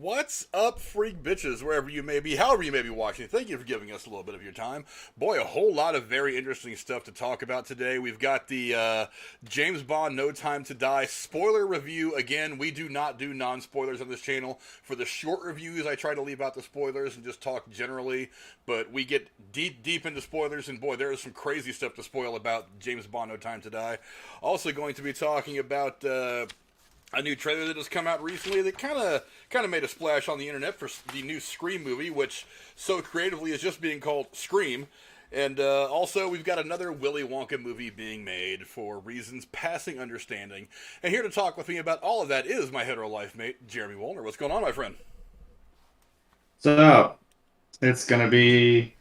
What's up, freak bitches, wherever you may be, however you may be watching? Thank you for giving us a little bit of your time. Boy, a whole lot of very interesting stuff to talk about today. We've got the James Bond No Time to Die spoiler review. Again, we do not do non-spoilers on this channel. For the short reviews, I try to leave out the spoilers and just talk generally, but we get deep into spoilers, and boy, there is some crazy stuff to spoil about James Bond No Time to Die. Also going to be talking about a new trailer that has come out recently that kind of made a splash on the internet for the new Scream movie, which so creatively is just being called Scream. And also, we've got another Willy Wonka movie being made for reasons passing understanding. And here to talk with me about all of that is my hetero life mate, Jeremy Wolner. What's going on, my friend? So, it's going to be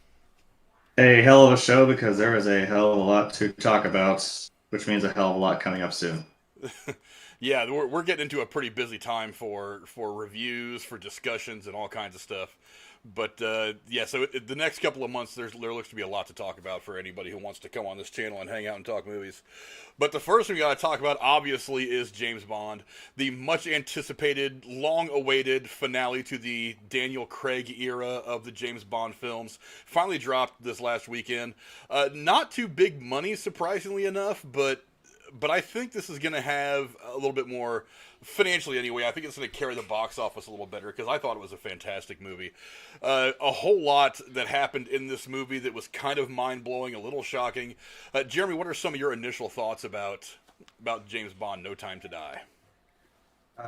a hell of a show because there is a hell of a lot to talk about, which means a hell of a lot coming up soon. Yeah, we're getting into a pretty busy time for reviews, for discussions, and all kinds of stuff. But yeah, so the next couple of months, there looks to be a lot to talk about for anybody who wants to come on this channel and hang out and talk movies. But the first thing we got to talk about, obviously, is James Bond, the much anticipated, long awaited finale to the Daniel Craig era of the James Bond films. Finally dropped this last weekend. Not too big money, surprisingly enough, but I think this is going to have a little bit more, financially anyway, I think it's going to carry the box office a little better, because I thought it was a fantastic movie. A whole lot that happened in this movie that was kind of mind-blowing, a little shocking. Jeremy, what are some of your initial thoughts about James Bond, No Time to Die?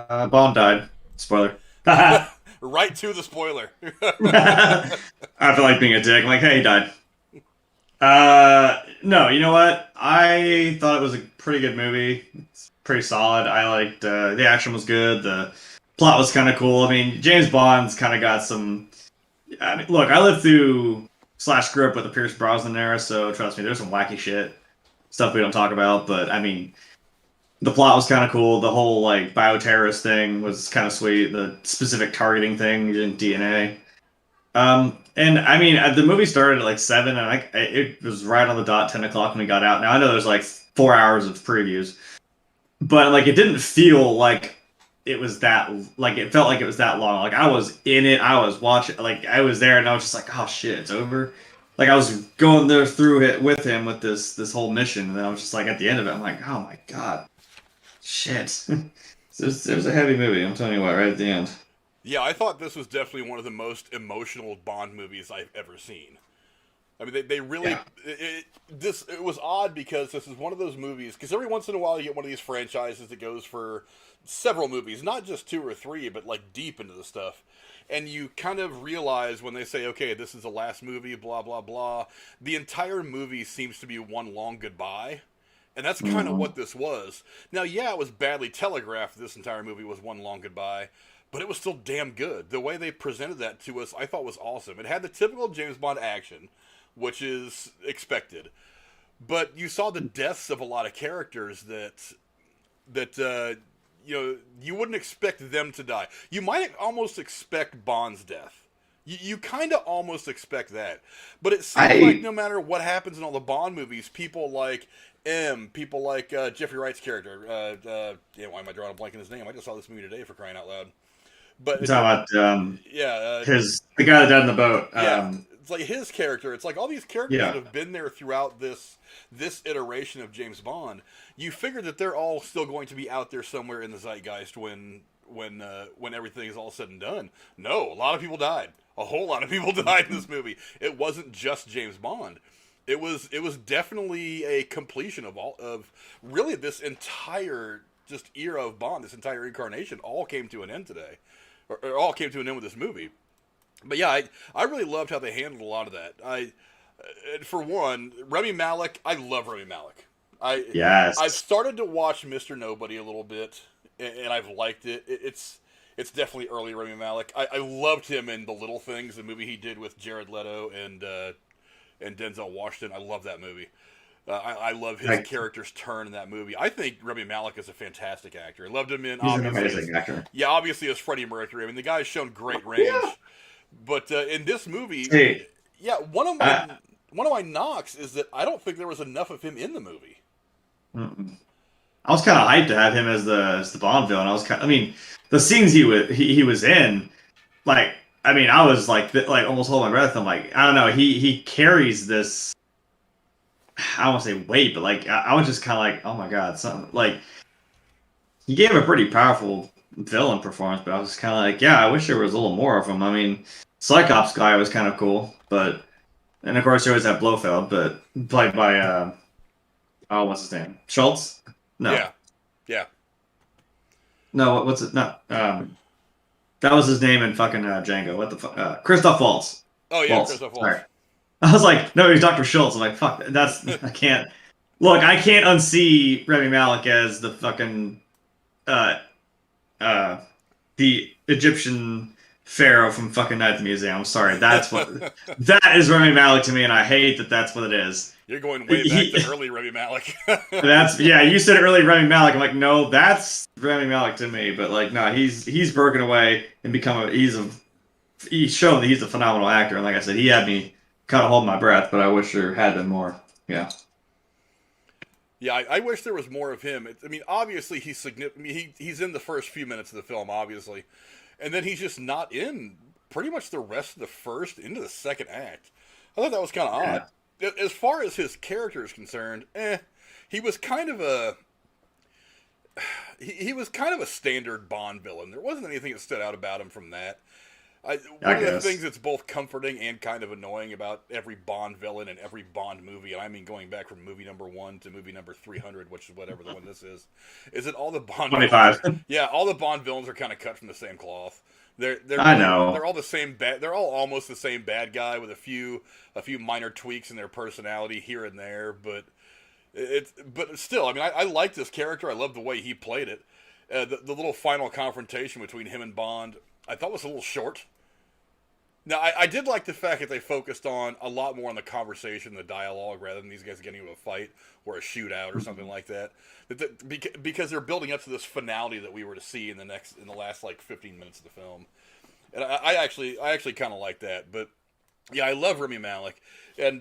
Bond died. Spoiler. I Right to the spoiler. feel like being a dick. I'm like, hey, he died. No, you know what? I thought it was a pretty good movie. It's pretty solid. I liked the action was good. The plot was kind of cool. I mean, James Bond's kind of got some. I mean, look, I lived through slash grew up with the Pierce Brosnan era, so trust me, there's some wacky shit stuff we don't talk about. But I mean, the plot was kind of cool. The whole like bioterrorist thing was kind of sweet. The specific targeting thing in DNA. And I mean, the movie started at like 7, and it was right on the dot 10 o'clock when we got out. Now I know there's like 4 hours of previews, but like it didn't feel like it was that like it felt like it was that long. Like I was in it, I was watching, like I was there, and I was just like, oh shit, it's over. Like I was going there through it with him with this whole mission, and then I was just like at the end of it, I'm like, oh my god, shit. It was a heavy movie. I'm telling you what, right at the end. Yeah, I thought this was definitely one of the most emotional Bond movies I've ever seen. I mean, they really Yeah. it was odd because this is one of those movies. Because every once in a while you get one of these franchises that goes for several movies, not just 2 or 3, but like deep into the stuff. And you kind of realize when they say, "Okay, this is the last movie," blah blah blah. The entire movie seems to be one long goodbye, and that's kind of Mhm. what this was. Now, yeah, it was badly telegraphed. This entire movie was one long goodbye. But it was still damn good. The way they presented that to us, I thought was awesome. It had the typical James Bond action, which is expected. But you saw the deaths of a lot of characters that you wouldn't expect them to die. You might almost expect Bond's death. You kind of almost expect that. But it seems like I no matter what happens in all the Bond movies, people like people like Jeffrey Wright's character. Why am I drawing a blank in his name? I just saw this movie today, for crying out loud. But I'm talking about yeah, the guy that died in the boat. yeah, it's like his character. It's like all these characters that Yeah. have been there throughout this iteration of James Bond. You figure that they're all still going to be out there somewhere in the zeitgeist when everything is all said and done. No, a lot of people died. A whole lot of people died in this movie. It wasn't just James Bond. It was definitely a completion of really this entire just era of Bond. This entire incarnation all came to an end today, or all came to an end with this movie. But yeah, I really loved how they handled a lot of that. For one, Remy Malek, I love Remy Malek. I've Yes. started to watch Mr. Nobody a little bit, and I've liked it. It's definitely early Remy Malek. I loved him in The Little Things, the movie he did with Jared Leto and Denzel Washington. I love that movie. I love his Like character's turn in that movie. I think Remy Malek is a fantastic actor. I loved him in he's an obviously amazing actor. obviously as Freddie Mercury. I mean, the guy's shown great range. Yeah. But in this movie, Hey, yeah, I, one of my knocks is that I don't think there was enough of him in the movie. mm-mm. I was kind of hyped to have him as the Bond villain. I mean, the scenes he was in, like, I mean, I was like almost holding my breath. I'm like, I don't know. He carries this. I don't want to say weight, but like I was just kind of like, oh my god, something like he gave a pretty powerful villain performance, but I was kind of like, yeah, I wish there was a little more of him. I mean, Cyclops guy was kind of cool, but and of course you always have Blofeld, but played by oh, what's his name? Schultz? No, Yeah, yeah. no, what's it? No, that was his name in fucking Django. What the fuck? Christoph Waltz. Oh yeah, Waltz. Christopher Sorry. Nolan. I was like, no, he's Dr. Schultz. I'm like, fuck, that's I can't. Look, I can't unsee Remy Malek as the fucking uh the Egyptian pharaoh from fucking Night at the Museum. I'm sorry, that's what that is Remy Malek to me, and I hate that that's what it is. You're going way back to early Remy Malek. That's yeah. You said early Remy Malek. I'm like, no, that's Remy Malek to me. But like, no, he's broken away and become he's shown that he's a phenomenal actor. And like I said, he had me kind of holding my breath. But I wish there had been more. Yeah. Yeah, I wish there was more of him. I mean, obviously he's significant. I mean, he's in the first few minutes of the film, obviously, and then he's just not in pretty much the rest of the first into the second act. I thought that was kind of odd. As far as his character is concerned, he was kind of he was kind of a standard Bond villain. There wasn't anything that stood out about him from that. One of the things that's both comforting and kind of annoying about every Bond villain and every Bond movie, and I mean going back from movie number 1 to movie number 300, which is whatever the one this is that all the Bond 25. all the Bond villains are kind of cut from the same cloth. I know. They're all the same they're all almost the same bad guy with a few minor tweaks in their personality here and there, but still, I mean, I like this character. I love the way he played it. The little final confrontation between him and Bond, I thought was a little short. Now, I did like the fact that they focused on a lot more on the conversation, the dialogue, rather than these guys getting into a fight or a shootout or something like that. Because they're building up to this finality that we were to see in the last like 15 minutes of the film, and I actually kind of like that. But yeah, I love Remy Malek, and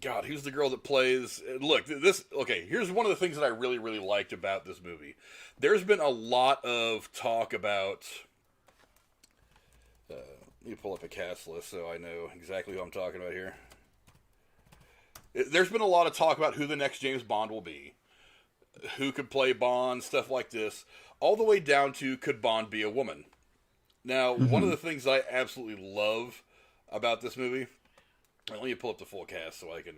God, who's the girl that plays? Look, here's one of the things that I really really liked about this movie. There's been a lot of talk about. Let me pull up a cast list so I know exactly who I'm talking about here. There's been a lot of talk about who the next James Bond will be, who could play Bond, stuff like this, all the way down to could Bond be a woman. Now, one of the things I absolutely love about this movie, let me pull up the full cast so I can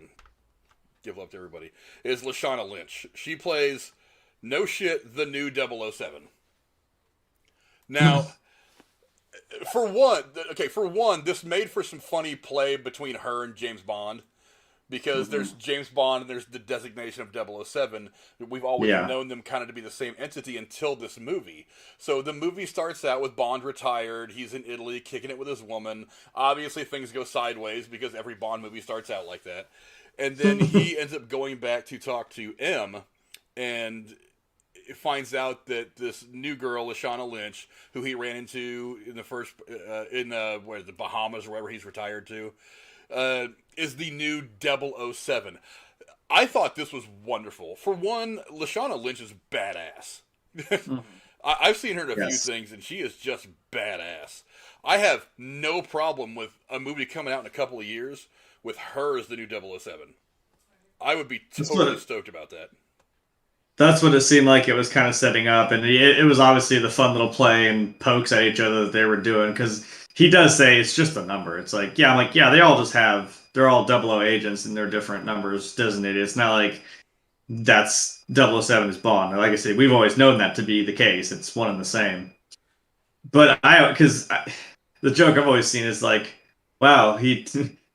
give love to everybody, is Lashanna Lynch. She plays, no shit, the new 007. Now... For one, this made for some funny play between her and James Bond, because there's James Bond and there's the designation of 007. We've always known them kind of to be the same entity until this movie. So the movie starts out with Bond retired. He's in Italy kicking it with his woman. Obviously things go sideways because every Bond movie starts out like that. And then he ends up going back to talk to M, and finds out that this new girl, Lashanna Lynch, who he ran into in the first the Bahamas or wherever he's retired to, is the new 007. I thought this was wonderful. For one, Lashanna Lynch is badass. I've seen her in a few things, and she is just badass. I have no problem with a movie coming out in a couple of years with her as the new 007. I would be totally stoked about that. That's what it seemed like it was kind of setting up, and it was obviously the fun little play and pokes at each other that they were doing, because he does say it's just a number. It's like, yeah, I'm like, yeah, they're all 00 agents and they're different numbers designated. It's not like that's 007 is Bond. Like I said, we've always known that to be the case. It's one and the same. But the joke I've always seen is like, wow, he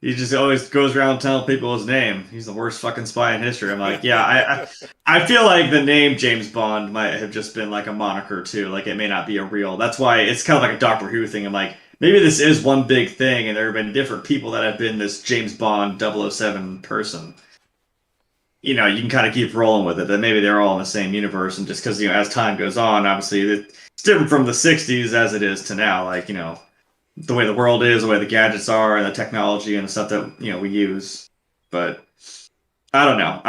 just always goes around telling people his name. He's the worst fucking spy in history. I'm like, yeah, I feel like the name James Bond might have just been like a moniker too. Like it may not be a real. That's why it's kind of like a Doctor Who thing. I'm like, maybe this is one big thing, and there have been different people that have been this James Bond 007 person. You know, you can kind of keep rolling with it. That maybe they're all in the same universe, and just because as time goes on, obviously it's different from the '60s as it is to now. Like the way the world is, the way the gadgets are, and the technology and the stuff that we use. But I don't know.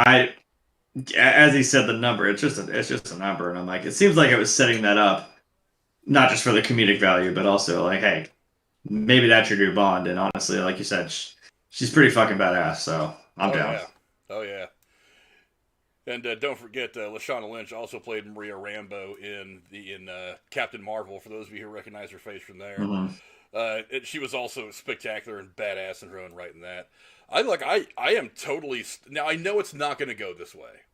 As he said, the number it's just a number, and I'm like, it seems like it was setting that up, not just for the comedic value, but also like, hey, maybe that's your new Bond. And honestly, like you said, she's pretty fucking badass. So I'm Oh down. yeah, oh yeah. And don't forget, Lashanna Lynch also played Maria Rambeau in Captain Marvel. For those of you who recognize her face from there, Hmm. she was also spectacular and badass in her own right in that. I am totally now. I know it's not going to go this way,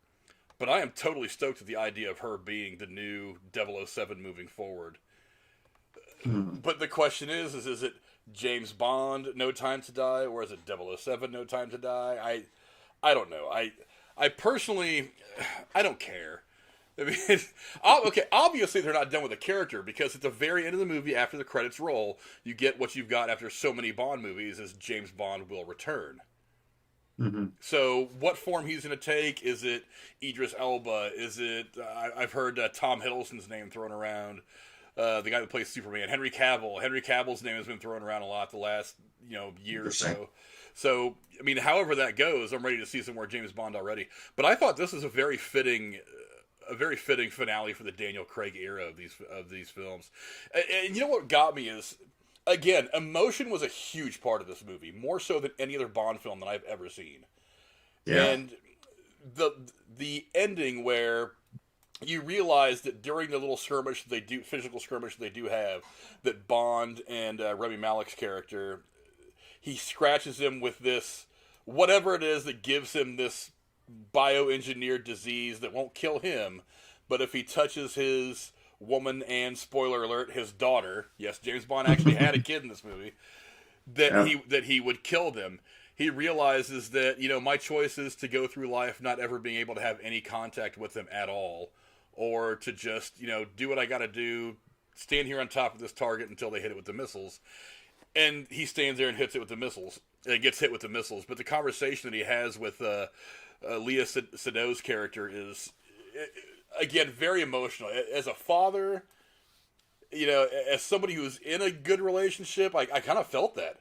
but I am totally stoked at the idea of her being the new 007 moving forward. Hmm. But the question is it James Bond, No Time to Die, or is it 007, No Time to Die? I don't know. I personally, I don't care. I mean, okay, obviously they're not done with the character because at the very end of the movie, after the credits roll, you get what you've got after so many Bond movies: is James Bond will return. Hmm. So, what form he's going to take? Is it Idris Elba? Is it? I've heard Tom Hiddleston's name thrown around. The guy that plays Superman, Henry Cavill. Henry Cavill's name has been thrown around a lot the last year or Interesting. so. So, I mean, however that goes, I'm ready to see some more James Bond already. But I thought this was a very fitting finale for the Daniel Craig era of these films. And you know what got me is, again, emotion was a huge part of this movie, more so than any other Bond film that I've ever seen. Yeah. And the ending where you realize that during the little skirmish they do, physical skirmish they do have, that Bond and Remy Malek's character, he scratches him with this whatever it is that gives him this bioengineered disease that won't kill him, but if he touches his woman and, spoiler alert, his daughter, yes, James Bond actually had a kid in this movie, Yeah. that he would kill them. He realizes that, my choice is to go through life not ever being able to have any contact with them at all, or to just, do what I got to do, stand here on top of this target until they hit it with the missiles. And he stands there and hits it with the missiles, and gets hit with the missiles. But the conversation that he has with Leah Seydoux' character is, again, very emotional. As a father, as somebody who's in a good relationship, I kind of felt that.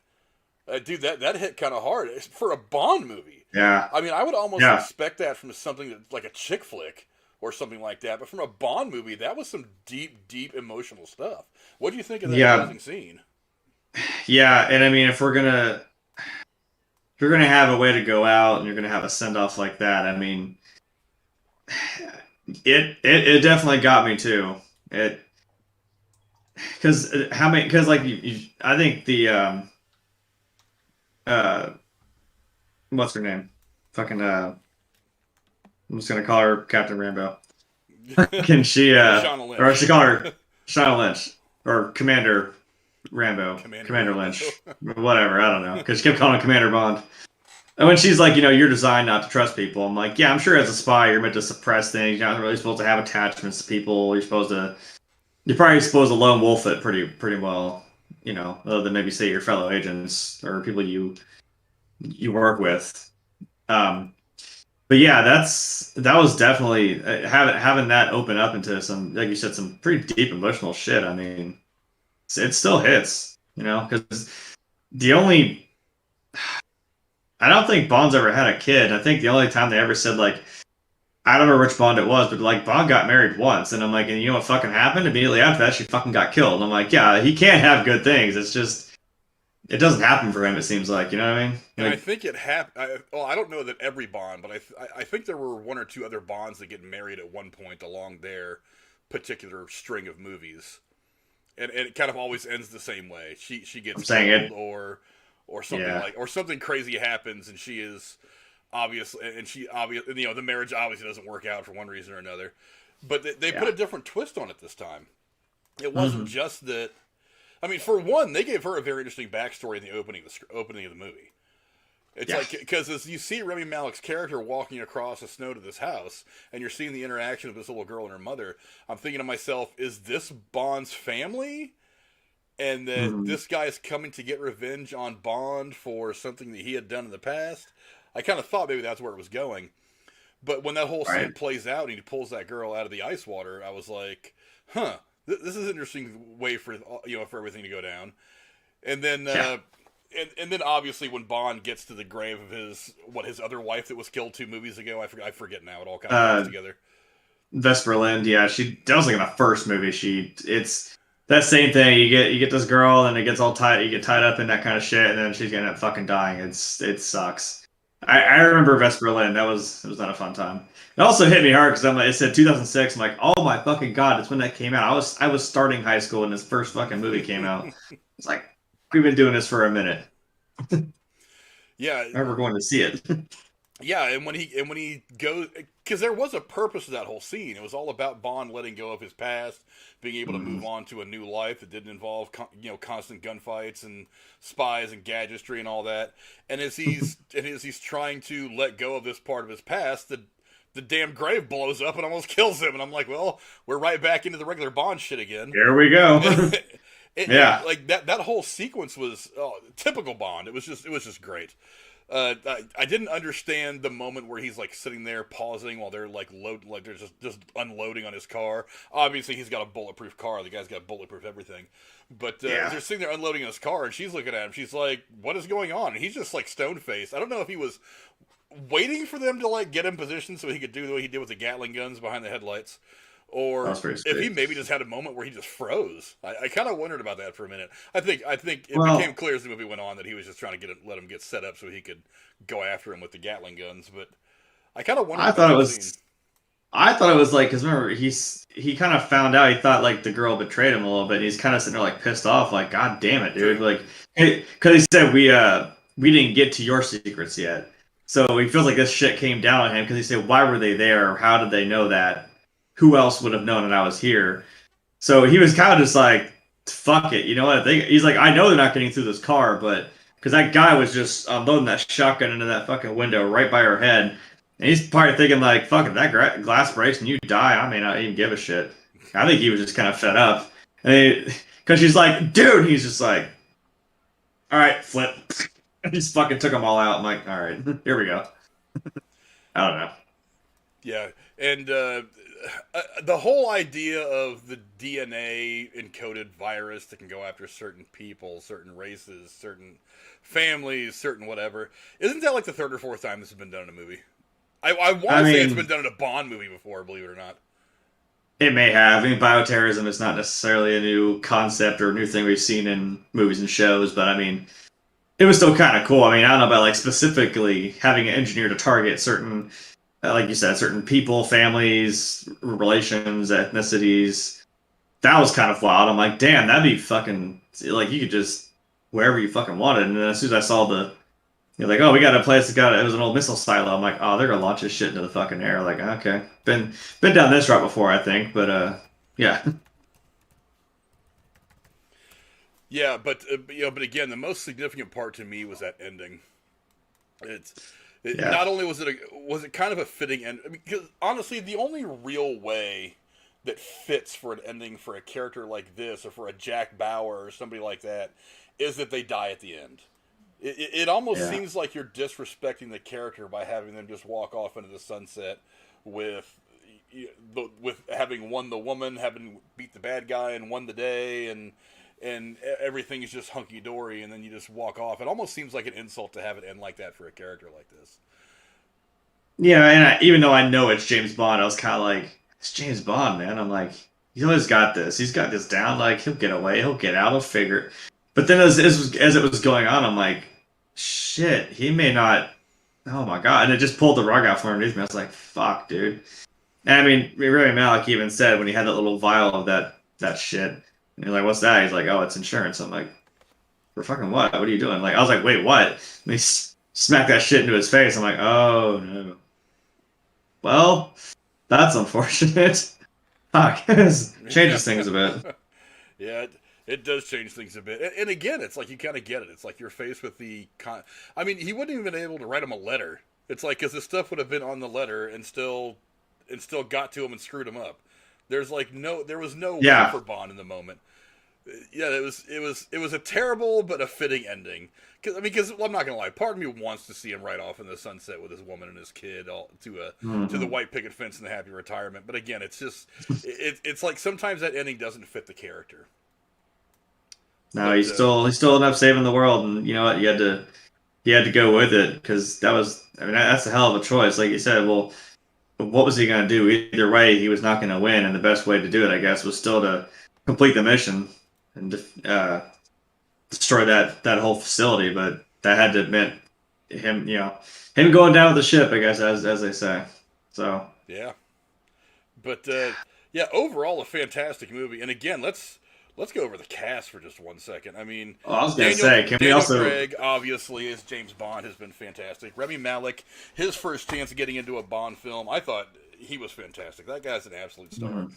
Dude, that hit kind of hard for a Bond movie. Yeah. I mean, I would almost Yeah. expect that from something that, like a chick flick or something like that, but from a Bond movie, that was some deep, deep emotional stuff. What do you think of that Yeah. closing scene? Yeah. And I mean, if you're gonna have a way to go out and you're gonna have a send off like that, I mean, it definitely got me too. It because like I think the uh what's her name? Fucking I'm just gonna call her Captain Rambo. Can she Lashana or she call her Lynch. Shauna Lynch or Commander Rambo, Commander Commander Rambo. Lynch, whatever. I don't know because she kept calling him Commander Bond. And when she's like, you're designed not to trust people. I'm like, yeah, I'm sure as a spy you're meant to suppress things. You're not really supposed to have attachments to people. You're probably supposed to lone wolf it pretty well. Other than maybe say your fellow agents or people you work with. Um, but yeah, that was definitely having that open up into some, like you said, some pretty deep emotional shit. I mean, it still hits, because the only I don't think Bond's ever had a kid. I think the only time they ever said like I don't know which Bond it was, but like Bond got married once, and I'm like, and you know what fucking happened? Immediately after that, she fucking got killed. And I'm like, yeah, he can't have good things. It's just it doesn't happen for him. It seems like, you know what I mean? And I Like, think it happened. Well, I don't know that every Bond, but I think there were one or two other Bonds that get married at one point along their particular string of movies, and it kind of always ends the same way. She I'm gets saying killed, it. or something Yeah, or something crazy happens, and she is the marriage obviously doesn't work out for one reason or another. But they put yeah. a different twist on it this time. It wasn't Hmm. just that. I mean, for one, they gave her a very interesting backstory in the opening of the movie. It's Yeah, like, because as you see Remy Malek's character walking across the snow to this house, and you're seeing the interaction of this little girl and her mother, I'm thinking to myself, is this Bond's family? And that hmm. this guy is coming to get revenge on Bond for something that he had done in the past? I kind of thought maybe that's where it was going. But when that whole Right. scene plays out and he pulls that girl out of the ice water, I was like, huh, this is an interesting way for for everything to go down. And then Yeah. and then obviously when Bond gets to the grave of his other wife that was killed 2 movies ago, I forget now. It all kind of comes Uh, together. Vesper Lind, yeah, that was like in the first movie. It's that same thing. You get this girl, and it gets all tied. You get tied up in that kind of shit, and then she's gonna end up fucking dying. It sucks. I Yeah. remember Vesper Lynn. It was not a fun time. It also hit me hard because I'm like, it said 2006. I'm like, oh my fucking god, it's when that came out. I was starting high school when this first fucking movie came out. It's like we've been doing this for a minute. Yeah. I remember going to see it. Yeah, and when he goes, because there was a purpose to that whole scene. It was all about Bond letting go of his past, being able to move on to a new life that didn't involve constant gunfights and spies and gadgetry and all that. And as he's trying to let go of this part of his past, the damn grave blows up and almost kills him. And I'm like, well, we're right back into the regular Bond shit again. Here we go. Yeah, like that whole sequence was typical Bond. It was just great. I didn't understand the moment where he's like sitting there pausing while they're like they're just unloading on his car. Obviously, he's got a bulletproof car. The guy's got bulletproof everything. But they're sitting there unloading his car, and she's looking at him. She's like, "What is going on?" And he's just like stone faced. I don't know if he was waiting for them to like get in position so he could do the way he did with the Gatling guns behind the headlights. Or if he maybe just had a moment where he just froze. I kind of wondered about that for a minute. I think it became clear as the movie went on that he was just trying to let him get set up so he could go after him with the Gatling guns. But I kind of wondered. I thought it was like, because remember he kind of found out, he thought like the girl betrayed him a little bit. And he's kind of sitting there like pissed off, like, God damn it, dude! Like, because he said we didn't get to your secrets yet, so he feels like this shit came down on him because he said, why were they there? How did they know that? Who else would have known that I was here? So he was kind of just like, fuck it. You know what? He's like, I know they're not getting through this car, but because that guy was just loading that shotgun into that fucking window right by her head. And he's probably thinking like, fuck, if that glass breaks and you die, I may not even give a shit. I think he was just kind of fed up. Because she's like, dude, he's just like, all right, flip. He just fucking took them all out. I'm like, all right, here we go. I don't know. Yeah, and the whole idea of the DNA encoded virus that can go after certain people, certain races, certain families, certain whatever, isn't that like the third or fourth time this has been done in a movie? I want to say it's been done in a Bond movie before, believe it or not. It may have. I mean, bioterrorism is not necessarily a new concept or a new thing we've seen in movies and shows, but I mean, it was still kind of cool. I mean, I don't know about like specifically having an engineer to target certain, like you said, certain people, families, relations, ethnicities. That was kind of wild. I'm like, damn, that'd be fucking like you could just wherever you fucking wanted. And then as soon as I saw you're like, oh, we got a place that it was an old missile silo. I'm like, oh, they're gonna launch this shit into the fucking air. Like, okay, been down this route before, I think, but yeah. Yeah, but but again, the most significant part to me was that ending. Not only was it kind of a fitting end, because honestly, the only real way that fits for an ending for a character like this, or for a Jack Bauer or somebody like that, is that they die at the end. It almost seems like you're disrespecting the character by having them just walk off into the sunset with having won the woman, having beat the bad guy and won the day, and everything is just hunky dory, and then you just walk off. It almost seems like an insult to have it end like that for a character like this. Yeah, and even though I know it's James Bond, I was kind of like, it's James Bond, man. I'm like, he's always got this. He's got this down. Like, he'll get away. He'll get out. He'll figure it. But then as it was going on, I'm like, shit, he may not. Oh my god! And it just pulled the rug out from underneath me. I was like, fuck, dude. And I mean, Rami Malek even said when he had that little vial of that shit, and you're like, what's that? He's like, oh, it's insurance. I'm like, for fucking what? What are you doing? Like, I was like, wait, what? And he smacked that shit into his face. I'm like, oh no. Well, that's unfortunate. Fuck, changes things a bit. Yeah. It does change things a bit. And again, it's like you kind of get it. It's like you're faced with I mean, he wouldn't even been able to write him a letter. It's like, because this stuff would have been on the letter and still got to him and screwed him up. There was no way for Bond in the moment. Yeah, it was a terrible but a fitting ending. Because I'm not gonna lie, part of me wants to see him right off in the sunset with his woman and his kid, to the white picket fence and the happy retirement. But again, it's just it's like sometimes that ending doesn't fit the character. No, he still ended up saving the world, and you know what? He had to go with it because that's a hell of a choice. Like you said, well, what was he gonna do? Either way, he was not gonna win, and the best way to do it, I guess, was still to complete the mission and destroy that whole facility. But that had to admit him, him going down with the ship, I guess, as they say. So Yeah, but yeah, overall a fantastic movie. And again, let's go over the cast for just 1 second. I mean, I was gonna say, can we Daniel also? Craig obviously as James Bond has been fantastic. Rami Malek, his first chance of getting into a Bond film, I thought he was fantastic. That guy's an absolute star. Mhm.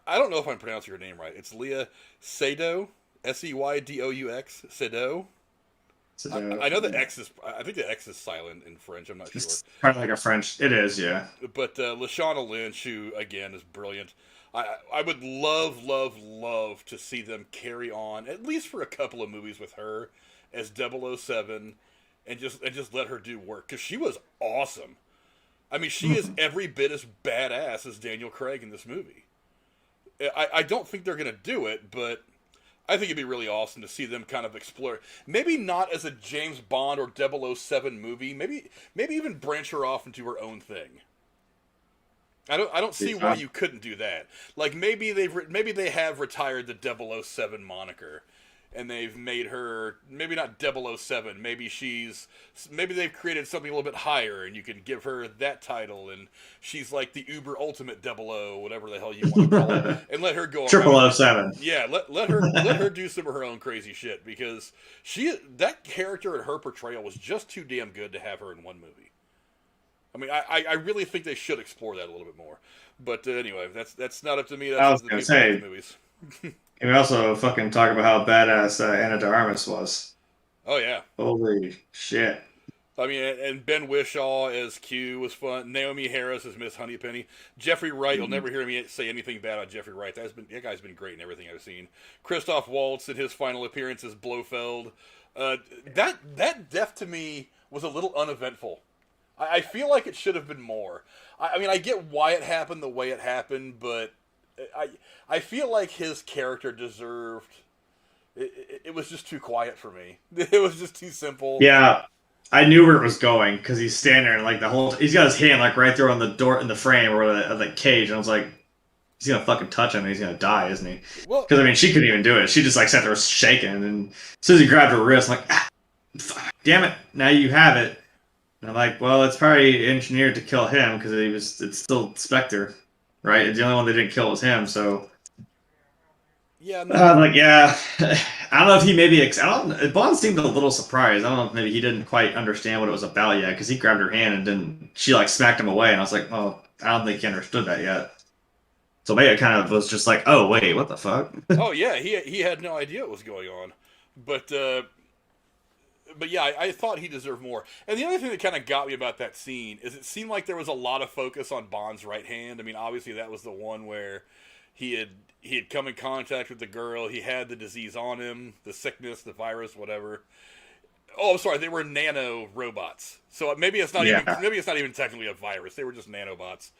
I don't know if I'm pronouncing her name right. It's Leah Seydoux, Seydoux. Seydoux. So, I know the X is. I think the X is silent in French. I'm not sure. it's kind of like a French. It is, yeah. But Lashanna Lynch, who again is brilliant. I would love to see them carry on at least for a couple of movies with her as 007 and just let her do work because she was awesome. I mean, she is every bit as badass as Daniel Craig in this movie. I don't think they're gonna do it, but I think it'd be really awesome to see them kind of explore. Maybe not as a James Bond or 007 movie. Maybe even branch her off into her own thing. I don't see why you couldn't do that. Like maybe they have retired the 007 moniker, and they've made her maybe not 007. Maybe they've created something a little bit higher, and you can give her that title, and she's like the Uber Ultimate 00, whatever the hell you want to call it, and let her go. 007. Yeah, let her do some of her own crazy shit because that character and her portrayal was just too damn good to have her in one movie. I mean, I really think they should explore that a little bit more. But anyway, that's not up to me. That's I was up to gonna the say, movies. can we also fucking talk about how badass Anna de Armas was? Oh yeah. Holy shit! I mean, and Ben Whishaw as Q was fun. Naomi Harris as Miss Honeypenny. Jeffrey Wright. You'll never hear me say anything bad on Jeffrey Wright. That guy's been great in everything I've seen. Christoph Waltz in his final appearance as Blofeld. That death to me was a little uneventful. I feel like it should have been more. I mean, I get why it happened the way it happened, but I feel like his character deserved. It was just too quiet for me. It was just too simple. Yeah, I knew where it was going because he's standing there and like he's got his hand like right there on the door in the frame or the cage, and I was like, he's gonna fucking touch him and he's gonna die, isn't he? Well, Because I mean, she couldn't even do it. She just like sat there shaking, and as soon as he grabbed her wrist, I'm like, damn it, now you have it. And I'm like, well, it's probably engineered to kill him because it's still Spectre, right? The only one they didn't kill was him, so. yeah, I'm like, yeah. I don't know if he maybe. Bond seemed a little surprised. I don't know if maybe he didn't quite understand what it was about yet because he grabbed her hand and then she like smacked him away, and I was like, well, I don't think he understood that yet. So maybe it kind of was just like, oh wait, what the fuck? oh yeah, he had no idea what was going on, but yeah, I thought he deserved more. And the other thing that kind of got me about that scene is it seemed like there was a lot of focus on Bond's right hand. I mean, obviously that was the one where he had come in contact with the girl. He had the disease on him, the sickness, the virus, whatever. Oh, I'm sorry, they were nano robots. So maybe it's not even technically a virus. They were just nanobots.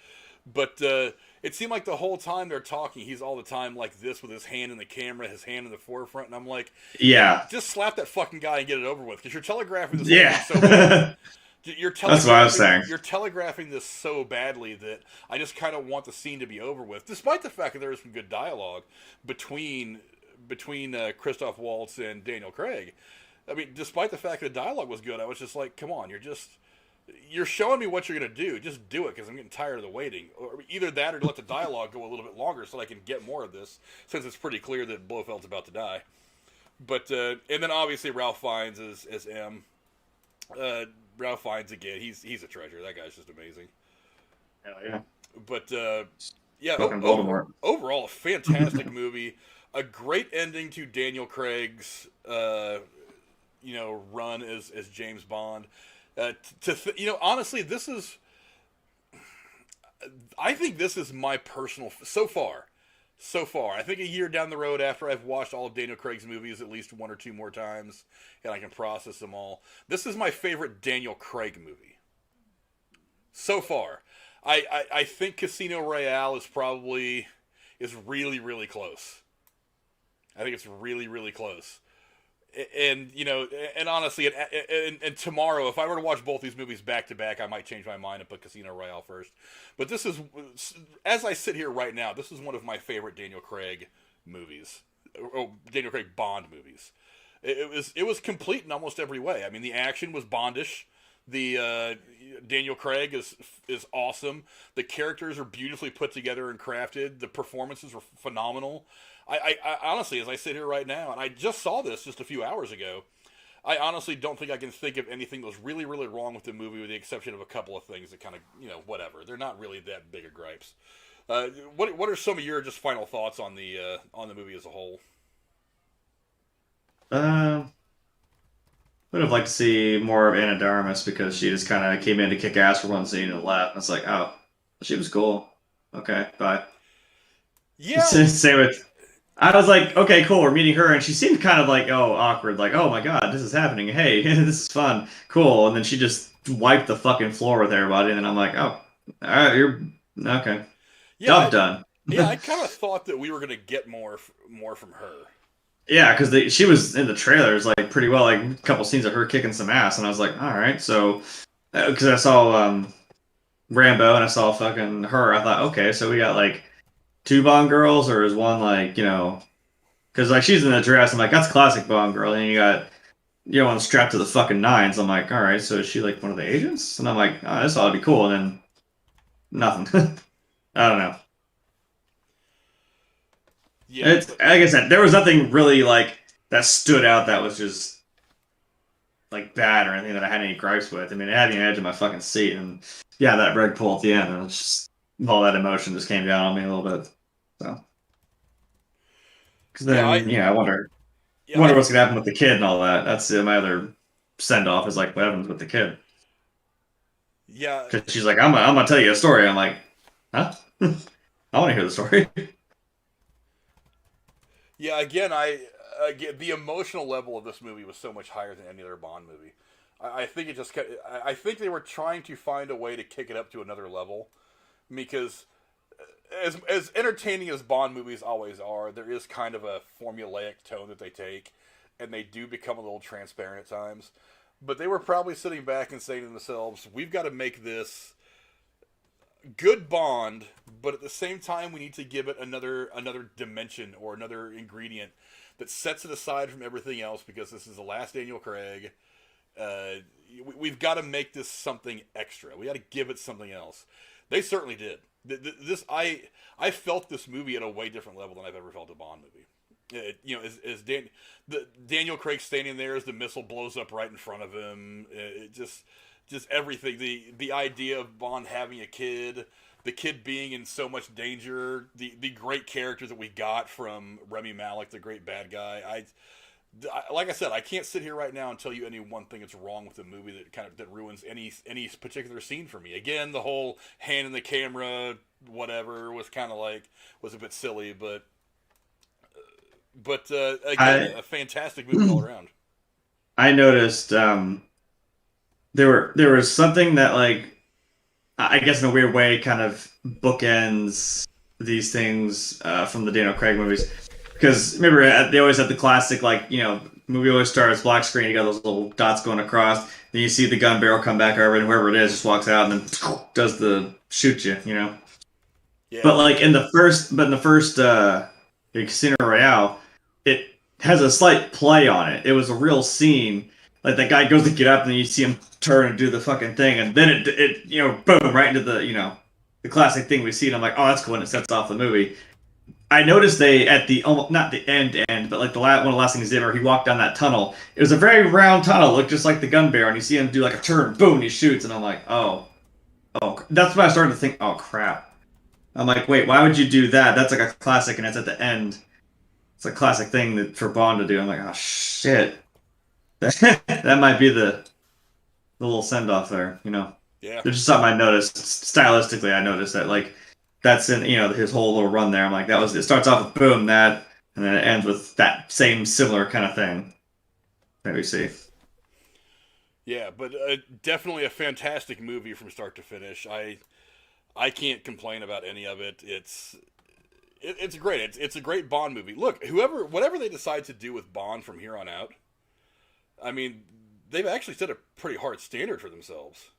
But it seemed like the whole time they're talking, he's all the time like this with his hand in the camera, his hand in the forefront, and I'm like, Yeah, just slap that fucking guy and get it over with because you're telegraphing this. yeah. So bad. That's what I was saying. You're telegraphing this so badly that I just kind of want the scene to be over with, despite the fact that there is some good dialogue between Christoph Waltz and Daniel Craig. I mean, despite the fact that the dialogue was good, I was just like, come on, you're showing me what you're going to do. Just do it because I'm getting tired of the waiting. Or either that or let the dialogue go a little bit longer so I can get more of this since it's pretty clear that Blofeld's about to die. But, and then obviously Ralph Fiennes as M. Ralph Fiennes again. He's a treasure. That guy's just amazing. Hell yeah. But, yeah, overall, a fantastic movie. A great ending to Daniel Craig's, run as James Bond. Honestly, I think this is my personal, so far, I think a year down the road after I've watched all of Daniel Craig's movies at least one or two more times, and I can process them all, this is my favorite Daniel Craig movie. So far. I think Casino Royale is really, really close. I think it's really, really close. And and honestly, and tomorrow, if I were to watch both these movies back to back, I might change my mind and put Casino Royale first. But this is, as I sit here right now, this is one of my favorite Daniel Craig movies, or Daniel Craig Bond movies. It was complete in almost every way. I mean, the action was Bondish. The Daniel Craig is awesome. The characters are beautifully put together and crafted. The performances were phenomenal. I honestly, as I sit here right now, and I just saw this just a few hours ago, I honestly don't think I can think of anything that was really, really wrong with the movie, with the exception of a couple of things that kind of, whatever. They're not really that big of gripes. What are some of your just final thoughts on the movie as a whole? Uh, would have liked to see more of Anna de Armas because she just kind of came in to kick ass for one scene and left. And it's like, oh, she was cool. Okay, bye. Yeah, Same with. I was like, okay, cool, we're meeting her, and she seemed kind of like, oh, awkward, like, oh my god, this is happening. Hey, this is fun, cool. And then she just wiped the fucking floor with everybody, and then I'm like, oh, all right, you're okay, yeah, job done. yeah. I kind of thought that we were gonna get more from her. Yeah, because she was in the trailers like pretty well, like a couple scenes of her kicking some ass, and I was like, all right, so because I saw Rambo and I saw fucking her, I thought, okay, so we got like two Bond girls, or is one like because like she's in a dress, I'm like, that's classic Bond girl, and you got one strapped to the fucking nines. I'm like, all right, so is she like one of the agents? And I'm like, oh, this ought to be cool, and then nothing. I don't know. Yeah, It's like I said, there was nothing really like that stood out that was just like bad or anything that I had any gripes with. I mean, it had me on the edge of my fucking seat, and yeah, that red pull at the end, and it's just all that emotion just came down on me a little bit. So, because then I wonder what's gonna happen with the kid and all that. That's my other send off is like what happens with the kid. Yeah, Because she's like, I'm gonna tell you a story. I'm like, huh? I want to hear the story. yeah. Again, the emotional level of this movie was so much higher than any other Bond movie. I think it just I think they were trying to find a way to kick it up to another level, because as entertaining as Bond movies always are, there is kind of a formulaic tone that they take, and they do become a little transparent at times. But they were probably sitting back and saying to themselves, "We've got to make this good Bond, but at the same time, we need to give it another dimension or another ingredient that sets it aside from everything else, because this is the last Daniel Craig. We've got to make this something extra. We got to give it something else." They certainly did. I felt this movie at a way different level than I've ever felt a Bond movie. As Daniel Craig standing there as the missile blows up right in front of him, it just everything. The idea of Bond having a kid, the kid being in so much danger, the great characters that we got from Rami Malek, the great bad guy. Like I said, I can't sit here right now and tell you any one thing that's wrong with the movie that ruins any particular scene for me. Again, the whole hand in the camera, whatever, was a bit silly, but again, a fantastic movie all around. I noticed there was something that like I guess in a weird way kind of bookends these things from the Daniel Craig movies. Because remember, they always had the classic, like, movie always starts black screen, you got those little dots going across, then you see the gun barrel come back over, and whoever it is just walks out and then does the shoot you, Yeah. But like in the first Casino Royale, it has a slight play on it. It was a real scene. Like that guy goes to get up, and then you see him turn and do the fucking thing, and then it boom, right into the the classic thing we see, and I'm like, oh, that's cool, and it sets off the movie. I noticed they at the almost not the end, but like one of the last things he did, where he walked down that tunnel. It was a very round tunnel, looked just like the gun barrel, and you see him do like a turn, boom, and he shoots, and I'm like, oh, that's when I started to think, oh crap. I'm like, wait, why would you do that? That's like a classic, and it's at the end. It's a classic thing for Bond to do. I'm like, oh shit, that might be the little send off there, Yeah. There's just something I noticed stylistically. I noticed that like. That's in his whole little run there. I'm like, it starts off with boom that, and then it ends with that same similar kind of thing that we see. Yeah, but definitely a fantastic movie from start to finish. I can't complain about any of it. It's great. It's a great Bond movie. Look, whatever they decide to do with Bond from here on out, I mean, they've actually set a pretty hard standard for themselves.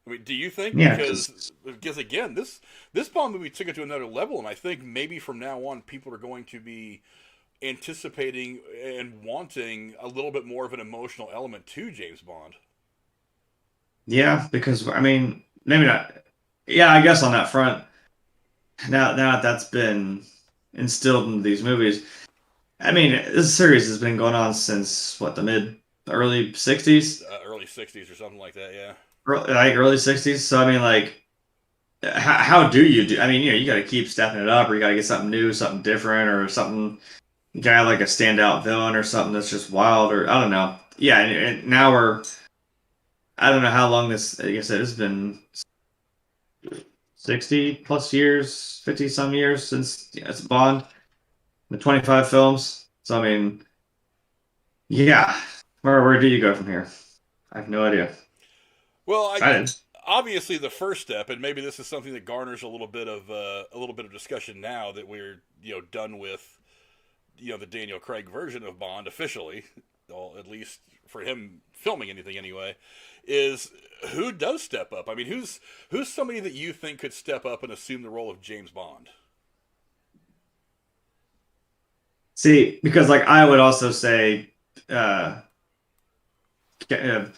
I mean, do you think Yeah, because again, this Bond movie took it to another level, and I think maybe from now on, people are going to be anticipating and wanting a little bit more of an emotional element to James Bond. yeah, because I mean, maybe not. Yeah, I guess on that front, now that that's been instilled into these movies, I mean, this series has been going on since what, the mid early '60s, Early '60s or something like that. Yeah. early '60s. So I mean, like, how do you do? I mean, you got to keep stepping it up, or you got to get something new, something different, or something. You got to have like a standout villain or something that's just wild, or I don't know. Yeah, and now I don't know how long this. Like I said, it's been 60 plus years, 50 some years since it's Bond, the 25 films. So I mean, yeah, where do you go from here? I have no idea. Well, I did. obviously the first step, and maybe this is something that garners a little bit of discussion now that we're done with the Daniel Craig version of Bond officially, well, at least for him filming anything anyway, is who does step up? I mean, who's somebody that you think could step up and assume the role of James Bond? See, because like I would also say, uh,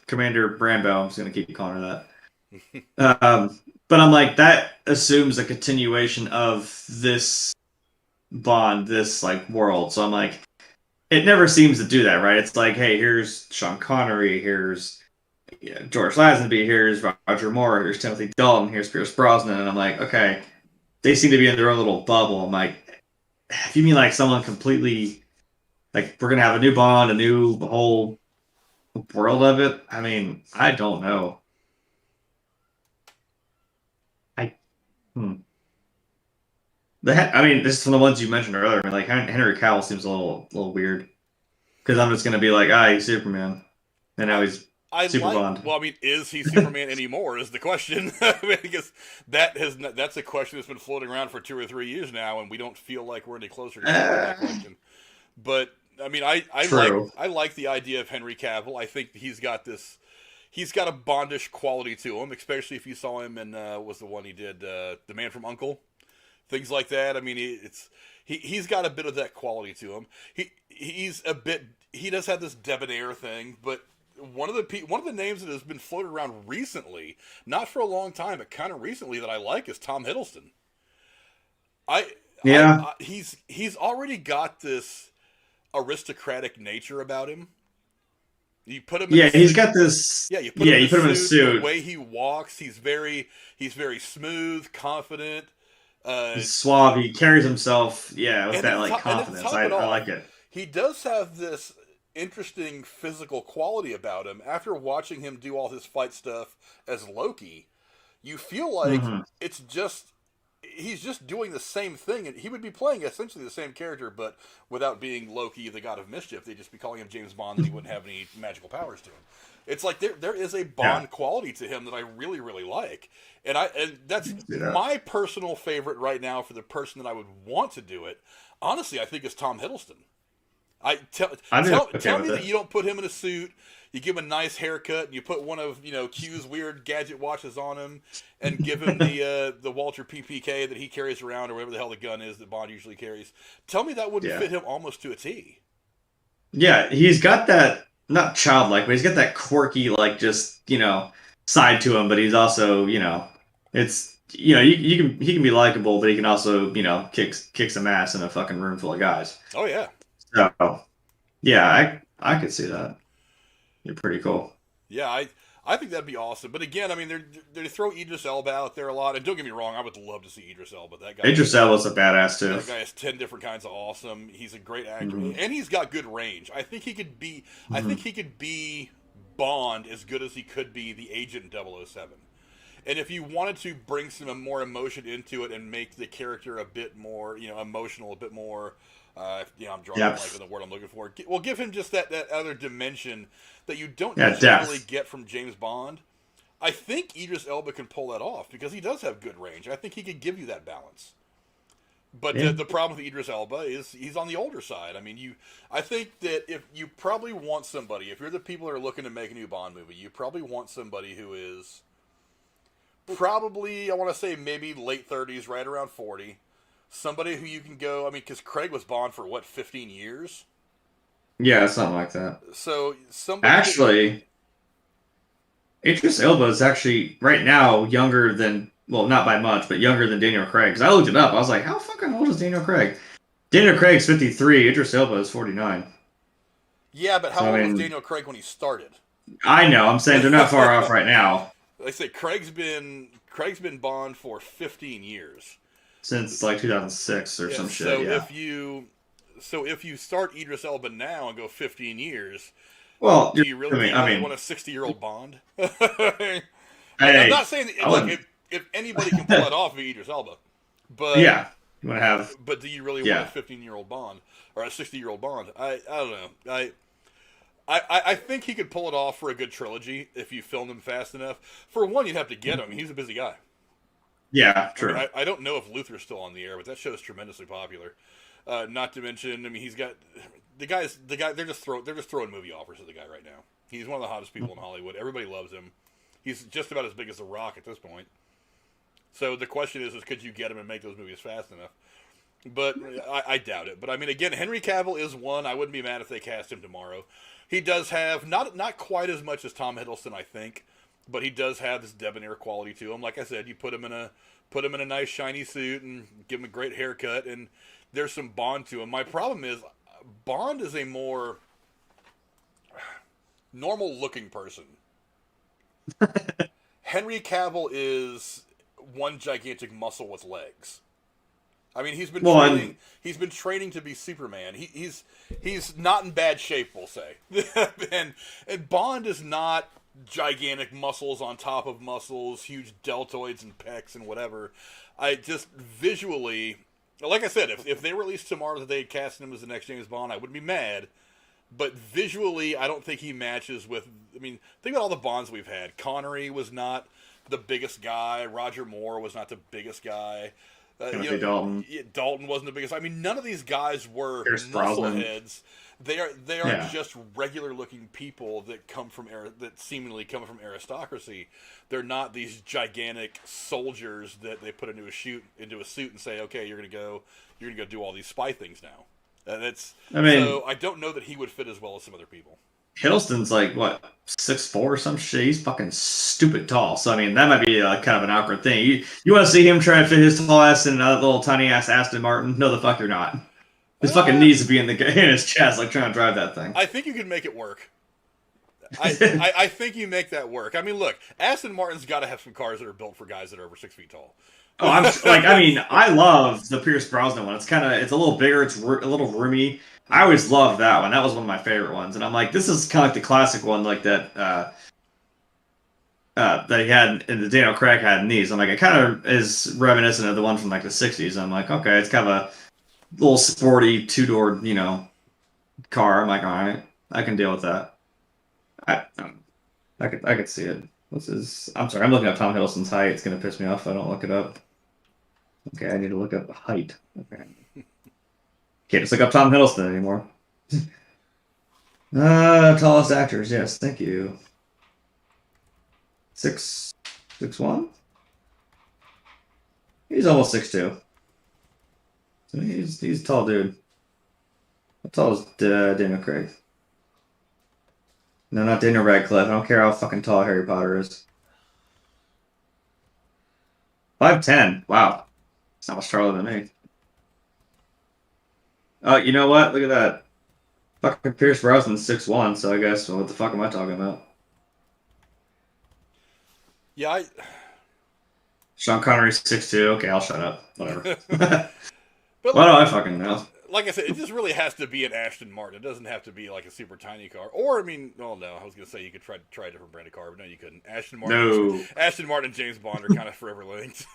Commander Brambo. I'm just gonna keep calling her that. But I'm like that assumes a continuation of this Bond, this like world. So I'm like, it never seems to do that, right? It's like, hey, here's Sean Connery, here's George Lazenby, here's Roger Moore, here's Timothy Dalton, here's Pierce Brosnan, and I'm like, okay, they seem to be in their own little bubble. I'm like, if you mean like someone completely, like we're gonna have a new Bond, a new whole world of it. I mean, I don't know. I hmm. I mean, this is from the ones you mentioned earlier. I mean, like Henry Cavill seems a little weird because I'm just gonna be like, he's Superman, and now he's Super Bond. Well, I mean, is he Superman anymore? Is the question. Because that's a question that's been floating around for 2 or 3 years now, and we don't feel like we're any closer to that question. But I mean, I like the idea of Henry Cavill. I think he's got a Bondish quality to him, especially if you saw him in was the one he did, The Man from U.N.C.L.E., things like that. I mean, he's got a bit of that quality to him. He does have this debonair thing, but one of the names that has been floated around recently, not for a long time, but kind of recently that I like is Tom Hiddleston. He's already got this aristocratic nature about him. You put him in he's got this. Yeah, you put him in a suit. The way he walks, he's very smooth, confident. He's suave. He carries himself, with that like confidence. I like it. He does have this interesting physical quality about him. After watching him do all his fight stuff as Loki, you feel like he's just doing the same thing, and he would be playing essentially the same character, but without being Loki, the god of mischief. They'd just be calling him James Bond, and he wouldn't have any magical powers to him. It's like there is a Bond quality to him that I really, really like, and that's my personal favorite right now for the person that I would want to do it. Honestly, I think is Tom Hiddleston. Tell me that you don't put him in a suit. You give him a nice haircut, and you put one of Q's weird gadget watches on him, and give him the Walter PPK that he carries around, or whatever the hell the gun is that Bond usually carries. Tell me that wouldn't fit him almost to a T. Yeah, he's got that, not childlike, but he's got that quirky, like just side to him. But he's also it's he can be likable, but he can also kick some ass in a fucking room full of guys. Oh yeah. So yeah, I could see that. You're pretty cool. Yeah, I think that'd be awesome. But again, I mean, they throw Idris Elba out there a lot, and don't get me wrong, I would love to see Idris Elba. That guy, Idris Elba's a badass too. That guy has 10 different kinds of awesome. He's a great actor, and he's got good range. I think he could be. I think he could be Bond as good as he could be the agent in 007. And if you wanted to bring some more emotion into it and make the character a bit more, emotional, a bit more. I'm drawing a blank on the word I'm looking for. Well, give him just that other dimension that you don't necessarily get from James Bond. I think Idris Elba can pull that off because he does have good range. I think he could give you that balance. But Yeah. the problem with Idris Elba is he's on the older side. I mean, I think that if you probably want somebody, if you're the people that are looking to make a new Bond movie, you probably want somebody who is probably, I want to say maybe late 30s, right around 40. Somebody who you can go, I mean, because Craig was Bond for what, 15 years? Yeah, something like that. So somebody that, Actually, Idris Elba is actually right now younger than, well, not by much, but younger than Daniel Craig. Because I looked it up, I was like, how fucking old is Daniel Craig? Daniel Craig's 53. Idris Elba is 49. yeah, but how So I old was mean, Daniel Craig when he started? I know. I'm saying they're not far off right now. Like I say, Craig's been Bond for 15 years. Since like 2006 or Yeah, some so shit. Yeah. if you start Idris Elba now and go 15 years, Well, do you really I mean, want a 60-year-old Bond? I'm hey, not saying that, I look, wouldn't. if anybody can pull that off, it'd be Idris Elba. But Yeah, you want to have. but do you really want Yeah, a 15-year-old Bond or a 60-year-old Bond? I don't know. I think he could pull it off for a good trilogy if you filmed him fast enough. For one, you'd have to get him. He's a busy guy. yeah, I mean, true. I don't know if Luther's still on the air, but that show is tremendously popular. Not to mention, I mean, he's got the guy. They're just throwing movie offers at the guy right now. He's one of the hottest people in Hollywood. Everybody loves him. He's just about as big as The Rock at this point. So the question is could you get him and make those movies fast enough? But I doubt it. But I mean, again, Henry Cavill is one. I wouldn't be mad if they cast him tomorrow. He does have not quite as much as Tom Hiddleston, I think, but he does have this debonair quality to him. Like I said, you put him in a nice shiny suit and give him a great haircut, and there's some Bond to him. My problem is Bond is a more normal looking person. Henry Cavill is one gigantic muscle with legs. I mean, he's been Well, training. He's been training to be Superman. He's not in bad shape, we'll say. and Bond is not gigantic muscles on top of muscles, huge deltoids and pecs and whatever. I just visually, like I said, if they released tomorrow that they had cast him as the next James Bond, I wouldn't be mad. But visually, I don't think he matches with. I mean, think about all the Bonds we've had. Connery was not the biggest guy. Roger Moore was not the biggest guy. Timothy Dalton. Dalton wasn't the biggest. I mean, none of these guys were Pierce Brosnan. muscleheads. They are just regular looking people that seemingly come from aristocracy. They're not these gigantic soldiers that they put into a suit and say, okay, you're gonna go do all these spy things now. So I don't know that he would fit as well as some other people. Hiddleston's like what 6'4" or some shit. He's fucking stupid tall. So I mean, that might be kind of an awkward thing. You want to see him try to fit his tall ass in a little tiny ass Aston Martin? No, the fuck you're not. His fucking knees would be in his chest, like trying to drive that thing. I think you can make it work. I think you make that work. I mean, look, Aston Martin's got to have some cars that are built for guys that are over 6 feet tall. Oh, I love the Pierce Brosnan one. It's a little bigger. It's a little roomy. I always loved that one. That was one of my favorite ones. And I'm like, this is kind of like the classic one, like that that he had, and the Daniel Craig had in these. I'm like, it kind of is reminiscent of the one from like the '60s. I'm like, okay, it's kind of a little sporty two-door, car. I'm like, all right, I can deal with that. I could see it. I'm sorry, I'm looking up Tom Hiddleston's height. It's gonna piss me off if I don't look it up. Okay, I need to look up height. Okay. Can't just look up Tom Hiddleston anymore. Tallest actors, yes, thank you. 6'1"? He's almost 6'2". So he's a tall dude. How tall is Daniel Craig? No, not Daniel Radcliffe. I don't care how fucking tall Harry Potter is. 5'10". Wow. It's not much taller than me. Oh, you know what? Look at that. Fucking Pierce Brosnan's 6'1", so I guess, what the fuck am I talking about? Yeah, Sean Connery's 6'2". Okay, I'll shut up. Whatever. but What do I fucking know? like I said, it just really has to be an Aston Martin. It doesn't have to be like a super tiny car. Or, I mean, oh no, I was going to say you could try a different brand of car, but no, you couldn't. Aston Martin and James Bond are kind of forever linked.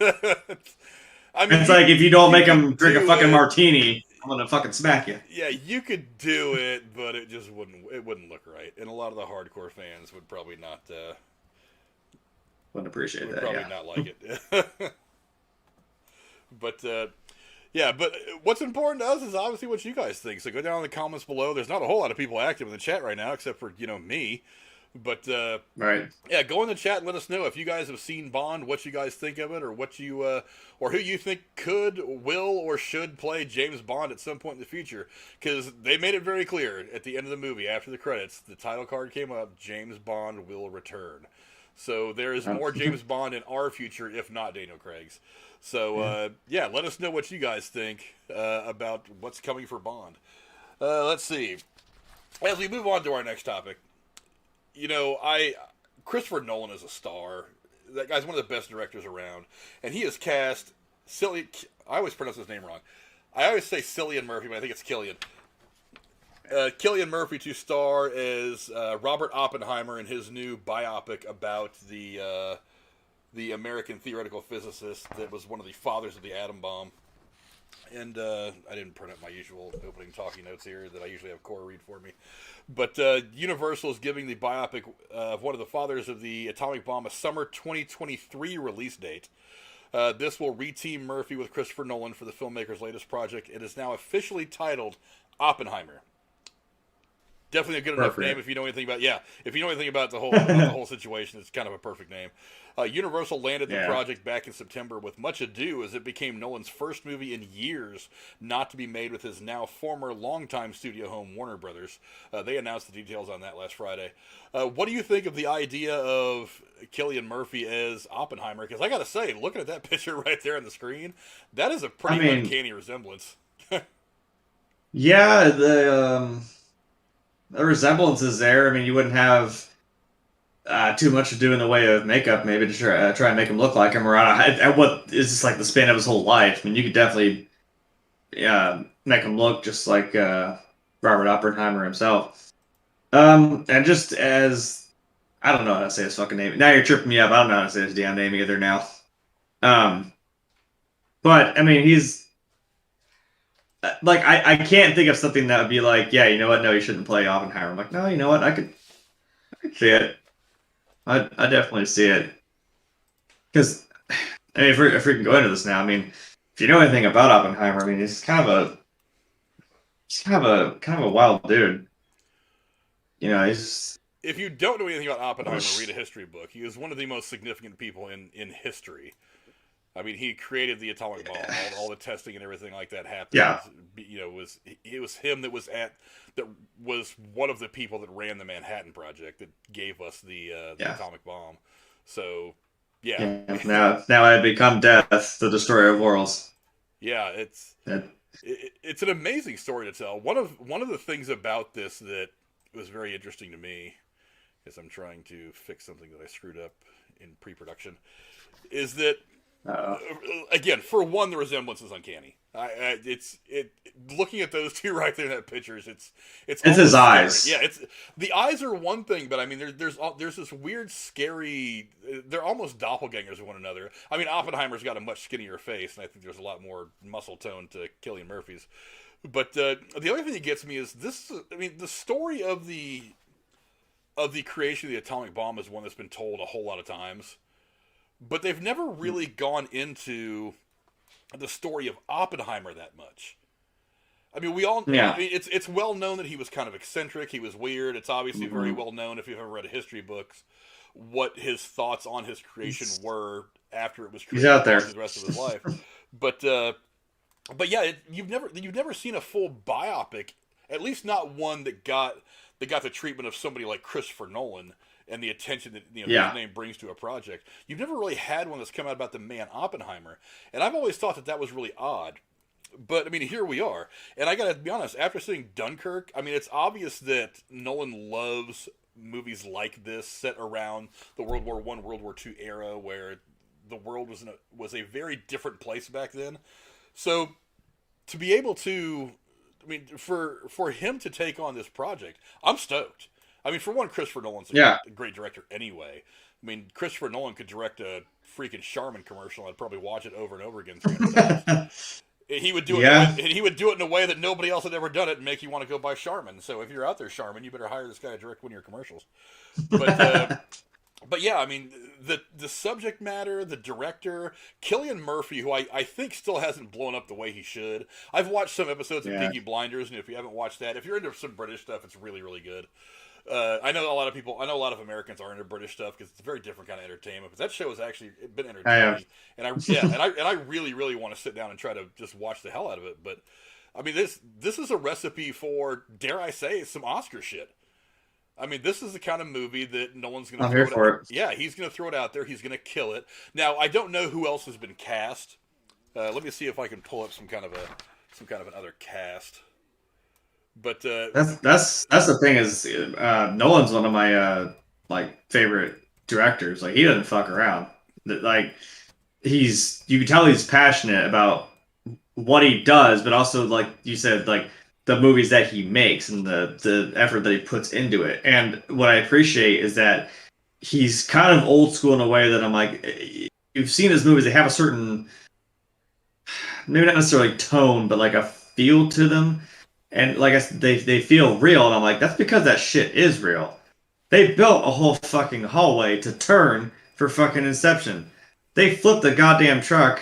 I mean, it's like if you don't make could him drink a do fucking it. martini, I'm gonna fucking smack you. Yeah, you could do it, but it just wouldn't look right. And a lot of the hardcore fans would probably not Wouldn't appreciate that. probably Yeah. not like it. But Yeah, but what's important to us is obviously what you guys think. So go down in the comments below. There's not a whole lot of people active in the chat right now, except for me. But Right. yeah, go in the chat and let us know if you guys have seen Bond, what you guys think of it, or what you or who you think could, will, or should play James Bond at some point in the future. Because they made it very clear at the end of the movie, after the credits, the title card came up: James Bond will return. So there is more James Bond in our future, if not Daniel Craig's. So yeah, let us know what you guys think about what's coming for Bond. Let's see. As we move on to our next topic. You know, Christopher Nolan is a star. That guy's one of the best directors around, and he has cast I always pronounce his name wrong. I always say Cillian Murphy, but I think it's Killian. Cillian Murphy to star as Robert Oppenheimer in his new biopic about the American theoretical physicist that was one of the fathers of the atom bomb. And I didn't print up my usual opening talking notes here that I usually have Cora read for me. But Universal is giving the biopic of one of the fathers of the atomic bomb a summer 2023 release date. This will reteam Murphy with Christopher Nolan for the filmmaker's latest project. It is now officially titled Oppenheimer. Definitely a good enough name if you know anything about if you know anything about the whole situation. It's kind of a perfect name. Universal landed the project back in September with much ado, as it became Nolan's first movie in years not to be made with his now former longtime studio home, Warner Brothers. They announced the details on that last Friday. What do you think of the idea of Cillian Murphy as Oppenheimer? Because I got to say, looking at that picture right there on the screen, that is a pretty uncanny resemblance. Yeah, the resemblance is there. I mean, you wouldn't have too much to do in the way of makeup, maybe to try and make him look like him, or at what is just like the span of his whole life. I mean, you could definitely make him look just like Robert Oppenheimer himself. And just as I don't know how to say his fucking name. Now you're tripping me up. I don't know how to say his damn name either now. But I mean, he's like I can't think of something that would be like, yeah, you know what? No, you shouldn't play Oppenheimer. I'm like, no, you know what? I could see it. I definitely see it. Because I mean, if we can go into this now, I mean, if you know anything about Oppenheimer, I mean, he's kind of a wild dude. You know, he's. If you don't know anything about Oppenheimer, read a history book. He is one of the most significant people in history. I mean, he created the atomic bomb. All the testing and everything like that happened. Yeah. You know, it was him that was one of the people that ran the Manhattan Project that gave us the atomic bomb. So, yeah. Now I become death, the destroyer of worlds. Yeah, it's an amazing story to tell. One of the things about this that was very interesting to me, as I'm trying to fix something that I screwed up in pre-production, is that. Again, for one, the resemblance is uncanny. Looking at those two right there in that pictures, it's his eyes. Yeah, the eyes are one thing, but I mean, there's this weird, scary. They're almost doppelgangers of one another. I mean, Oppenheimer's got a much skinnier face, and I think there's a lot more muscle tone to Cillian Murphy's. But the other thing that gets me is this. I mean, the story of the creation of the atomic bomb is one that's been told a whole lot of times. But they've never really gone into the story of Oppenheimer that much. I mean, we all. Yeah. I mean, it's well known that he was kind of eccentric. He was weird. It's obviously very well known if you've ever read history books what his thoughts on his creation were after it was created. He's out there the rest of his life. But yeah, you've never seen a full biopic, at least not one that got the treatment of somebody like Christopher Nolan. And the attention that his name brings to a project. You've never really had one that's come out about the man Oppenheimer. And I've always thought that was really odd. But, I mean, here we are. And I got to be honest, after seeing Dunkirk, I mean, it's obvious that Nolan loves movies like this set around the World War I, World War II era where the world was a very different place back then. So, to be able to, I mean, for him to take on this project, I'm stoked. I mean, for one, Christopher Nolan's a great director anyway. I mean, Christopher Nolan could direct a freaking Charmin commercial. I'd probably watch it over and over again 300 times. He would do it. He would do it in a way that nobody else had ever done it, and make you want to go buy Charmin. So if you're out there, Charmin, you better hire this guy to direct one of your commercials. But but yeah, I mean, the subject matter, the director, Cillian Murphy, who I think still hasn't blown up the way he should. I've watched some episodes of Yeah. Peaky Blinders, and if you haven't watched that, if you're into some British stuff, it's really, really good. I know a lot of people. I know a lot of Americans are into British stuff because it's a very different kind of entertainment. But that show has actually been I entertaining, and I really, really want to sit down and try to just watch the hell out of it. But I mean, this is a recipe for, dare I say, some Oscar shit. I mean, this is the kind of movie that no one's going to I'm throw here it for out. it. Yeah, he's going to throw it out there. He's going to kill it. Now, I don't know who else has been cast. Let me see if I can pull up some kind of another cast. But That's the thing is Nolan's one of my like favorite directors. Like he doesn't fuck around. Like you can tell he's passionate about what he does, but also like you said, like the movies that he makes and the effort that he puts into it. And what I appreciate is that he's kind of old school in a way that I'm like, you've seen his movies, they have a certain, maybe not necessarily tone, but like a feel to them. And like I said, they feel real, and I'm like, that's because that shit is real. They built a whole fucking hallway to turn for fucking Inception. They flipped the goddamn truck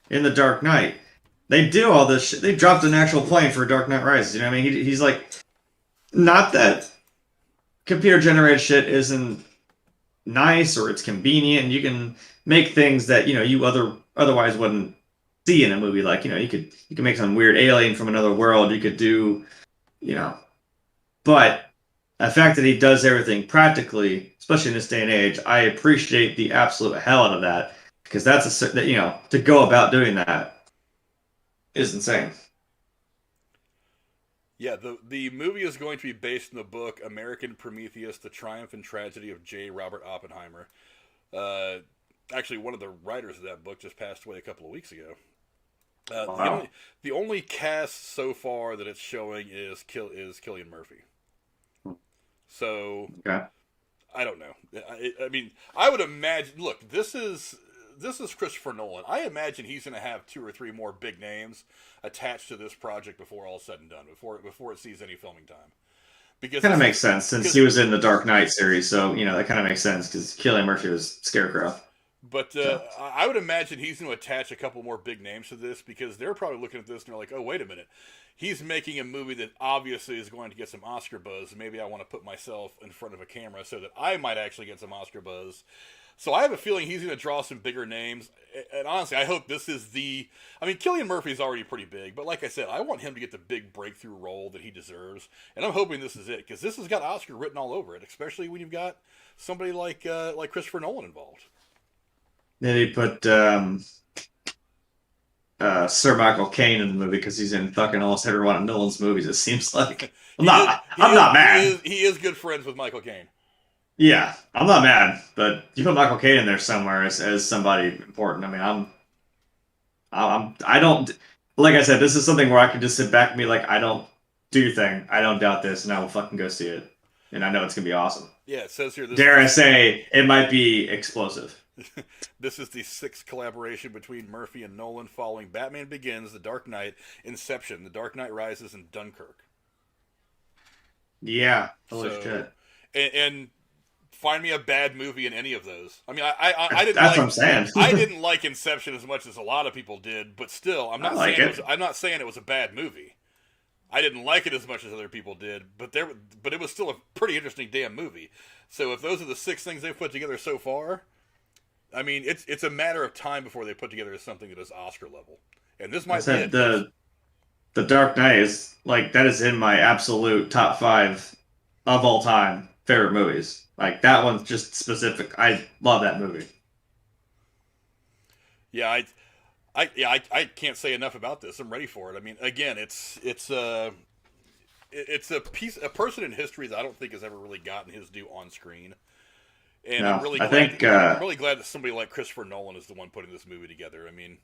in The Dark Knight. They do all this shit. They dropped an actual plane for Dark Knight Rises. You know what I mean? He's like, not that computer generated shit isn't nice or it's convenient, and you can make things that you otherwise wouldn't see in a movie. Like you could make some weird alien from another world. You could do, but the fact that he does everything practically, especially in this day and age, I appreciate the absolute hell out of that because that's to go about doing that is insane. yeah, the movie is going to be based in the book American Prometheus: The Triumph and Tragedy of J. Robert Oppenheimer. Actually, one of the writers of that book just passed away a couple of weeks ago. Wow. The only cast so far that it's showing is Cillian Murphy. So Okay. I don't know. I mean, I would imagine. Look, this is Christopher Nolan. I imagine he's going to have 2 or 3 more big names attached to this project before all said and done. Before it sees any filming time. Because Kind of makes sense since he was in the Dark Knight series, so that kind of makes sense because Cillian Murphy was Scarecrow. But So I would imagine he's going to attach a couple more big names to this because they're probably looking at this and they're like, oh, wait a minute. He's making a movie that obviously is going to get some Oscar buzz. Maybe I want to put myself in front of a camera so that I might actually get some Oscar buzz. So I have a feeling he's going to draw some bigger names. And honestly, I hope this is I mean, Cillian Murphy's already pretty big. But like I said, I want him to get the big breakthrough role that he deserves. And I'm hoping this is it because this has got Oscar written all over it, especially when you've got somebody like Christopher Nolan involved. then he put Sir Michael Caine in the movie because he's in fucking almost every one of Nolan's movies. It seems like I'm not mad. He is good friends with Michael Caine. Yeah, I'm not mad, but you put Michael Caine in there somewhere as somebody important. I mean, I don't, like I said, this is something where I can just sit back and be like, I don't do your thing. I don't doubt this, and I will fucking go see it. And I know it's gonna be awesome. Yeah, it says here. Dare I say, it might be explosive. This is the 6th collaboration between Murphy and Nolan following Batman Begins, The Dark Knight, Inception, The Dark Knight Rises, and Dunkirk. Yeah, holy So, shit. and find me a bad movie in any of those. I mean, I didn't. That's what I'm saying. I didn't like Inception as much as a lot of people did, but still, I'm not saying it was a bad movie. I didn't like it as much as other people did, but it was still a pretty interesting damn movie. So if those are the 6 things they've put together so far, I mean, it's a matter of time before they put together something that is Oscar level. And this might be it. The Dark Knight is like that is in my absolute top 5 of all time favorite movies. Like that one's just specific. I love that movie. Yeah, I can't say enough about this. I'm ready for it. I mean, again, it's a person in history that I don't think has ever really gotten his due on screen. And No, I'm really I glad, think I'm really glad that somebody like Christopher Nolan is the one putting this movie together. I mean,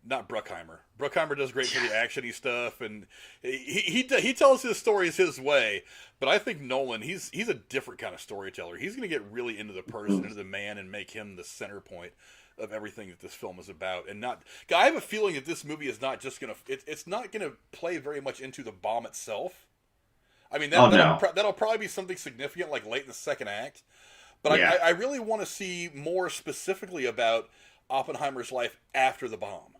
not Bruckheimer. Bruckheimer does great for the actiony stuff, and he tells his stories his way. But I think Nolan, he's a different kind of storyteller. He's going to get really into the person, into the man, and make him the center point of everything that this film is about. And not, I have a feeling that this movie is not just going to, it's not going to play very much into the bomb itself. I mean, that'll probably be something significant, like late in the second act. But Yeah. I really want to see more specifically about Oppenheimer's life after the bomb.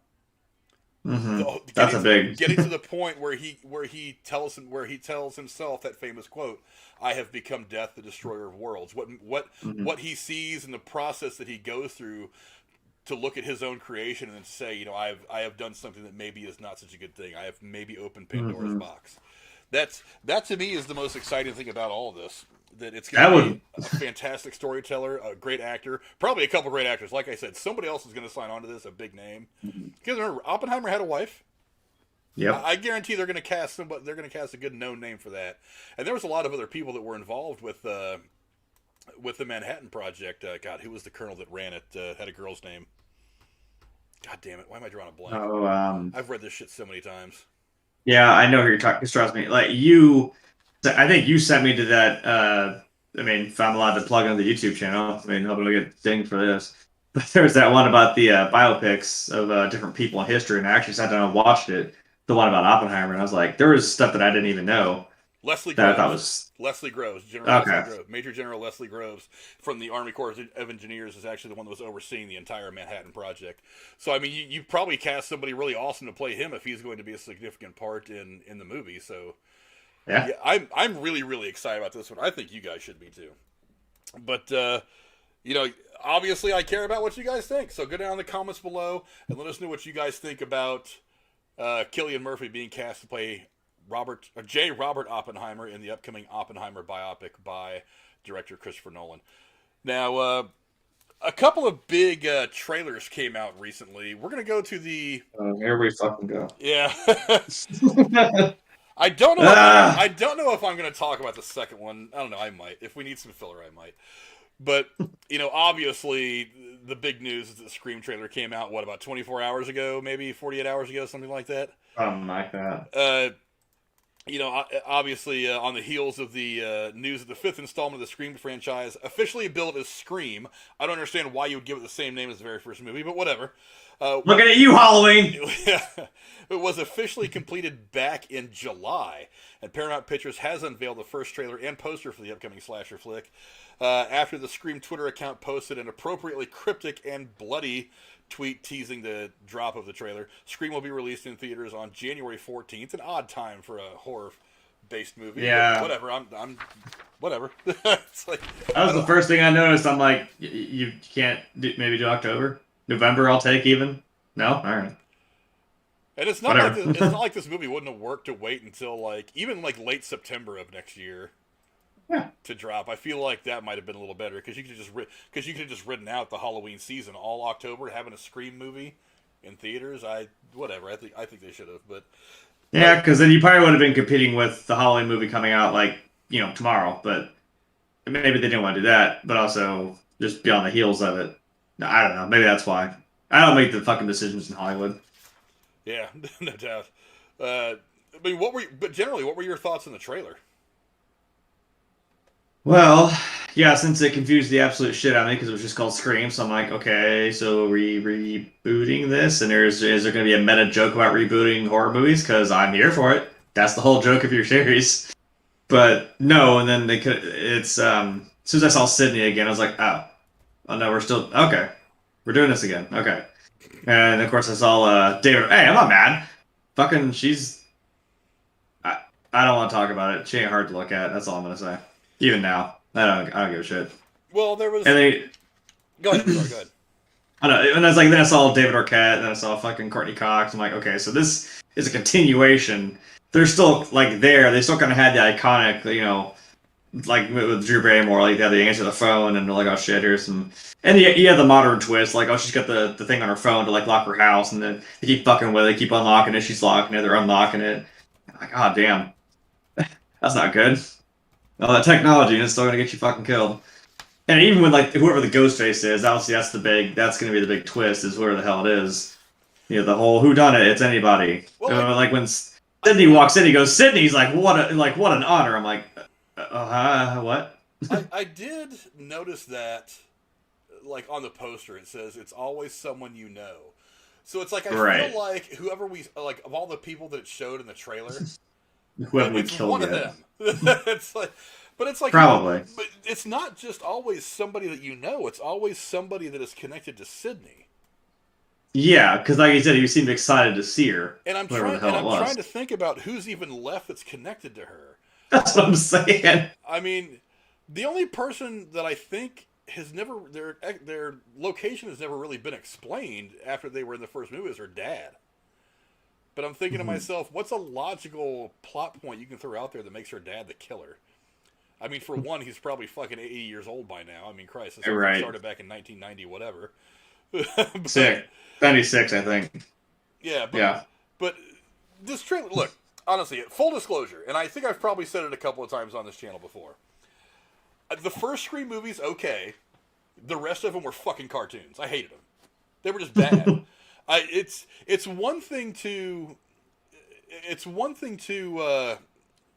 That's a big getting to the point where he tells himself that famous quote, "I have become death, the destroyer of worlds." What he sees and the process that he goes through to look at his own creation and then say, I have done something that maybe is not such a good thing. I have maybe opened Pandora's box. That to me is the most exciting thing about all of this. That it's going to be a fantastic storyteller, a great actor, probably a couple great actors. Like I said, somebody else is going to sign on to this, a big name. Because remember, Oppenheimer had a wife. Yep. I guarantee they're going to cast somebody. They're going to cast a good known name for that. And there was a lot of other people that were involved with the Manhattan Project. God, who was the colonel that ran it? Had a girl's name. God damn it! Why am I drawing a blank? I've read this shit so many times. Yeah, I know who you're talking. Trust me. I think you sent me to that. If I'm allowed to plug on the YouTube channel, hoping we get dinged for this. But there's that one about the biopics of different people in history, and I actually sat down and watched it. The one about Oppenheimer, and I was like, there was stuff that I didn't even know. Leslie that Groves. I thought was Leslie Groves, Major General Leslie Groves from the Army Corps of Engineers is actually the one that was overseeing the entire Manhattan Project. So you probably cast somebody really awesome to play him if he's going to be a significant part in the movie. So yeah, I'm really really excited about this one. I think you guys should be too. But obviously I care about what you guys think. So go down in the comments below and let us know what you guys think about Cillian Murphy being cast to play Robert Oppenheimer in the upcoming Oppenheimer biopic by director Christopher Nolan. Now, a couple of big trailers came out recently. We're gonna go to the. Here we fucking go. Yeah. I don't know if I'm gonna talk about the second one. I don't know. I might. If we need some filler, I might. But obviously, the big news is that the Scream trailer came out. What, about 24 hours ago? Maybe 48 hours ago, something like that. Something like that. Obviously, on the heels of the news of the fifth installment of the Scream franchise, officially billed as Scream. I don't understand why you would give it the same name as the very first movie, but whatever. Looking at you, Halloween! It was officially completed back in July, and Paramount Pictures has unveiled the first trailer and poster for the upcoming slasher flick. After the Scream Twitter account posted an appropriately cryptic and bloody tweet teasing the drop of the trailer. Scream will be released in theaters on January 14th, an odd time for a horror-based movie. Yeah. But whatever. I'm whatever. It's like, that was the first thing I noticed. I'm like, you can't maybe do October? November I'll take even? No? All right. And it's not like this movie wouldn't have worked to wait until even late September of next year. Yeah. To drop. I feel like that might have been a little better because you could have just written out the Halloween season all October, having a Scream movie in theaters. I think they should have, but yeah, because then you probably would have been competing with the Halloween movie coming out tomorrow. But maybe they didn't want to do that, but also just be on the heels of it. I don't know. Maybe that's why. I don't make the fucking decisions in Hollywood. Yeah, no doubt. Generally, what were your thoughts on the trailer? Well, yeah, since it confused the absolute shit out of me because it was just called Scream, so I'm like, okay, so rebooting this, and is there going to be a meta joke about rebooting horror movies? Because I'm here for it. That's the whole joke of your series. But no, and then as soon as I saw Sydney again, I was like, oh no, we're doing this again, okay. And of course I saw David. Hey, I'm not mad. Fucking, she's. I don't want to talk about it. She ain't hard to look at. That's all I'm gonna say. Even now, I don't give a shit. Well, there was. And then, go ahead. Sorry, go ahead. I know, and then I saw David Arquette, and then I saw fucking Courtney Cox. I'm like, okay, so this is a continuation. They're still there. They still kind of had the iconic, with Drew Barrymore, they had the answer the phone, and they're like, oh shit, here's some. And you have the modern twist, she's got the thing on her phone to lock her house, and then they keep fucking with it, they keep unlocking it, she's locking it, they're unlocking it. I'm like, oh damn, that's not good. All that technology, and it's still gonna get you fucking killed. And even with whoever the Ghostface is, obviously that's gonna be the big twist, is whoever the hell it is. The whole whodunit, it's anybody. Well, when Sydney walks in, he goes, Sydney's like, what an honor. I'm like, what? I did notice that, on the poster, it says it's always someone you know. So it's like, I feel like whoever of all the people that it showed in the trailer, whoever we it's killed one yet. of them. It's like, But it's like Probably. but it's not just always somebody that you know. It's always somebody that is connected to Sydney. Yeah, because like you said, you seemed excited to see her. And I'm Whatever the hell it was. trying to think about who's even left that's connected to her. That's what I'm saying. I mean, the only person that I think has never their location has never really been explained after they were in the first movie is her dad. But I'm thinking to myself, what's a logical plot point you can throw out there that makes her dad the killer? I mean, for one, he's probably fucking 80 years old by now. I mean, Christ, this Right. started back in 1990, whatever. Sick. 96, I think. Yeah, but this trailer, look, honestly, full disclosure, and I think I've probably said it a couple of times on this channel before. The first Scream movies, okay. The rest of them were fucking cartoons. I hated them. They were just bad. It's one thing to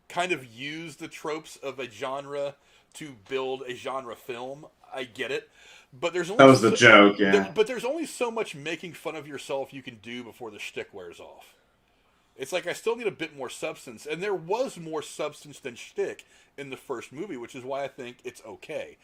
kind of use the tropes of a genre to build a genre film. I get it, but there's only That was the joke, yeah. but there's only so much making fun of yourself you can do before the shtick wears off. It's like I still need a bit more substance, and there was more substance than shtick in the first movie, which is why I think it's okay.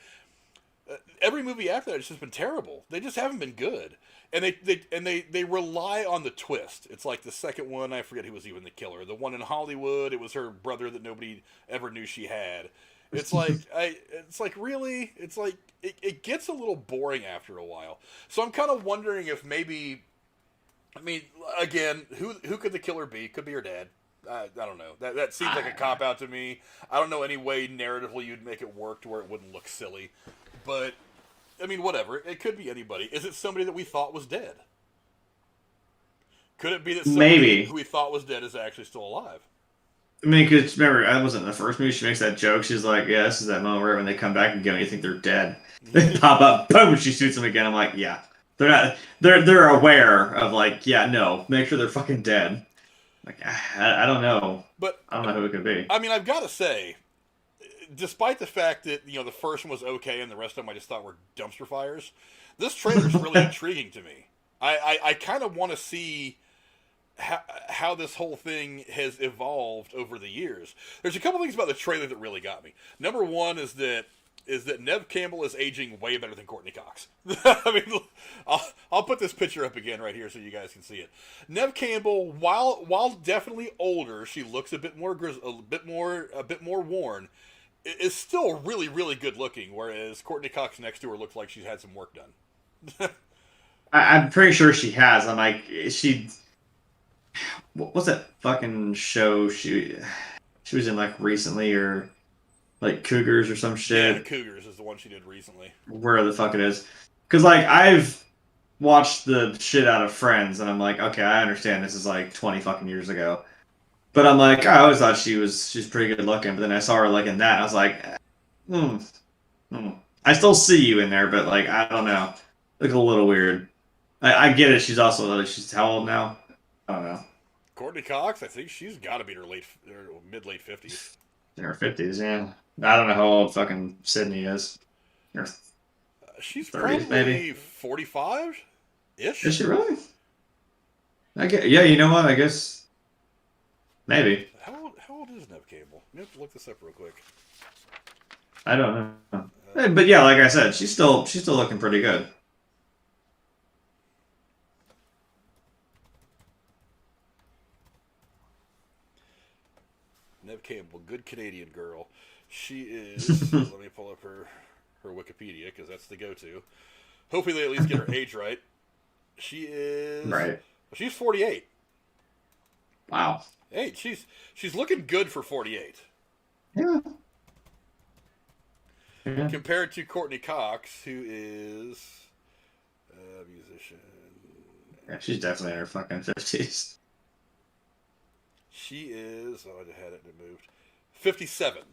Every movie after that has just been terrible. They just haven't been good, and they rely on the twist. It's like the second one, I forget who was even the killer. The one in Hollywood, it was her brother that nobody ever knew she had. It's like really, it's like it gets a little boring after a while. So I'm kind of wondering if maybe, I mean, again, who could the killer be? Could be her dad. I don't know. That seems like a cop out to me. I don't know any way narratively you'd make it work to where it wouldn't look silly. But, I mean, whatever. It could be anybody. Is it somebody that we thought was dead? Could it be that somebody who we thought was dead is actually still alive? I mean, because remember, I wasn't in the first movie. She makes that joke. She's like, "Yeah, this is that moment where when they come back again, you think they're dead. They pop up, boom, she shoots them again." I'm like, "Yeah, they're not. They're aware of like, yeah, no, make sure they're fucking dead." Like, I don't know, but I don't know who it could be. I mean, I've got to say, despite the fact that the first one was okay and the rest of them I just thought were dumpster fires, this trailer's really intriguing to me. I kind of want to see how this whole thing has evolved over the years. There's a couple things about the trailer that really got me. Number one is that Neve Campbell is aging way better than Courtney Cox. I mean, I'll put this picture up again right here so you guys can see it. Neve Campbell, while definitely older, she looks a bit more worn. Is still really, really good looking. Whereas Courtney Cox next to her looks like she's had some work done. I'm pretty sure she has. I'm like, what's that fucking show she was in like recently, or like Cougars or some shit? Yeah, Cougars is the one she did recently. Where the fuck it is? Because like I've watched the shit out of Friends, and I'm like, okay, I understand this is like 20 fucking years ago, but I'm like, I always thought she's pretty good looking. But then I saw her like in that, and I was like, I still see you in there, but like I don't know, look a little weird. I get it. She's how old now? I don't know. Courtney Cox, I think she's got to be in her mid-late 50s. In her 50s, yeah. I don't know how old fucking Sydney is. She's 30s, probably maybe 45-ish. Is she really? Yeah, you know what? I guess maybe. How old is Neve Campbell? You have to look this up real quick. I don't know. But yeah, like I said, she's still looking pretty good. Neve Campbell, good Canadian girl. She is. Let me pull up her Wikipedia because that's the go-to. Hopefully, they at least get her age right. She is right. She's 48. Wow. Hey, she's looking good for 48. Yeah. Compared to Courtney Cox, who is a musician. Yeah, she's definitely in her fucking 50s. She is. Oh, I had it and it moved. 57.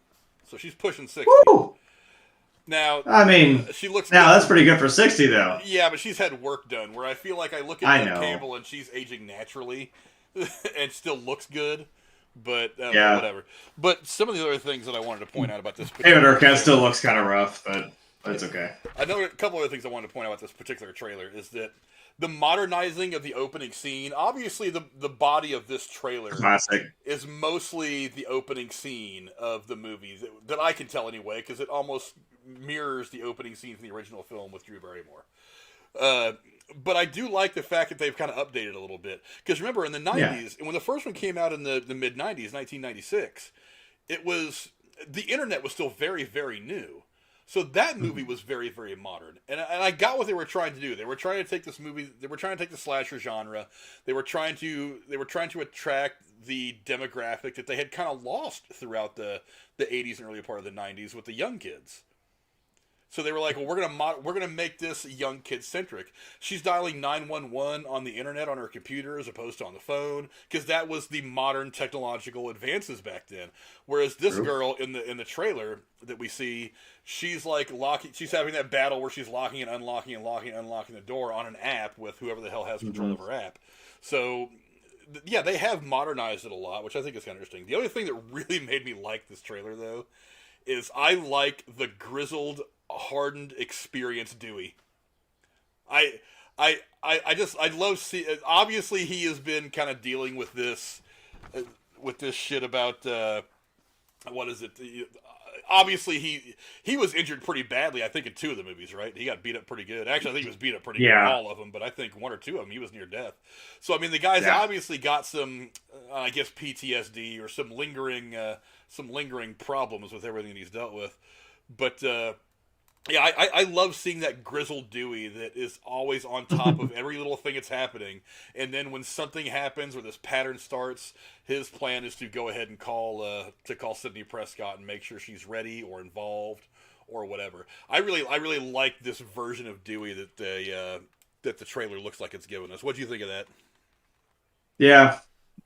So she's pushing 60. Woo! Now, I mean, she looks. Now that's pretty good for 60, though. Yeah, but she's had work done. Where I feel like I look at Neve Campbell and she's aging naturally, and still looks good. But yeah, whatever. But some of the other things that I wanted to point out about this. David Arquette still looks kind of rough, but it's okay. Another couple other things I wanted to point out about this particular trailer is that the modernizing of the opening scene. Obviously, the body of this trailer Classic. is mostly the opening scene of the movie that I can tell anyway, because it almost mirrors the opening scene from the original film with Drew Barrymore. But I do like the fact that they've kind of updated a little bit. Because remember, in the 90s, and when the first one came out in the mid-90s, 1996, it was, the internet was still very, very new. So that movie was very, very modern. And I got what they were trying to do. They were trying to take this movie, they were trying to take the slasher genre. They were trying to attract the demographic that they had kind of lost throughout the 80s and early part of the 90s with the young kids. So they were like, well, we're gonna make this young kid centric. She's dialing 911 on the internet on her computer as opposed to on the phone, because that was the modern technological advances back then. Whereas this girl in the trailer that we see, she's like she's having that battle where she's locking and unlocking the door on an app with whoever the hell has control of her app. So yeah, they have modernized it a lot, which I think is kind of interesting. The other thing that really made me like this trailer though is I like the grizzled, hardened, experienced Dewey. I love see. Obviously, he has been kind of dealing with this shit about what is it? Obviously, he was injured pretty badly. I think in 2 of the movies, right? He got beat up pretty good. Actually, I think he was beat up pretty good in all of them. But I think 1 or 2 of them, he was near death. So I mean, the guy's obviously got some, I guess, PTSD or some lingering problems with everything that he's dealt with. But yeah, I love seeing that grizzled Dewey that is always on top of every little thing that's happening. And then when something happens or this pattern starts, his plan is to go ahead and call Sidney Prescott and make sure she's ready or involved or whatever. I really like this version of Dewey that the trailer looks like it's giving us. What do you think of that? Yeah,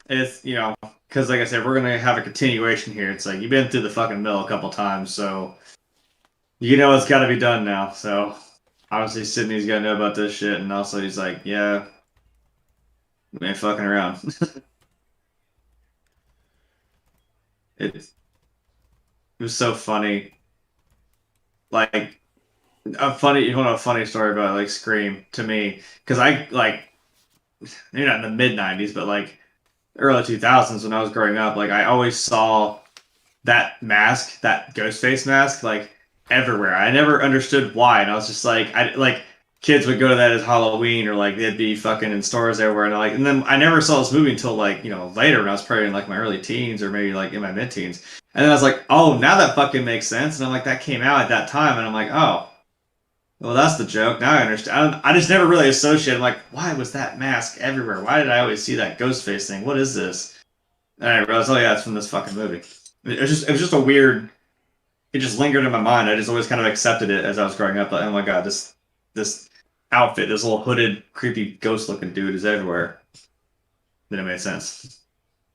it's, because like I said, we're gonna have a continuation here. It's like you've been through the fucking mill a couple times, so it's got to be done now. So obviously Sydney's got to know about this shit, and also he's like, yeah, we ain't fucking around. It was so funny. Like a funny story about like Scream to me, because I like, maybe not in the mid '90s, but like early 2000s when I was growing up, like I always saw that mask, that Ghostface mask, like everywhere. I never understood why, and I was just like, kids would go to that as Halloween, or like they'd be fucking in stores everywhere, and then I never saw this movie until like later when I was probably in like my early teens or maybe like in my mid teens, and then I was like, oh, now that fucking makes sense, and I'm like, that came out at that time, and I'm like, oh, well, that's the joke. Now I understand. I just never really associated. I'm like, why was that mask everywhere? Why did I always see that Ghostface thing? What is this? And I realized, oh yeah, it's from this fucking movie. It was just a weird. It just lingered in my mind. I just always kind of accepted it as I was growing up. Like, oh my god, this outfit, this little hooded, creepy, ghost-looking dude is everywhere. Then it made sense.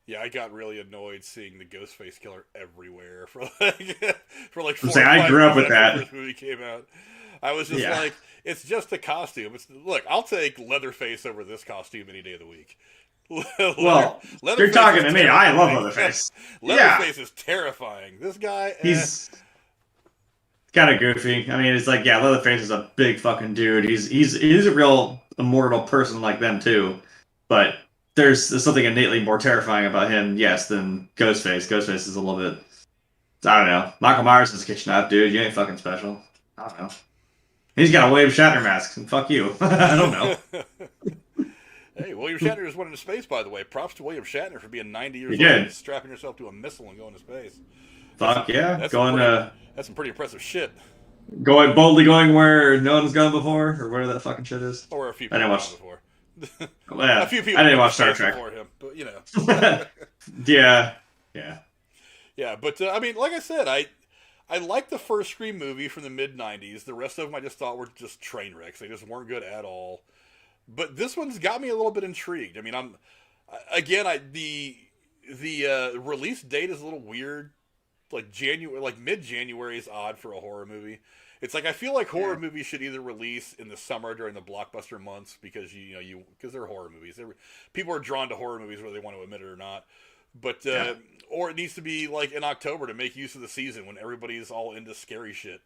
Yeah, I got really annoyed seeing the Ghostface killer everywhere for like 4 or 5 I grew up with that. When this movie came out. I was just like, it's just a costume. Look, I'll take Leatherface over this costume any day of the week. Well, you're talking to me. I love Leatherface. Leatherface is terrifying. This guy, he's kind of goofy. I mean, it's like, yeah, Leatherface is a big fucking dude. He's a real immortal person like them too. But there's something innately more terrifying about him, yes, than Ghostface. Ghostface is a little bit, I don't know. Michael Myers is a kitchen knife, dude. You ain't fucking special. I don't know. He's got a William Shatner mask, and fuck you. I don't know. Hey, William Shatner just went into space, by the way. Props to William Shatner for being 90 years old and strapping yourself to a missile and going to space. Fuck yeah. That's some pretty impressive shit. Boldly going where no one's gone before, or whatever that fucking shit is. Or a few people have gone before. Well, yeah. A few people I didn't watch Star Trek before him, but Yeah. Yeah, but I mean, like I said, I liked the first Scream movie from the mid-90s. The rest of them I just thought were just train wrecks. They just weren't good at all. But this one's got me a little bit intrigued. I mean, the release date is a little weird. Like mid-January is odd for a horror movie. It's like I feel like horror movies should either release in the summer during the blockbuster months because because they're horror movies. People are drawn to horror movies whether they want to admit it or not. But or it needs to be like in October to make use of the season when everybody's all into scary shit.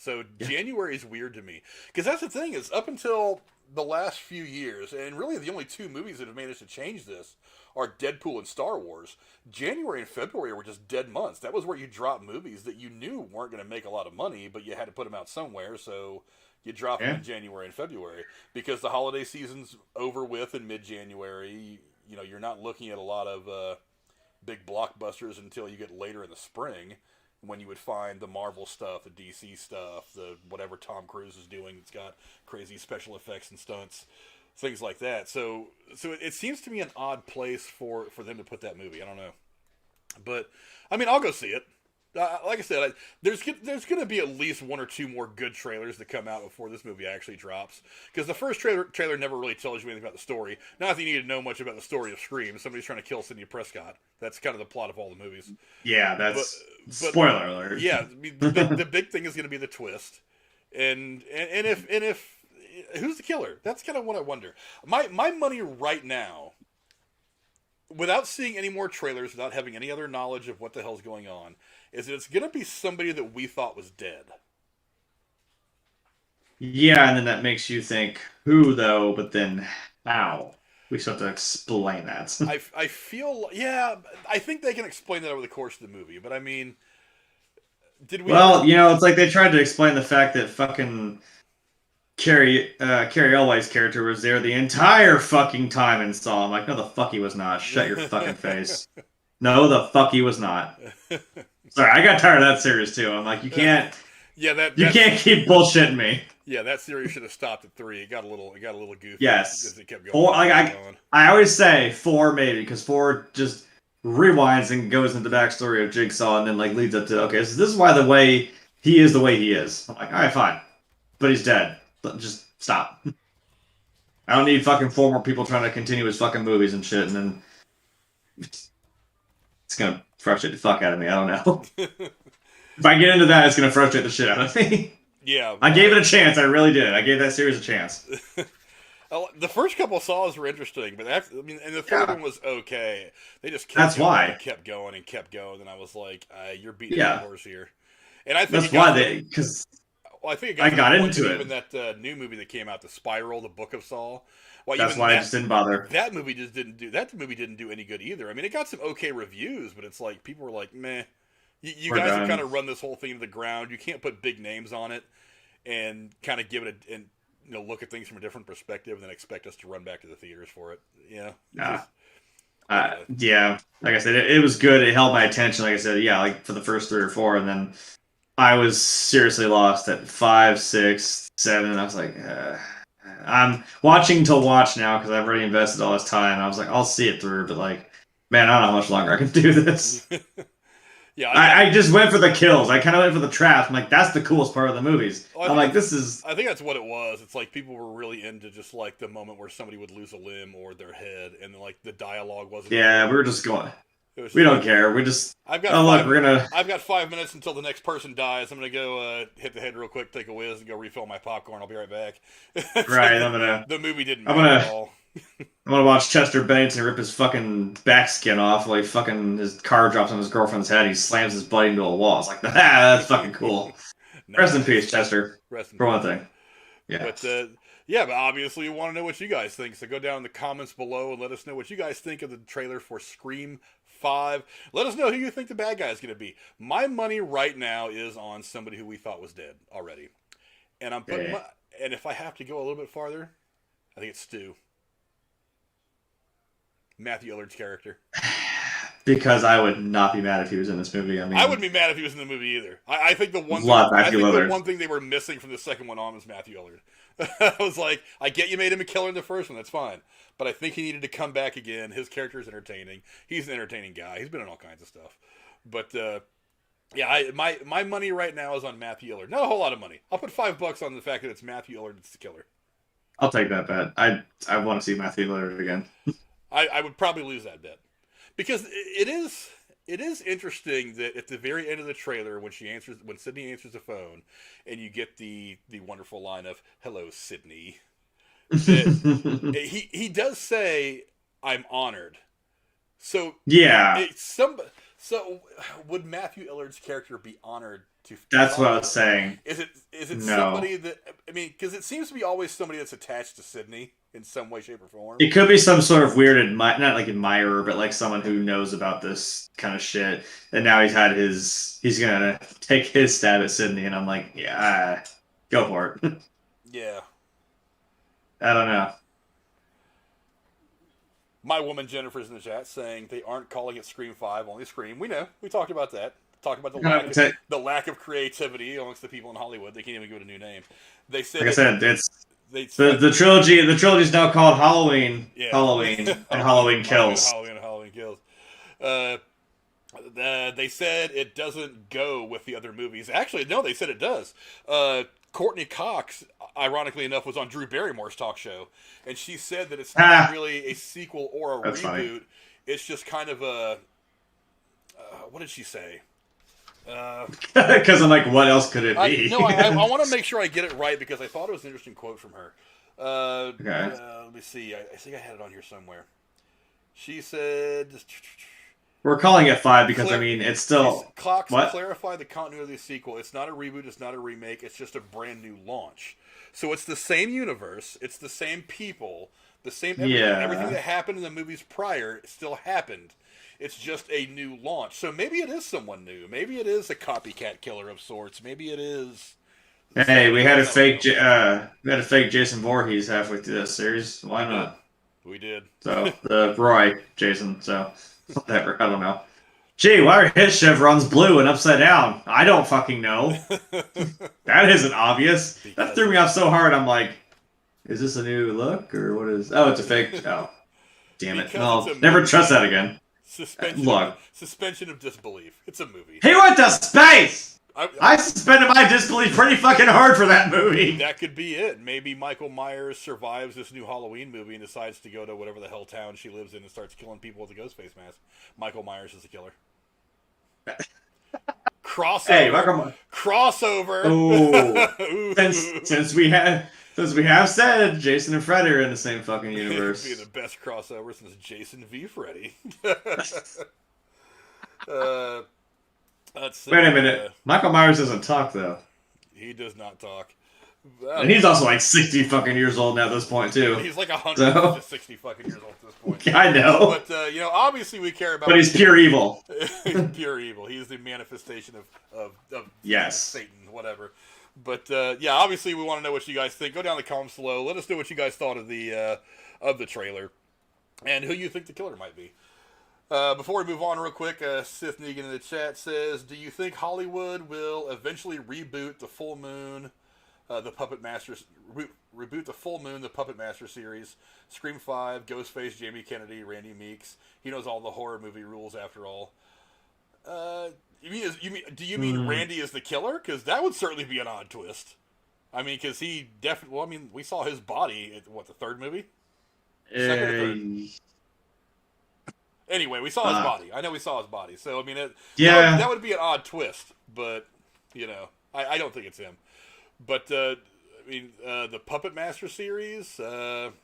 So January is weird to me because that's the thing is up until the last few years, and really the only two movies that have managed to change this are Deadpool and Star Wars. January and February were just dead months. That was where you dropped movies that you knew weren't going to make a lot of money, but you had to put them out somewhere. So you drop them in January and February because the holiday season's over with in mid-January. You know, you're not looking at a lot of big blockbusters until you get later in the spring, when you would find the Marvel stuff, the DC stuff, the whatever Tom Cruise is doing. It's got crazy special effects and stunts, things like that. So it seems to me an odd place for them to put that movie. I don't know, but I mean, I'll go see it. Like I said, there's going to be at least one or two more good trailers that come out before this movie actually drops. Because the first trailer never really tells you anything about the story. Not that you need to know much about the story of Scream. Somebody's trying to kill Sidney Prescott. That's kind of the plot of all the movies. Yeah, that's spoiler alert. Yeah, the big thing is going to be the twist, and if who's the killer? That's kind of what I wonder. My money right now, without seeing any more trailers, without having any other knowledge of what the hell's going on, is that it's going to be somebody that we thought was dead. Yeah, and then that makes you think, who though, but then how? We still have to explain that. I feel, yeah, I think they can explain that over the course of the movie, but I mean, did we... Well, you know, it's like they tried to explain the fact that fucking Carrie Elway's character was there the entire fucking time and saw him. Like, no, the fuck he was not. Shut your fucking face. No, the fuck he was not. Sorry, I got tired of that series too. I'm like, you can't. Yeah, you can't keep bullshitting me. Yeah, that series should have stopped at 3. It got a little goofy. Yes. As it kept going. 4, I always say 4 maybe because 4 just rewinds and goes into the backstory of Jigsaw and then like leads up to okay, so this is why the way he is the way he is. I'm like, all right, fine, but he's dead. Just stop. I don't need fucking 4 more people trying to continue his fucking movies and shit, and then it's gonna frustrate the fuck out of me. I don't know. If I get into that, it's gonna frustrate the shit out of me. Yeah, I gave it a chance. I really did. I gave that series a chance. The first couple of Saws were interesting, but and the third one was okay. They just kept going, and I was like, "You're beating the horse here." And I think because I think I got into it. Even that new movie that came out, The Spiral, The Book of Saw. Well, that's why I just didn't bother. That movie didn't do any good either. I mean, it got some okay reviews, but it's like people were like, "Meh." You guys have kind of run this whole thing to the ground. You can't put big names on it and kind of give it and look at things from a different perspective and then expect us to run back to the theaters for it. Yeah. Yeah. Like I said, it was good. It held my attention. Like I said, yeah, like for the first 3 or 4, and then I was seriously lost at 5, 6, 7. And I was like, I'm watching to watch now because I've already invested all this time. I was like, I'll see it through, but like, man, I don't know how much longer I can do this. Yeah, I just went for the kills. I kind of went for the traps. I'm like, that's the coolest part of the movies. I'm like, this is... I think that's what it was. It's like people were really into just like the moment where somebody would lose a limb or their head, and like the dialogue wasn't... Yeah, we were just going... We don't care. We just... I've got 5 minutes until the next person dies. I'm going to go hit the head real quick, take a whiz, and go refill my popcorn. I'll be right back. Right, I'm going to... The movie didn't matter at all. I'm gonna watch Chester Bennington rip his fucking back skin off while his car drops on his girlfriend's head. He slams his buddy into a wall. It's like, that's fucking cool. Nice. Rest in peace, Chester. For one thing. Yeah. But obviously you want to know what you guys think. So go down in the comments below and let us know what you guys think of the trailer for Scream 5. Let us know who you think the bad guy is going to be. My money right now is on somebody who we thought was dead already. And I'm putting and if I have to go a little bit farther, I think it's Stu. Matthew Illard's character. Because I would not be mad if he was in this movie. I mean, I wouldn't be mad if he was in the movie either. I think the one thing they were missing from the second one on was Matthew Illard. I was like, I get you made him a killer in the first one, that's fine. But I think he needed to come back again. His character is entertaining. He's an entertaining guy. He's been in all kinds of stuff. But my money right now is on Matthew Illard. Not a whole lot of money. I'll put $5 on the fact that it's Matthew Illard that's the killer. I'll take that bet. I want to see Matthew Illard again. I would probably lose that bet. Because it is interesting that at the very end of the trailer, when Sydney answers the phone, and you get the wonderful line of "Hello, Sydney," he does say, "I'm honored." So yeah, So, would Matthew Illard's character be honored to? That's what I was saying. Is it No. somebody that? I mean, because it seems to be always somebody that's attached to Sydney in some way, shape, or form. It could be some sort of weird, not like admirer, but like someone who knows about this kind of shit. And now he's gonna take his stab at Sydney, and I'm like, yeah, go for it. Yeah. I don't know. My woman Jennifer's in the chat saying they aren't calling it Scream 5, only Scream. We know. We talked about that. Talked about the lack of creativity amongst the people in Hollywood. They can't even give it a new name. They said, like I said, it's the trilogy. The trilogy is now called Halloween. Yeah. Halloween and Halloween Kills. Halloween Kills. They said it doesn't go with the other movies. Actually, no, they said it does. Courtney Cox, ironically enough, was on Drew Barrymore's talk show, and she said that it's not really a sequel or a reboot. Funny. It's just kind of a what did she say? Because I'm like, what else could it be? I want to make sure I get it right because I thought it was an interesting quote from her. Okay. Let me see. I think I had it on here somewhere. She said... We're calling it 5 because, I mean, it's still... Cox, clarify the continuity of the sequel. It's not a reboot, it's not a remake, it's just a brand new launch. So it's the same universe, it's the same people, the same... Everything that happened in the movies prior still happened. It's just a new launch. So maybe it is someone new. Maybe it is a copycat killer of sorts. Maybe it is... Hey, we had a fake Jason Voorhees halfway through this series. Why not? We did. So, the Roy Jason, so... Whatever, I don't know. Gee, why are his chevrons blue and upside down? I don't fucking know. That isn't obvious. That threw me off so hard, I'm like, is this a new look, or what is... Oh, it's a fake... Oh, damn it. No, never trust that again. Suspension of disbelief. It's a movie. He went to space! I suspended my disbelief pretty fucking hard for that movie. That could be it. Maybe Michael Myers survives this new Halloween movie and decides to go to whatever the hell town she lives in and starts killing people with a ghost face mask. Michael Myers is the killer. Crossover. Hey, crossover. Ooh. since we have said Jason and Freddy are in the same fucking universe. It'd be the best crossover since Jason v. Freddy. Let's see. Wait a minute. Michael Myers doesn't talk, though. He does not talk. And he's also like 60 fucking years old now at this point, too. He's like 160 fucking years old at this point. I know. But, obviously we care about... But he's pure evil. He's pure evil. He's the manifestation of yes. Satan, whatever. But, obviously we want to know what you guys think. Go down the comments below. Let us know what you guys thought of the trailer. And who you think the killer might be. Before we move on real quick, Sith Negan in the chat says, do you think Hollywood will eventually reboot the Full Moon, the Puppet Master, reboot the Full Moon, the Puppet Master series, Scream 5, Ghostface, Jamie Kennedy, Randy Meeks? He knows all the horror movie rules after all. Do you mean Randy is the killer? Because that would certainly be an odd twist. I mean, because he definitely, well, I mean, we saw his body at, the third movie? Second or third? Anyway, we saw his body. I know we saw his body. So, I mean, that would be an odd twist. But, I don't think it's him. But, the Puppet Master series, that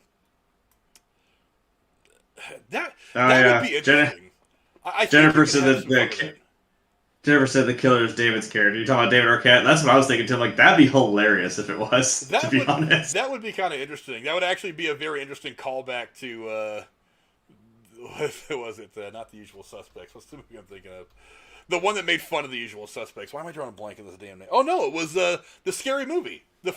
would be interesting. Jennifer said the killer is David's character. You're talking about David Arquette? That's what I was thinking, too. Like, that'd be hilarious if it was, to be honest. That would be kind of interesting. That would actually be a very interesting callback to... what was it? Not The Usual Suspects. What's the movie I'm thinking of? The one that made fun of The Usual Suspects. Why am I drawing a blank on this damn name? Oh no, it was the Scary Movie. The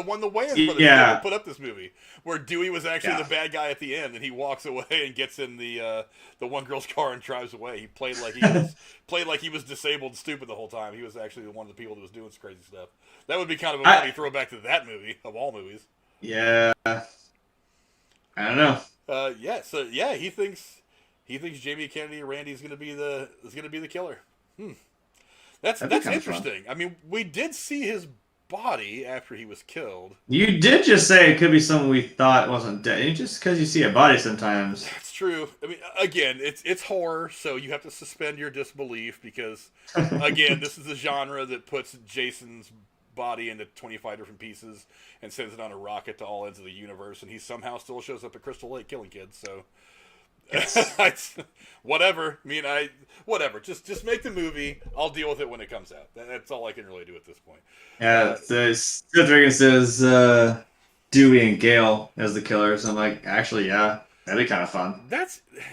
one the Wayans put up this movie where Dewey was actually the bad guy at the end, and he walks away and gets in the one girl's car and drives away. He played like he was disabled and stupid the whole time. He was actually one of the people that was doing this crazy stuff. That would be kind of a funny throwback to that movie of all movies. Yeah, I don't know. He thinks Jamie Kennedy Randy is going to be the killer. That's interesting. I mean, we did see his body after he was killed. You did just say it could be someone we thought wasn't dead. Just because you see a body sometimes. That's true. I mean, again, it's horror, so you have to suspend your disbelief because, again, this is a genre that puts Jason's body into 25 different pieces and sends it on a rocket to all ends of the universe, and he somehow still shows up at Crystal Lake killing kids. So, yes. whatever. I mean, whatever. Just make the movie. I'll deal with it when it comes out. That's all I can really do at this point. Yeah, Seth Rogen says Dewey and Gale as the killers. I'm like, actually, yeah, that'd be kind of fun.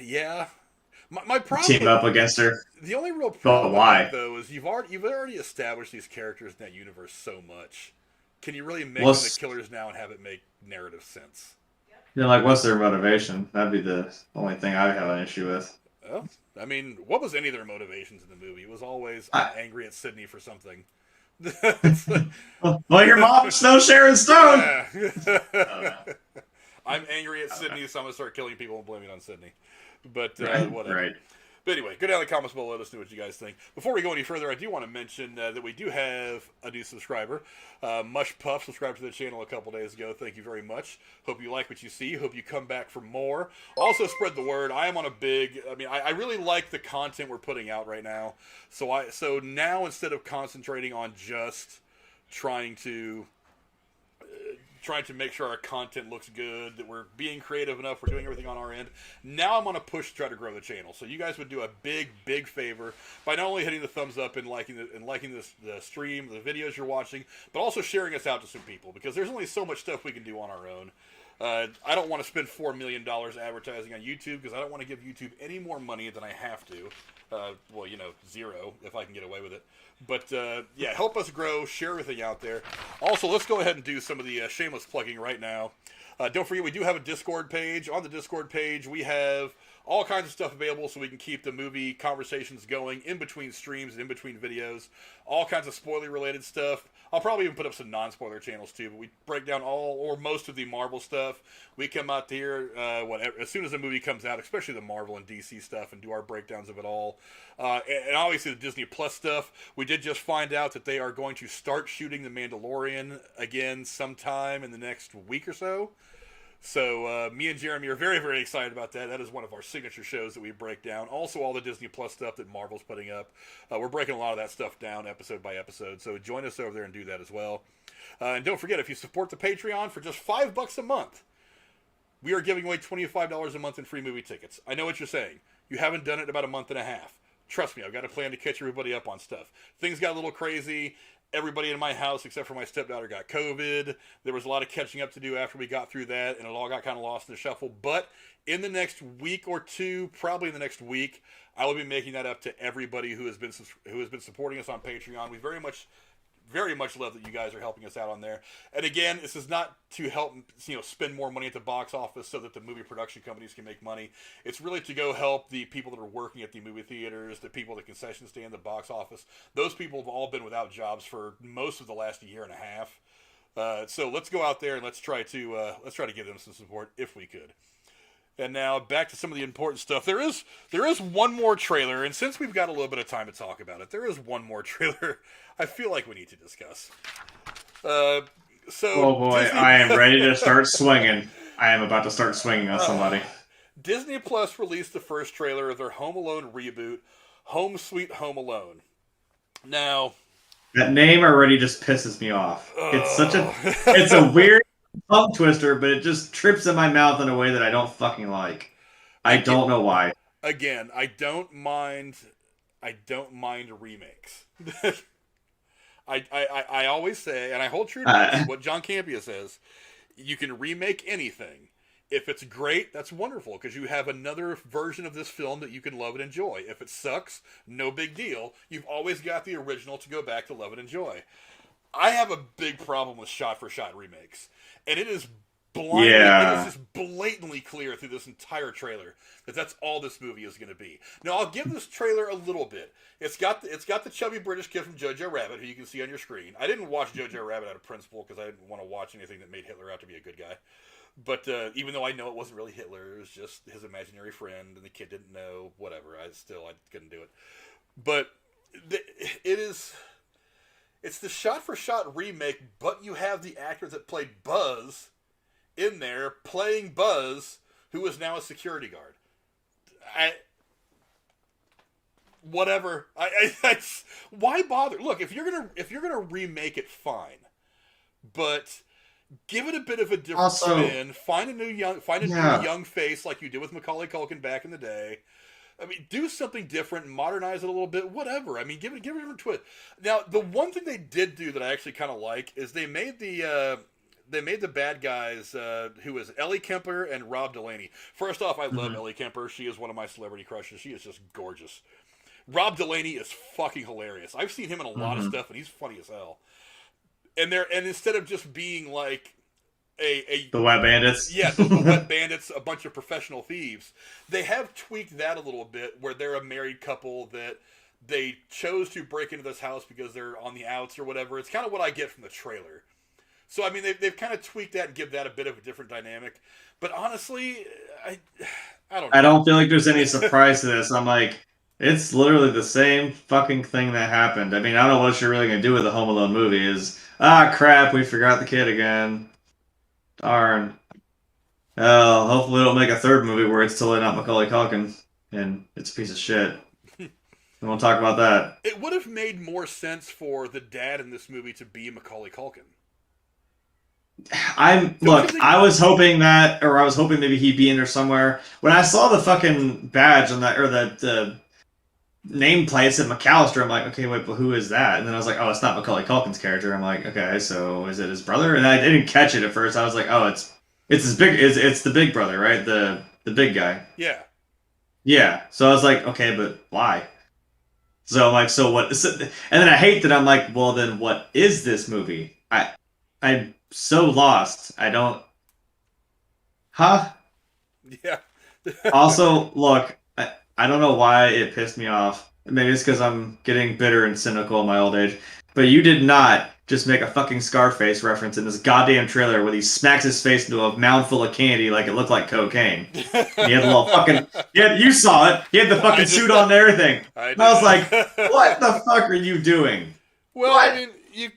Yeah. My problem Team up against her. The only real problem with why? that, though, is you've already established these characters in that universe so much. Can you really make them the killers now and have it make narrative sense? You know, like, what's their motivation? That'd be the only thing I have an issue with. Well, I mean, what was any of their motivations in the movie? It was always, I'm angry at Sydney for something. Well, your mom's no Sharon Stone! Yeah. I'm angry at Sydney, so I'm going to start killing people and blaming it on Sydney. But whatever. Right. But anyway, go down in the comments below. Let us know what you guys think. Before we go any further, I do want to mention that we do have a new subscriber. Mush Puff subscribed to the channel a couple days ago. Thank you very much. Hope you like what you see. Hope you come back for more. Also, spread the word. I am on I really like the content we're putting out right now. So now, instead of concentrating on just trying to make sure our content looks good, that we're being creative enough, we're doing everything on our end. Now I'm on a push to try to grow the channel. So you guys would do a big favor by not only hitting the thumbs up and liking the stream, the videos you're watching, but also sharing us out to some people, because there's only so much stuff we can do on our own. I don't want to spend $4 million advertising on YouTube, because I don't want to give YouTube any more money than I have to. Well, zero, if I can get away with it. But, yeah, help us grow, share everything out there. Also, let's go ahead and do some of the shameless plugging right now. Don't forget, we do have a Discord page. On the Discord page, we have all kinds of stuff available so we can keep the movie conversations going in between streams and in between videos. All kinds of spoiler-related stuff. I'll probably even put up some non-spoiler channels too, but we break down all or most of the Marvel stuff. We come out here as soon as the movie comes out, especially the Marvel and DC stuff, and do our breakdowns of it all. And obviously the Disney Plus stuff. We did just find out that they are going to start shooting The Mandalorian again sometime in the next week or so. So me and Jeremy are very, very excited about that. That is one of our signature shows that we break down. Also, all the Disney Plus stuff that Marvel's putting up. We're breaking a lot of that stuff down episode by episode. So join us over there and do that as well. And don't forget, if you support the Patreon for just $5 a month, we are giving away $25 a month in free movie tickets. I know what you're saying. You haven't done it in about a month and a half. Trust me, I've got a plan to catch everybody up on stuff. Things got a little crazy. Everybody in my house, except for my stepdaughter, got COVID. There was a lot of catching up to do after we got through that, and it all got kind of lost in the shuffle. But in the next week or two, probably in the next week, I will be making that up to everybody who has been supporting us on Patreon. We very much love that you guys are helping us out on there. And again, this is not to help spend more money at the box office so that the movie production companies can make money. It's really to go help the people that are working at the movie theaters, the people at the concession stand, the box office. Those people have all been without jobs for most of the last year and a half. So let's go out there and let's try to give them some support if we could. And now back to some of the important stuff. There is one more trailer, and since we've got a little bit of time to talk about it, there is one more trailer I feel like we need to discuss. Oh boy, Disney... I am ready to start swinging. I am about to start swinging on somebody. Disney Plus released the first trailer of their Home Alone reboot, Home Sweet Home Alone. Now, that name already just pisses me off. It's a weird tongue twister, but it just trips in my mouth in a way that I don't fucking like. I don't know why. Again, I don't mind remakes. I always say, and I hold true to what John Campea says, you can remake anything. If it's great, that's wonderful, because you have another version of this film that you can love and enjoy. If it sucks, no big deal. You've always got the original to go back to love and enjoy. I have a big problem with shot-for-shot remakes. And it is just blatantly clear through this entire trailer that that's all this movie is going to be. Now, I'll give this trailer a little bit. It's got the chubby British kid from Jojo Rabbit, who you can see on your screen. I didn't watch Jojo Rabbit out of principle because I didn't want to watch anything that made Hitler out to be a good guy. But even though I know it wasn't really Hitler, it was just his imaginary friend, and the kid didn't know, whatever. I couldn't do it. But it's the shot-for-shot remake, but you have the actor that played Buzz in there playing Buzz, who is now a security guard. Whatever. Why bother? Look, if you're gonna remake it, fine, but give it a bit of a different spin. Find a new young face like you did with Macaulay Culkin back in the day. I mean, do something different, modernize it a little bit, whatever. I mean, give it a different twist. Now, the one thing they did do that I actually kind of like is they made the bad guys who is Ellie Kemper and Rob Delaney. First off, I love Ellie Kemper. She is one of my celebrity crushes. She is just gorgeous. Rob Delaney is fucking hilarious. I've seen him in a lot of stuff, and he's funny as hell. And instead of just being like the Wet Bandits. Yeah, the Wet Bandits, a bunch of professional thieves. They have tweaked that a little bit, where they're a married couple that they chose to break into this house because they're on the outs or whatever. It's kind of what I get from the trailer. So, I mean, they've kind of tweaked that and give that a bit of a different dynamic. But honestly, I don't know. I don't feel like there's any surprise to this. I'm like, it's literally the same fucking thing that happened. I mean, I don't know what you're really going to do with the Home Alone movie is, crap, we forgot the kid again. Darn. Oh, hopefully they'll make a third movie where it's totally not Macaulay Culkin, and it's a piece of shit. We won't talk about that. It would have made more sense for the dad in this movie to be Macaulay Culkin. I was hoping maybe he'd be in there somewhere. When I saw the fucking badge on that, or the nameplate said McAllister, I'm like, okay, wait, but who is that? And then I was like, oh, it's not Macaulay Culkin's character. I'm like, okay, so is it his brother? And I didn't catch it at first. I was like, oh, it's the big brother, right? The big guy. Yeah. Yeah. So I was like, okay, but why? So I'm like, so what? And then I hate that I'm like, well, then what is this movie? I'm so lost. I don't. Huh? Yeah. Also, look, I don't know why it pissed me off. Maybe it's because I'm getting bitter and cynical in my old age. But you did not just make a fucking Scarface reference in this goddamn trailer where he smacks his face into a mound full of candy like it looked like cocaine. And he had a little fucking... you saw it. He had the fucking suit on and everything. I was like, what the fuck are you doing? Well, what? I mean,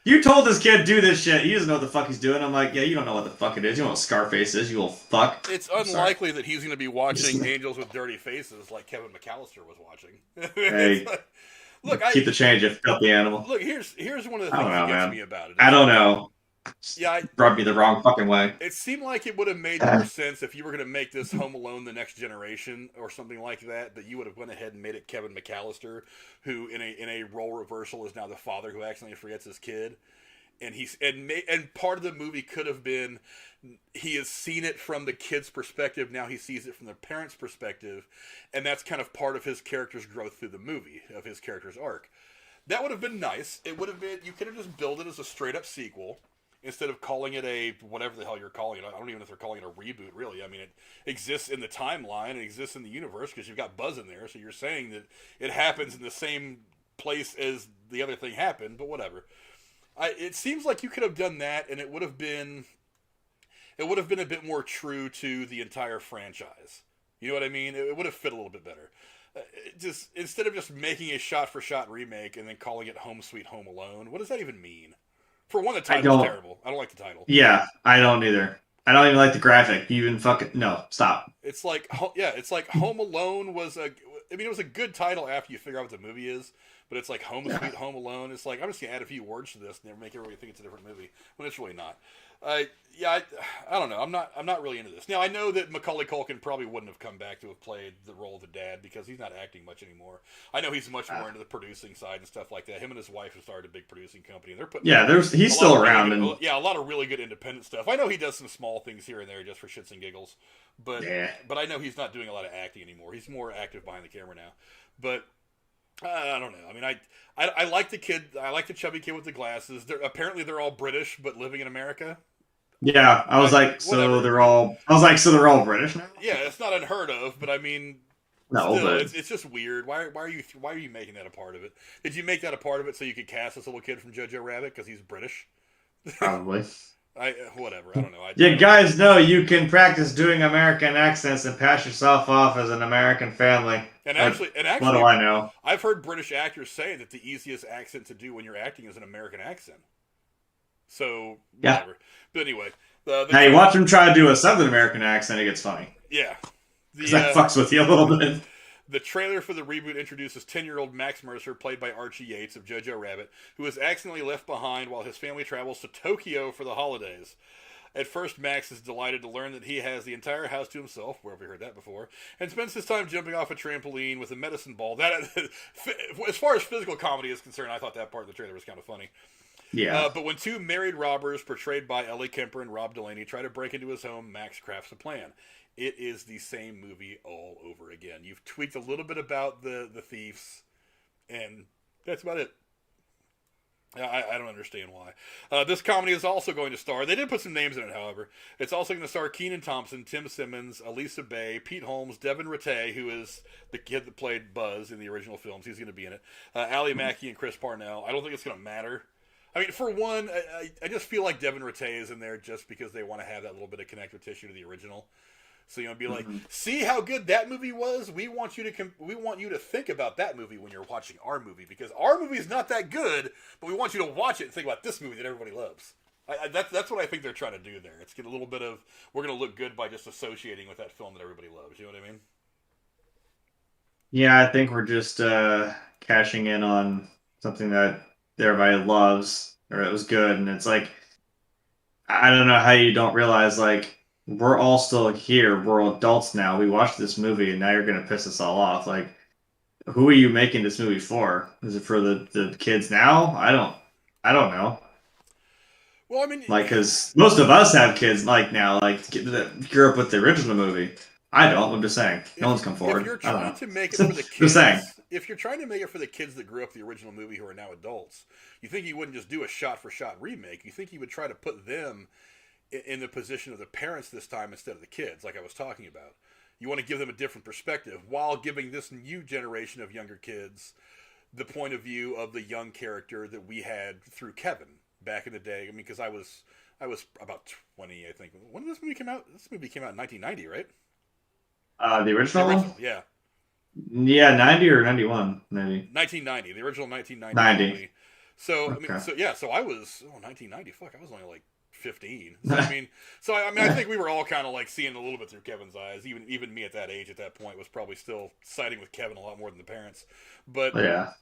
You told this kid do this shit. He doesn't know what the fuck he's doing. I'm like, yeah, you don't know what the fuck it is. You know what Scarface is, you little fuck. It's unlikely that he's going to be watching Angels with Dirty Faces like Kevin McAllister was watching. Hey, look, keep the change, you filthy animal. Look, here's one of the things that gets me about it. I don't know. Yeah, rubbed me the wrong fucking way. It seemed like it would have made more sense if you were going to make this Home Alone the Next Generation or something like that. That you would have went ahead and made it Kevin McAllister, who in a role reversal is now the father who accidentally forgets his kid, and part of the movie could have been he has seen it from the kid's perspective. Now he sees it from the parent's perspective, and that's kind of part of his character's growth through the movie, of his character's arc. That would have been nice. It would have been, you could have just billed it as a straight up sequel, instead of calling it a, whatever the hell you're calling it. I don't even know if they're calling it a reboot, really. I mean, it exists in the timeline, it exists in the universe, because you've got Buzz in there, so you're saying that it happens in the same place as the other thing happened, but whatever. It seems like you could have done that, and it would have been a bit more true to the entire franchise. You know what I mean? It would have fit a little bit better. Just instead of just making a shot-for-shot remake and then calling it Home Sweet Home Alone, what does that even mean? For one, the title's terrible. I don't like the title. Yeah, I don't either. I don't even like the graphic. You even fucking... No, stop. It's like Home Alone was a... I mean, it was a good title after you figure out what the movie is, but it's like Home Sweet Home Alone. It's like, I'm just going to add a few words to this and make everybody think it's a different movie, when it's really not. I don't know. I'm not really into this. Now, I know that Macaulay Culkin probably wouldn't have come back to have played the role of the dad because he's not acting much anymore. I know he's much more into the producing side and stuff like that. Him and his wife have started a big producing company, and they're putting he's still around a lot of really good independent stuff. I know he does some small things here and there just for shits and giggles, but I know he's not doing a lot of acting anymore. He's more active behind the camera now. But I don't know. I mean, I like the kid. I like the chubby kid with the glasses. Apparently they're all British, but living in America. Yeah, I was like, so they're all British now? Yeah, it's not unheard of, but I mean, no, still, but it's just weird. Why are you making that a part of it? Did you make that a part of it so you could cast this little kid from Jojo Rabbit because he's British? Probably. Whatever. I don't know. You guys know you can practice doing American accents and pass yourself off as an American family. And actually, what do I know? I've heard British actors say that the easiest accent to do when you're acting is an American accent. So, whatever. Yeah. But anyway. Now you watch him try to do a Southern American accent, it gets funny. Yeah. Because that fucks with you a little bit. The trailer for the reboot introduces 10-year-old Max Mercer, played by Archie Yates of Jojo Rabbit, who is accidentally left behind while his family travels to Tokyo for the holidays. At first, Max is delighted to learn that he has the entire house to himself, where have we heard that before, and spends his time jumping off a trampoline with a medicine ball. That, as far as physical comedy is concerned, I thought that part of the trailer was kind of funny. Yeah. But when two married robbers, portrayed by Ellie Kemper and Rob Delaney, try to break into his home, Max crafts a plan. It is the same movie all over again. You've tweaked a little bit about the thieves, and that's about it. I don't understand why. This comedy is also going to star, they did put some names in it, however. It's also going to star Kenan Thompson, Tim Simmons, Elisa Bay, Pete Holmes, Devin Rattay, who is the kid that played Buzz in the original films. He's going to be in it. Ali Mackey and Chris Parnell. I don't think it's going to matter. I mean, for one, I just feel like Devin Rattay is in there just because they want to have that little bit of connective tissue to the original. So, you know, be like, see how good that movie was? We want you to think about that movie when you're watching our movie, because our movie is not that good, but we want you to watch it and think about this movie that everybody loves. That's what I think they're trying to do there. It's get a little bit of, we're going to look good by just associating with that film that everybody loves. You know what I mean? Yeah, I think we're just cashing in on something that everybody loves, or it was good, and it's like, I don't know how you don't realize, like, we're all still here. We're adults now. We watched this movie, and now you're going to piss us all off. Like, who are you making this movie for? Is it for the kids now? I don't know. Well, I mean, like, because most of us have kids like now, like that grew up with the original movie. I don't. I'm just saying. No one's come forward. If you're trying to make it for the kids, just saying. If you're trying to make it for the kids that grew up the original movie who are now adults, you think you wouldn't just do a shot-for-shot remake. You think you would try to put them in the position of the parents this time instead of the kids, like I was talking about. You want to give them a different perspective while giving this new generation of younger kids the point of view of the young character that we had through Kevin back in the day. I mean, because I was about 20, I think. When did this movie come out? This movie came out in 1990, right? The original? The original, yeah. Yeah, 90 or 91, maybe. 1990, the original 1990 90. movie. So, Okay. I mean, so I was, 1990, fuck, I was only like 15. So, I think we were all kind of like seeing a little bit through Kevin's eyes. Even me at that age, at that point, was probably still siding with Kevin a lot more than the parents. But yeah.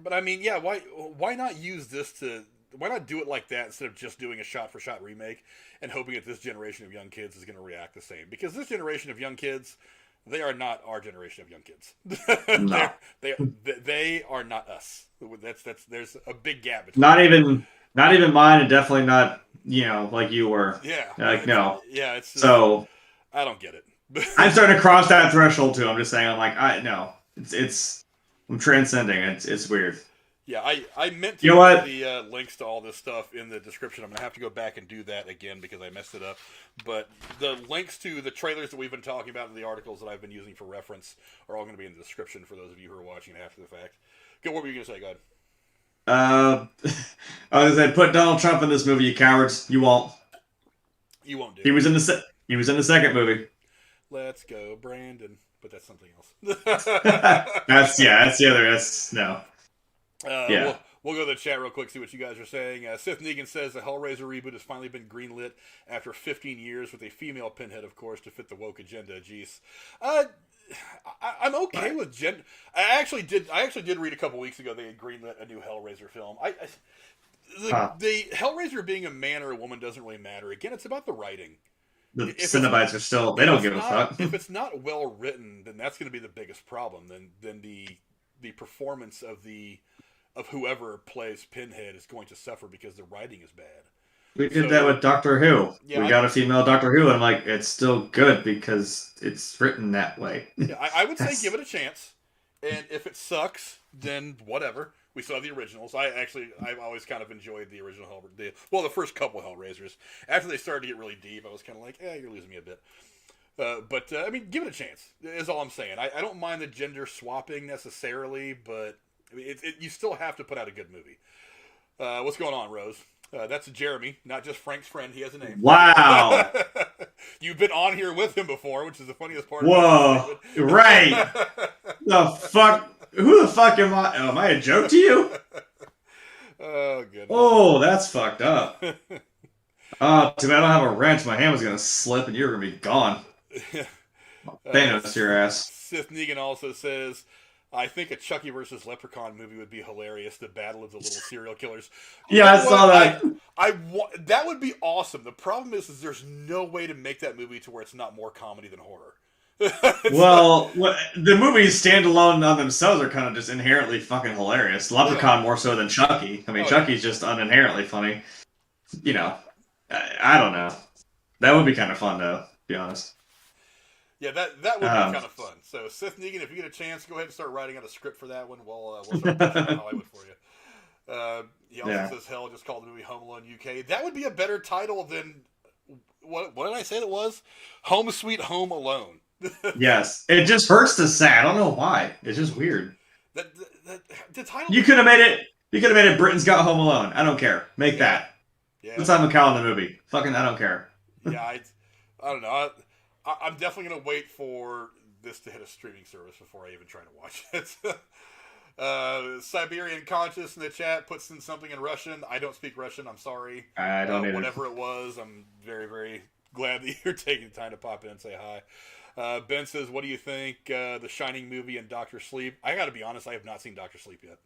But I mean, yeah, why not use this to? Why not do it like that instead of just doing a shot-for-shot remake and hoping that this generation of young kids is going to react the same? Because this generation of young kids, they are not our generation of young kids. No. They are not us. There's a big gap between. Not even mine, and definitely not, like you were. Yeah. Like, no. Yeah, it's so I don't get it. I'm starting to cross that threshold too. I'm just saying, I'm like, I'm transcending. It's weird. Yeah, I meant to You know what? put the links to all this stuff in the description. I'm going to have to go back and do that again because I messed it up. But the links to the trailers that we've been talking about and the articles that I've been using for reference are all going to be in the description for those of you who are watching it after the fact. Go, what were you going to say? Go ahead. I was going to say, put Donald Trump in this movie, you cowards. You won't. You won't do He it. was in the second movie. Let's go, Brandon. But that's something else. That's the other. No. Yeah. We'll go to the chat real quick, see what you guys are saying. Sith Negan says the Hellraiser reboot has finally been greenlit after 15 years with a female Pinhead, of course, to fit the woke agenda. Jeez. I'm okay with gender. I actually did read a couple weeks ago they had greenlit a new Hellraiser film. The Hellraiser being a man or a woman doesn't really matter. Again, it's about the writing. The Cenobites are still. They don't give a fuck. If it's not well written, then that's going to be the biggest problem. Then the performance of whoever plays Pinhead is going to suffer because the writing is bad. We did that with Doctor Who. Yeah, we got a female Doctor Who, and I'm like, it's still good because it's written that way. Yeah, I would say give it a chance, and if it sucks, then whatever. We saw the originals. I've always kind of enjoyed the original Hellraiser. The first couple Hellraisers. After they started to get really deep, I was kind of like, you're losing me a bit. But I mean, give it a chance. Is all I'm saying. I don't mind the gender swapping necessarily, but I mean, you still have to put out a good movie. What's going on, Rose? That's Jeremy, not just Frank's friend. He has a name. Wow. You've been on here with him before, which is the funniest part. Whoa. Right. The fuck? Who the fuck am I? Am I a joke to you? Oh, goodness. Oh, that's fucked up. Oh, too bad I don't have a wrench. My hand was going to slip and you're going to be gone. Thanos, your ass. Sith Negan also says, I think a Chucky versus Leprechaun movie would be hilarious. The Battle of the Little Serial Killers. You Yeah, know I saw that. that would be awesome. The problem is there's no way to make that movie to where it's not more comedy than horror. Well, the movies standalone on themselves are kind of just inherently fucking hilarious. Leprechaun more so than Chucky. I mean, Chucky's just uninherently funny. You know, I don't know. That would be kind of fun, though, to be honest. Yeah, that would be kind of fun. So, Sith Negan, if you get a chance, go ahead and start writing out a script for that one. We'll start pushing it in Hollywood for you. He also says, hell, just call the movie Home Alone UK. That would be a better title than, what did I say it was? Home Sweet Home Alone. Yes. It just hurts to say. I don't know why. It's just weird. The title... You could have made it Britain's Got Home Alone. I don't care. Make that. Yeah. Let's have McCall in the movie. Fucking, I don't care. Yeah, I don't know. I'm definitely going to wait for this to hit a streaming service before I even try to watch it. Siberian Conscious in the chat puts in something in Russian. I don't speak Russian. I'm sorry. I don't either. Whatever it was, I'm very, very glad that you're taking the time to pop in and say hi. Ben says, what do you think? The Shining movie and Doctor Sleep. I got to be honest, I have not seen Doctor Sleep yet.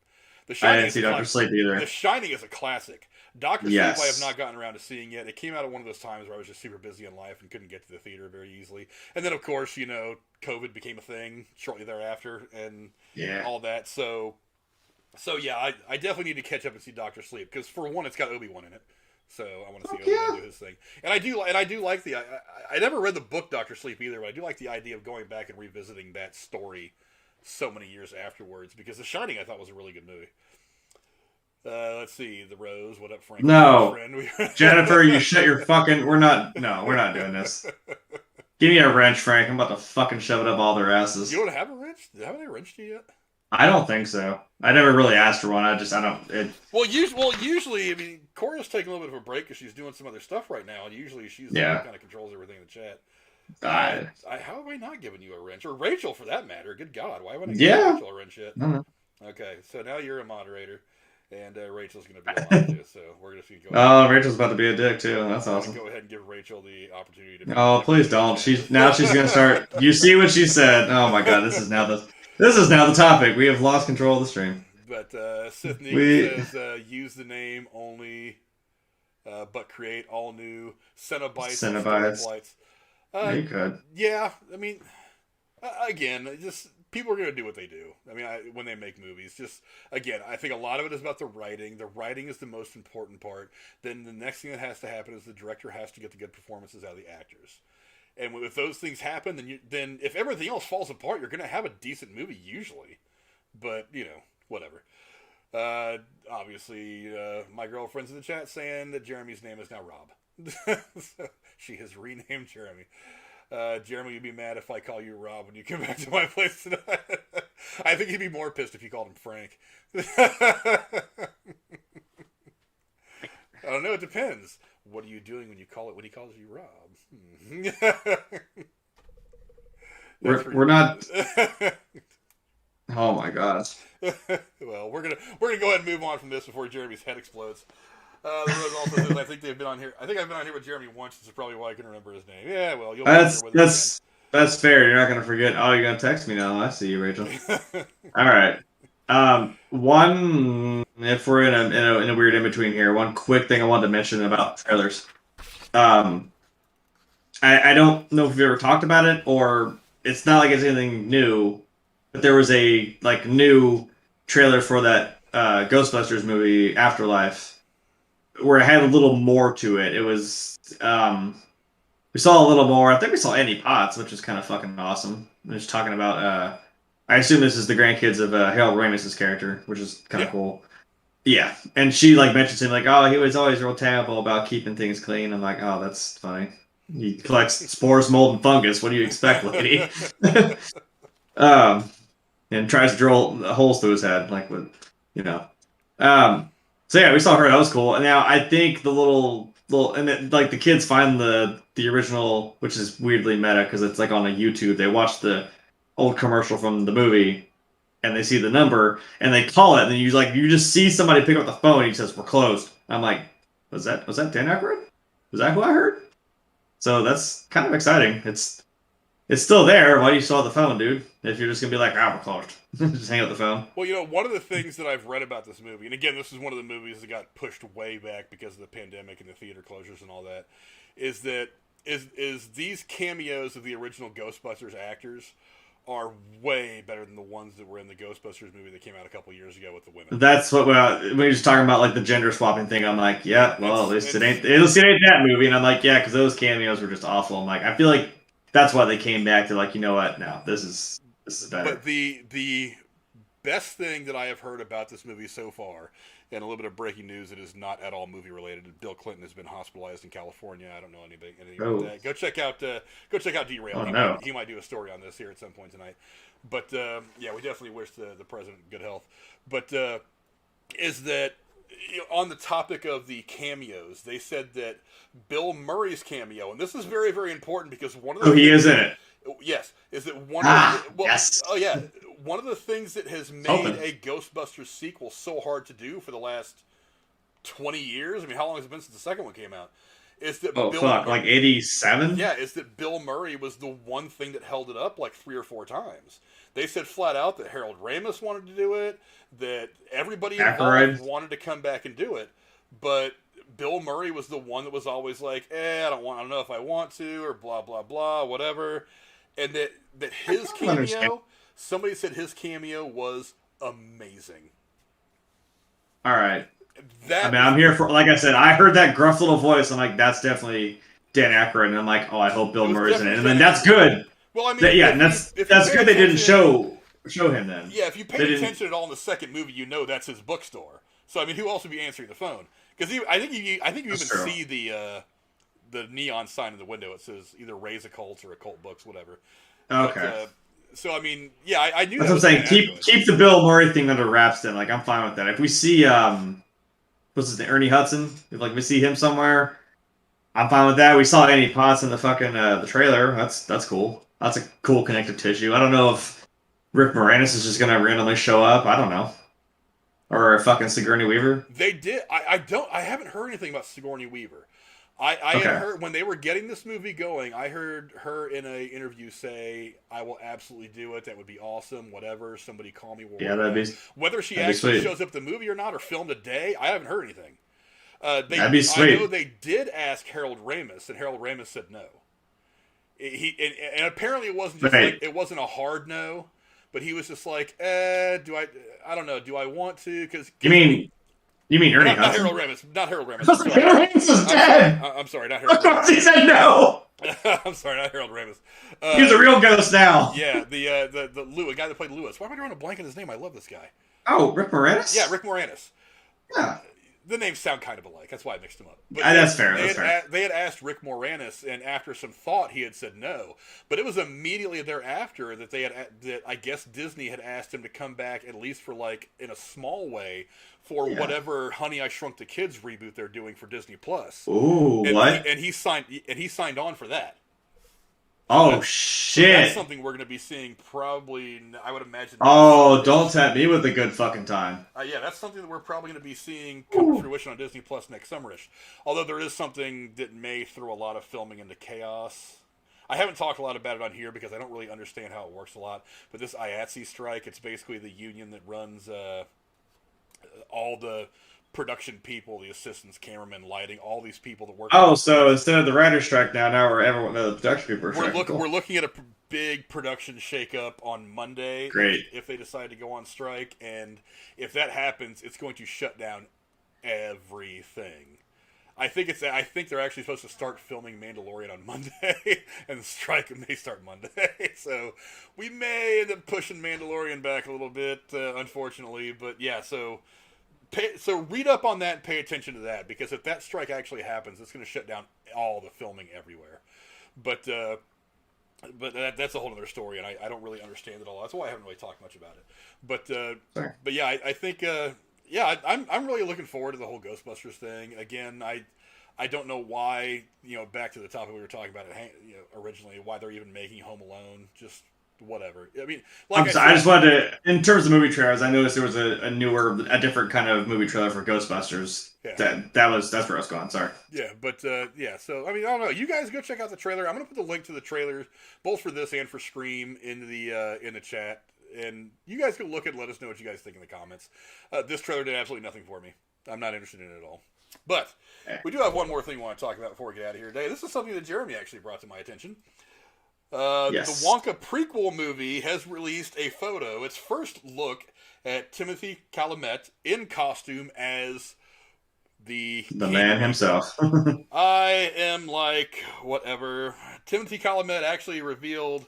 I didn't see Doctor Sleep either. The Shining is a classic. Doctor Sleep I have not gotten around to seeing yet. It came out at one of those times where I was just super busy in life and couldn't get to the theater very easily. And then, of course, COVID became a thing shortly thereafter and all that. So yeah, I definitely need to catch up and see Doctor Sleep because for one, it's got Obi-Wan in it. So I want to see Obi-Wan do his thing. And I do like I never read the book Doctor Sleep either, but I do like the idea of going back and revisiting that story so many years afterwards because The Shining I thought was a really good movie. Let's see, The Rose. What up, Frank? No, Jennifer, you shut your fucking. We're not doing this. Give me a wrench, Frank. I'm about to fucking shove it up all their asses. You don't have a wrench? Haven't they wrenched you yet? I don't think so. I never really asked for one. I don't. Well, usually, I mean, Cora's taking a little bit of a break because she's doing some other stuff right now, and usually she's the one who kind of controls everything in the chat. How have I not given you a wrench? Or Rachel, for that matter. Good God, why haven't I given Rachel a wrench yet? Okay, so now you're a moderator. And Rachel's going to be alive too, so we're just going to go. Oh, Rachel's about to be a dick too. That's awesome. Go ahead and give Rachel the opportunity to. Oh, please don't. She's going to start. You see what she said? Oh my God, this is now the topic. We have lost control of the stream. But Sith Negan says use the name only, but create all new Cenobites. You could. Yeah, I mean, again, just. People are going to do what they do. I mean, when they make movies, again, I think a lot of it is about the writing. The writing is the most important part. Then the next thing that has to happen is the director has to get the good performances out of the actors. And if those things happen, then if everything else falls apart, you're going to have a decent movie usually. But, whatever. Obviously, my girlfriend's in the chat saying that Jeremy's name is now Rob. She has renamed Jeremy. Jeremy, you'd be mad if I call you Rob when you come back to my place tonight. I think he'd be more pissed if you called him Frank. I don't know. It depends. What are you doing when he calls you Rob? We're not. Oh my gosh. Well, we're gonna go ahead and move on from this before Jeremy's head explodes. The Rose also says, I think they've been on here. I think I've been on here with Jeremy once. This is probably why I can remember his name. Yeah, well, you'll be here with us again. That's fair. You're not going to forget. Oh, you're going to text me now. I see you, Rachel. All right. One, if we're in a weird in between here, one quick thing I wanted to mention about trailers. I don't know if we've ever talked about it, or it's not like it's anything new, but there was a new trailer for that Ghostbusters movie, Afterlife, where it had a little more to it. It was, we saw a little more. I think we saw Annie Potts, which is kind of fucking awesome. They're just talking about, I assume this is the grandkids of Harold Ramis's character, which is kind of cool. Yeah, and she mentions him oh, he was always real terrible about keeping things clean. I'm like, oh, that's funny. He collects spores, mold, and fungus. What do you expect, lady? And tries to drill holes through his head, So yeah, we saw her. That was cool. And now I think the little and then, the kids find the original, which is weirdly meta because it's on a YouTube. They watch the old commercial from the movie, and they see the number, and they call it. And then you just see somebody pick up the phone. And he says, "We're closed." I'm like, was that Dan Aykroyd? Was that who I heard? So that's kind of exciting. It's it's still there. Why do you still have the phone, dude? If you're just gonna be like, we're closed. Just hang up the phone. Well, one of the things that I've read about this movie, and again, this is one of the movies that got pushed way back because of the pandemic and the theater closures and all that, is that these cameos of the original Ghostbusters actors are way better than the ones that were in the Ghostbusters movie that came out a couple years ago with the women. That's what when you're just talking about like the gender swapping thing. I'm like, yeah, well, at least it ain't that movie. And I'm like, yeah, because those cameos were just awful. I'm like, I feel like that's why they came back to like, you know what? No, this is better. But the best thing that I have heard about this movie so far, and a little bit of breaking news, it is not at all movie related. Bill Clinton has been hospitalized in California. I don't know anything about that. Go check out Derail. Oh, he might do a story on this here at some point tonight. But yeah, we definitely wish the president good health. But is that on the topic of the cameos, they said that Bill Murray's cameo, and this is very, very important because one of the he is in it. Yes, is that one of the, yes. Oh yeah, one of the things that has made a Ghostbusters sequel so hard to do for the last 20 years. I mean, how long has it been since the second one came out? Is that like 87? Yeah, is that Bill Murray was the one thing that held it up like 3 or 4 times. They said flat out that Harold Ramis wanted to do it, that everybody involved wanted to come back and do it, but Bill Murray was the one that was always like, I don't know if I want to, or blah blah blah, whatever. And that his cameo, somebody said his cameo was amazing. All right. I'm here for, like I said, I heard that gruff little voice. I'm like, that's definitely Dan Aykroyd. And I'm like, I hope Bill Murray's in it. And then that's good. Well, I mean, and that's good they didn't show him then. Yeah, if you paid attention at all in the second movie, that's his bookstore. So, I mean, who else would be answering the phone? Because I think you even see the neon sign in the window. It says either Raise a Cult or Occult Books, whatever. Okay. But, so I mean, yeah, I knew. That's what I'm saying. Keep the Bill Murray thing under wraps. Then, like, I'm fine with that. If we see what's his name, Ernie Hudson, if like we see him somewhere, I'm fine with that. We saw Annie Potts in the fucking the trailer. That's cool. That's a cool connective tissue. I don't know if Rick Moranis is just gonna randomly show up. I don't know. Or fucking Sigourney Weaver. They did. I haven't heard anything about Sigourney Weaver. I had heard when they were getting this movie going, I heard her in an interview say, "I will absolutely do it. That would be awesome. Whatever. Somebody call me." That'd be. Whether she actually shows up at the movie or not, or filmed a day, I haven't heard anything. That'd be sweet. I know they did ask Harold Ramis, and Harold Ramis said no. And apparently it wasn't just it wasn't a hard no, but he was just like, I don't know, do I want to? Because you mean Ernie not Hudson? Not Harold Ramis. Harold Ramis is dead. I'm sorry, not Harold. Of course, he said no. I'm sorry, not Harold Ramis. He's a real ghost now. Yeah, the Lewis guy that played Lewis. Why am I drawing a blank on his name? I love this guy. Oh, Rick Moranis. Yeah, Rick Moranis. Yeah. The names sound kind of alike. That's why I mixed them up. But that's fair. They had asked Rick Moranis, and after some thought, he had said no. But it was immediately thereafter that I guess Disney had asked him to come back, at least for like in a small way, for whatever Honey I Shrunk the Kids reboot they're doing for Disney Plus. Ooh, what? He signed on for that. Shit! That's something we're going to be seeing probably. I would imagine. Don't tempt me with a good fucking time. Yeah, that's something that we're probably going to be seeing come to fruition on Disney Plus next summerish. Although there is something that may throw a lot of filming into chaos. I haven't talked a lot about it on here because I don't really understand how it works a lot. But this IATSE strike, it's basically the union that runs all the production people, the assistants, cameramen, lighting, all these people that work. So instead of the writer's strike now everyone the production people are striking. We're looking at a big production shakeup on Monday. Great. If they decide to go on strike, and if that happens, it's going to shut down everything. I think they're actually supposed to start filming Mandalorian on Monday, and the strike may start Monday. So we may end up pushing Mandalorian back a little bit, unfortunately. But yeah, so read up on that and pay attention to that, because if that strike actually happens, it's going to shut down all the filming everywhere. But that's a whole other story, and I don't really understand it all. That's why I haven't really talked much about it. But yeah, I think I'm really looking forward to the whole Ghostbusters thing. Again, I don't know why, back to the topic we were talking about originally, why they're even making Home Alone. Just whatever. I mean, I just wanted to, in terms of movie trailers, I noticed there was a different kind of movie trailer for Ghostbusters. Yeah. That's where I was going. Sorry. Yeah, but yeah. So I mean, I don't know. You guys go check out the trailer. I'm gonna put the link to the trailer, both for this and for Scream, in the chat, and you guys can look and let us know what you guys think in the comments. This trailer did absolutely nothing for me. I'm not interested in it at all. But we do have one more thing we want to talk about before we get out of here today. This is something that Jeremy actually brought to my attention. Yes. The Wonka prequel movie has released a photo, its first look at Timothée Chalamet in costume as the man himself. I am like, whatever. Timothée Chalamet actually revealed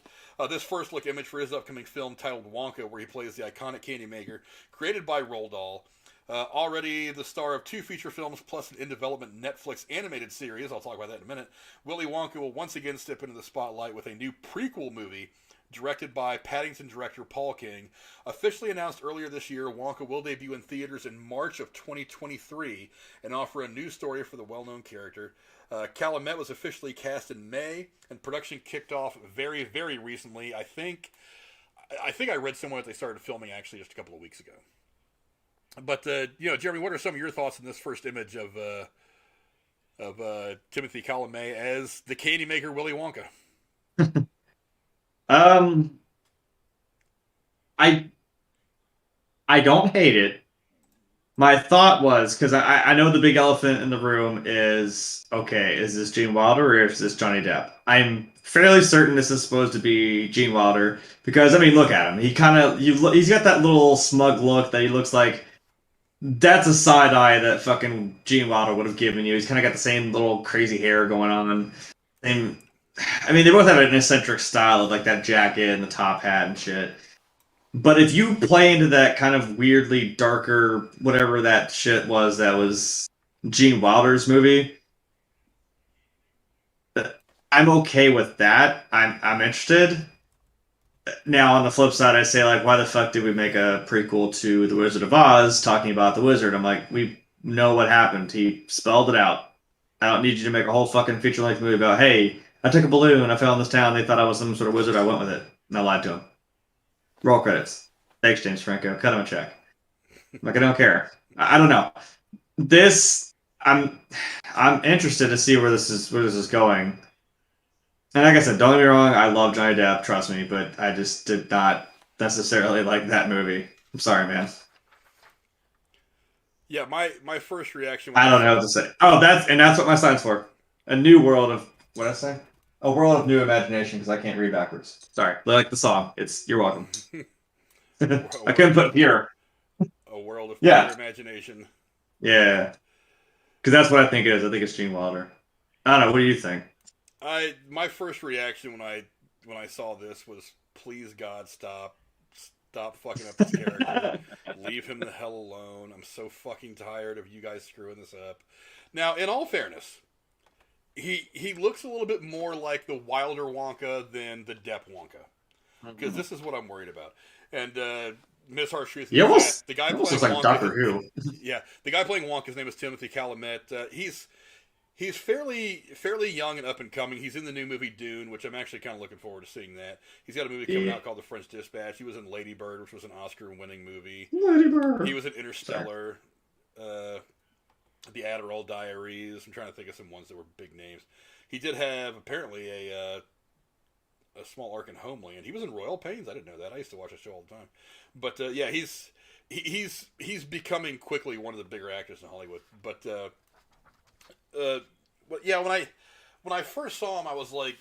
this first look image for his upcoming film titled Wonka, where he plays the iconic candy maker, created by Roald Dahl. Already the star of 2 feature films plus an in-development Netflix animated series, I'll talk about that in a minute, Willy Wonka will once again step into the spotlight with a new prequel movie directed by Paddington director Paul King. Officially announced earlier this year, Wonka will debut in theaters in March of 2023 and offer a new story for the well-known character. Chalamet was officially cast in May, and production kicked off very, very recently. I think I read somewhere that they started filming actually just a couple of weeks ago. But Jeremy, what are some of your thoughts on this first image of Timothée Chalamet as the candy maker Willy Wonka? I don't hate it. My thought was, because I know the big elephant in the room is, okay, is this Gene Wilder or is this Johnny Depp? I'm fairly certain this is supposed to be Gene Wilder because, I mean, look at him. He's got that little smug look that he looks like that's a side eye that fucking Gene Wilder would have given you. He's kind of got the same little crazy hair going on. And I mean, they both have an eccentric style of like that jacket and the top hat and shit. But if you play into that kind of weirdly darker, whatever that shit was, that was Gene Wilder's movie, I'm okay with that. I'm interested. Now, on the flip side, I say, like, why the fuck did we make a prequel to The Wizard of Oz talking about the wizard? I'm like, we know what happened. He spelled it out. I don't need you to make a whole fucking feature-length movie about, hey, I took a balloon, I fell in this town, they thought I was some sort of wizard, I went with it. And I lied to him. Roll credits. Thanks, James Franco. Cut him a check. Like, I don't care. I don't know. I'm interested to see where this is going. And like I said, don't get me wrong, I love Johnny Depp, trust me, but I just did not necessarily like that movie. I'm sorry, man. Yeah, my first reaction I don't know what to say. Oh, that's what my sign's for. A new world of what did I say? A world of new imagination, because I can't read backwards. Sorry. Like the song. You're welcome. I couldn't put here. A world of pure imagination. Yeah. Because that's what I think it is. I think it's Gene Wilder. I don't know. What do you think? My first reaction when I saw this was, please God, stop fucking up this character. Leave him the hell alone. I'm so fucking tired of you guys screwing this up. Now, in all fairness, he looks a little bit more like the Wilder Wonka than the Depp Wonka, because this is what I'm worried about. And Ms. Harsh-Truth, the guy playing like Wonka, Doctor Who. Yeah, the guy playing Wonka, his name is Timothée Chalamet. He's fairly young and up and coming. He's in the new movie Dune, which I'm actually kind of looking forward to seeing that. He's got a movie coming out called The French Dispatch. He was in Lady Bird, which was an Oscar-winning movie. Lady Bird. He was in Interstellar, The Adderall Diaries. I'm trying to think of some ones that were big names. He did have apparently a small arc in Homeland. He was in Royal Pains. I didn't know that. I used to watch the show all the time. But yeah, he's becoming quickly one of the bigger actors in Hollywood. But yeah, when I first saw him, I was like,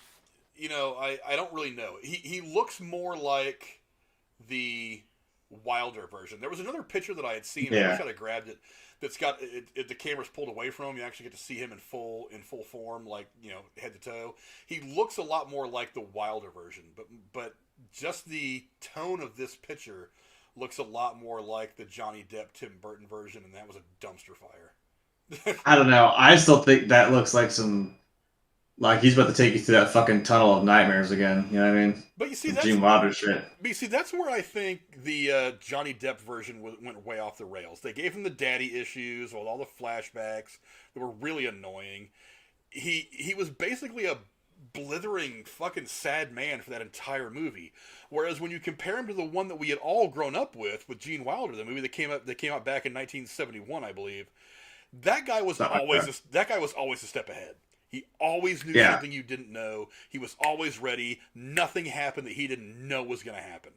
I don't really know. He looks more like the Wilder version. There was another picture that I had seen. I wish I'd have grabbed it. That's got the camera's pulled away from him. You actually get to see him in full form, like head to toe. He looks a lot more like the Wilder version, but just the tone of this picture looks a lot more like the Johnny Depp Tim Burton version, and that was a dumpster fire. I don't know. I still think that looks like he's about to take you through that fucking tunnel of nightmares again. You know what I mean? But you see, Gene Wilder shit. But you see, that's where I think the Johnny Depp version went way off the rails. They gave him the daddy issues with all the flashbacks that were really annoying. He was basically a blithering fucking sad man for that entire movie. Whereas when you compare him to the one that we had all grown up with Gene Wilder, the movie that came out back in 1971, I believe. That guy was always a step ahead. He always knew something you didn't know. He was always ready. Nothing happened that he didn't know was going to happen.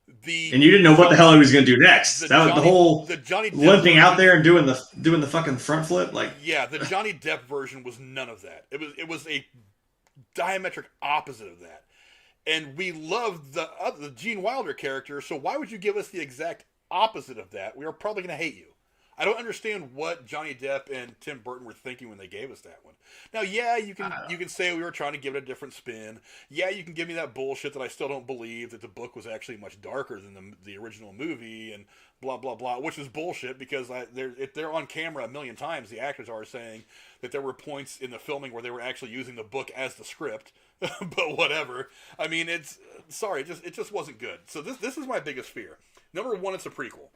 And you didn't know what the hell he was going to do next. The whole limping out there and doing the fucking front flip. The Johnny Depp version was none of that. It was a diametric opposite of that. And we loved the Gene Wilder character, so why would you give us the exact opposite of that? We are probably going to hate you. I don't understand what Johnny Depp and Tim Burton were thinking when they gave us that one. Now, you can say we were trying to give it a different spin. Yeah, you can give me that bullshit that I still don't believe that the book was actually much darker than the original movie and blah blah blah, which is bullshit because they're on camera a million times. The actors are saying that there were points in the filming where they were actually using the book as the script, but whatever. I mean, it just wasn't good. So this is my biggest fear. Number one, it's a prequel.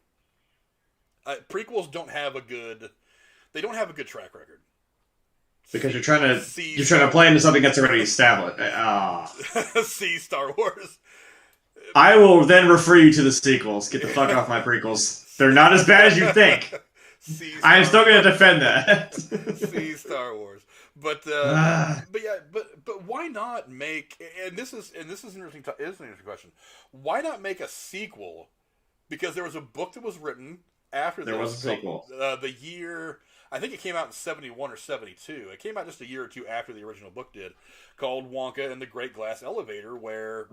Prequels don't have a good track record. Because you're trying to play into something that's already established. See Star Wars. I will then refer you to the sequels. Get the fuck off my prequels. They're not as bad as you think. I'm still going to defend that. See Star Wars. But why not make? And this is an interesting question. Why not make a sequel? Because there was a book that was written after there was a sequel. The year, I think it came out in 71 or 72. It came out just a year or two after the original book did, called Wonka and the Great Glass Elevator, where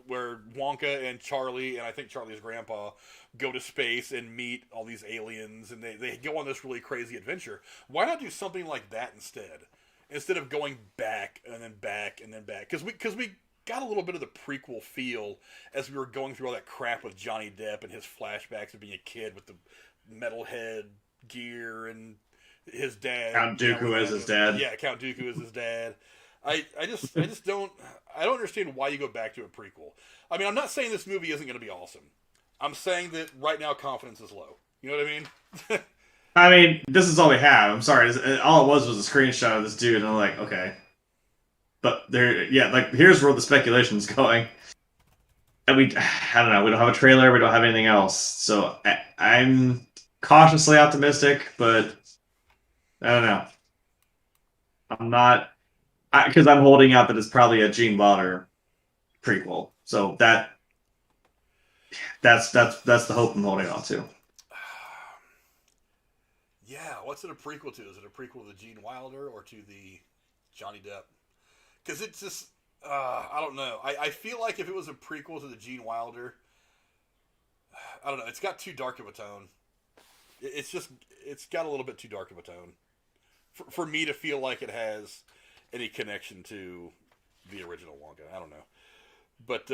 where Wonka and Charlie, and I think Charlie's grandpa, go to space and meet all these aliens, and they go on this really crazy adventure. Why not do something like that instead of going back and then back and then back? Because we got a little bit of the prequel feel as we were going through all that crap with Johnny Depp and his flashbacks of being a kid with the metal head gear and his dad. Count Dooku as his dad. Yeah, Count Dooku as his dad. I just don't understand why you go back to a prequel. I mean, I'm not saying this movie isn't going to be awesome. I'm saying that right now confidence is low. You know what I mean? I mean, this is all we have. I'm sorry. All it was a screenshot of this dude, and I'm like, okay. But here's where the speculation's going. And I don't know, we don't have a trailer, we don't have anything else. So I'm cautiously optimistic, but I don't know. I'm not, because I'm holding out that it's probably a Gene Wilder prequel. So that's the hope I'm holding on to. Yeah, what's it a prequel to? Is it a prequel to the Gene Wilder or to the Johnny Depp? Because it's just, I don't know. I feel like if it was a prequel to the Gene Wilder, I don't know. It's got too dark of a tone. It's got a little bit too dark of a tone for me to feel like it has any connection to the original Wonka. I don't know. But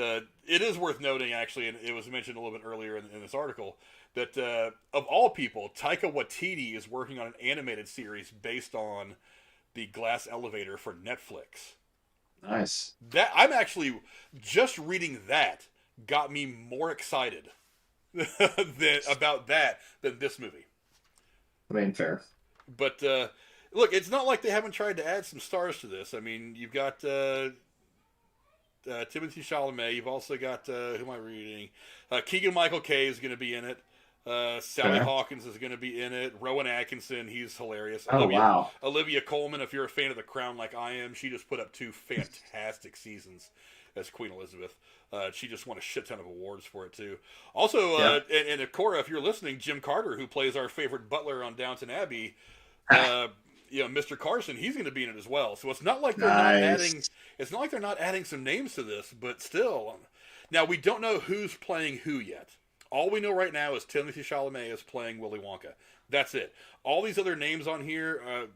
it is worth noting, actually, and it was mentioned a little bit earlier in this article, that of all people, Taika Waititi is working on an animated series based on the Glass Elevator for Netflix. Nice. That I'm actually just reading that got me more excited about that than this movie. I mean, fair. But look, it's not like they haven't tried to add some stars to this. I mean, you've got Timothée Chalamet. You've also got who am I reading? Keegan-Michael Kay is going to be in it. Sally Hawkins is going to be in it. Rowan Atkinson, he's hilarious. Wow. Olivia Colman, if you're a fan of The Crown like I am, she just put up 2 fantastic seasons as Queen Elizabeth. She just won a shit ton of awards for it, too. Also, and Cora, if you're listening, Jim Carter, who plays our favorite butler on Downton Abbey, Mr. Carson, he's going to be in it as well. So it's not like they're not adding. It's not like they're not adding some names to this, but still. Now we don't know who's playing who yet. All we know right now is Timothée Chalamet is playing Willy Wonka. That's it. All these other names on here,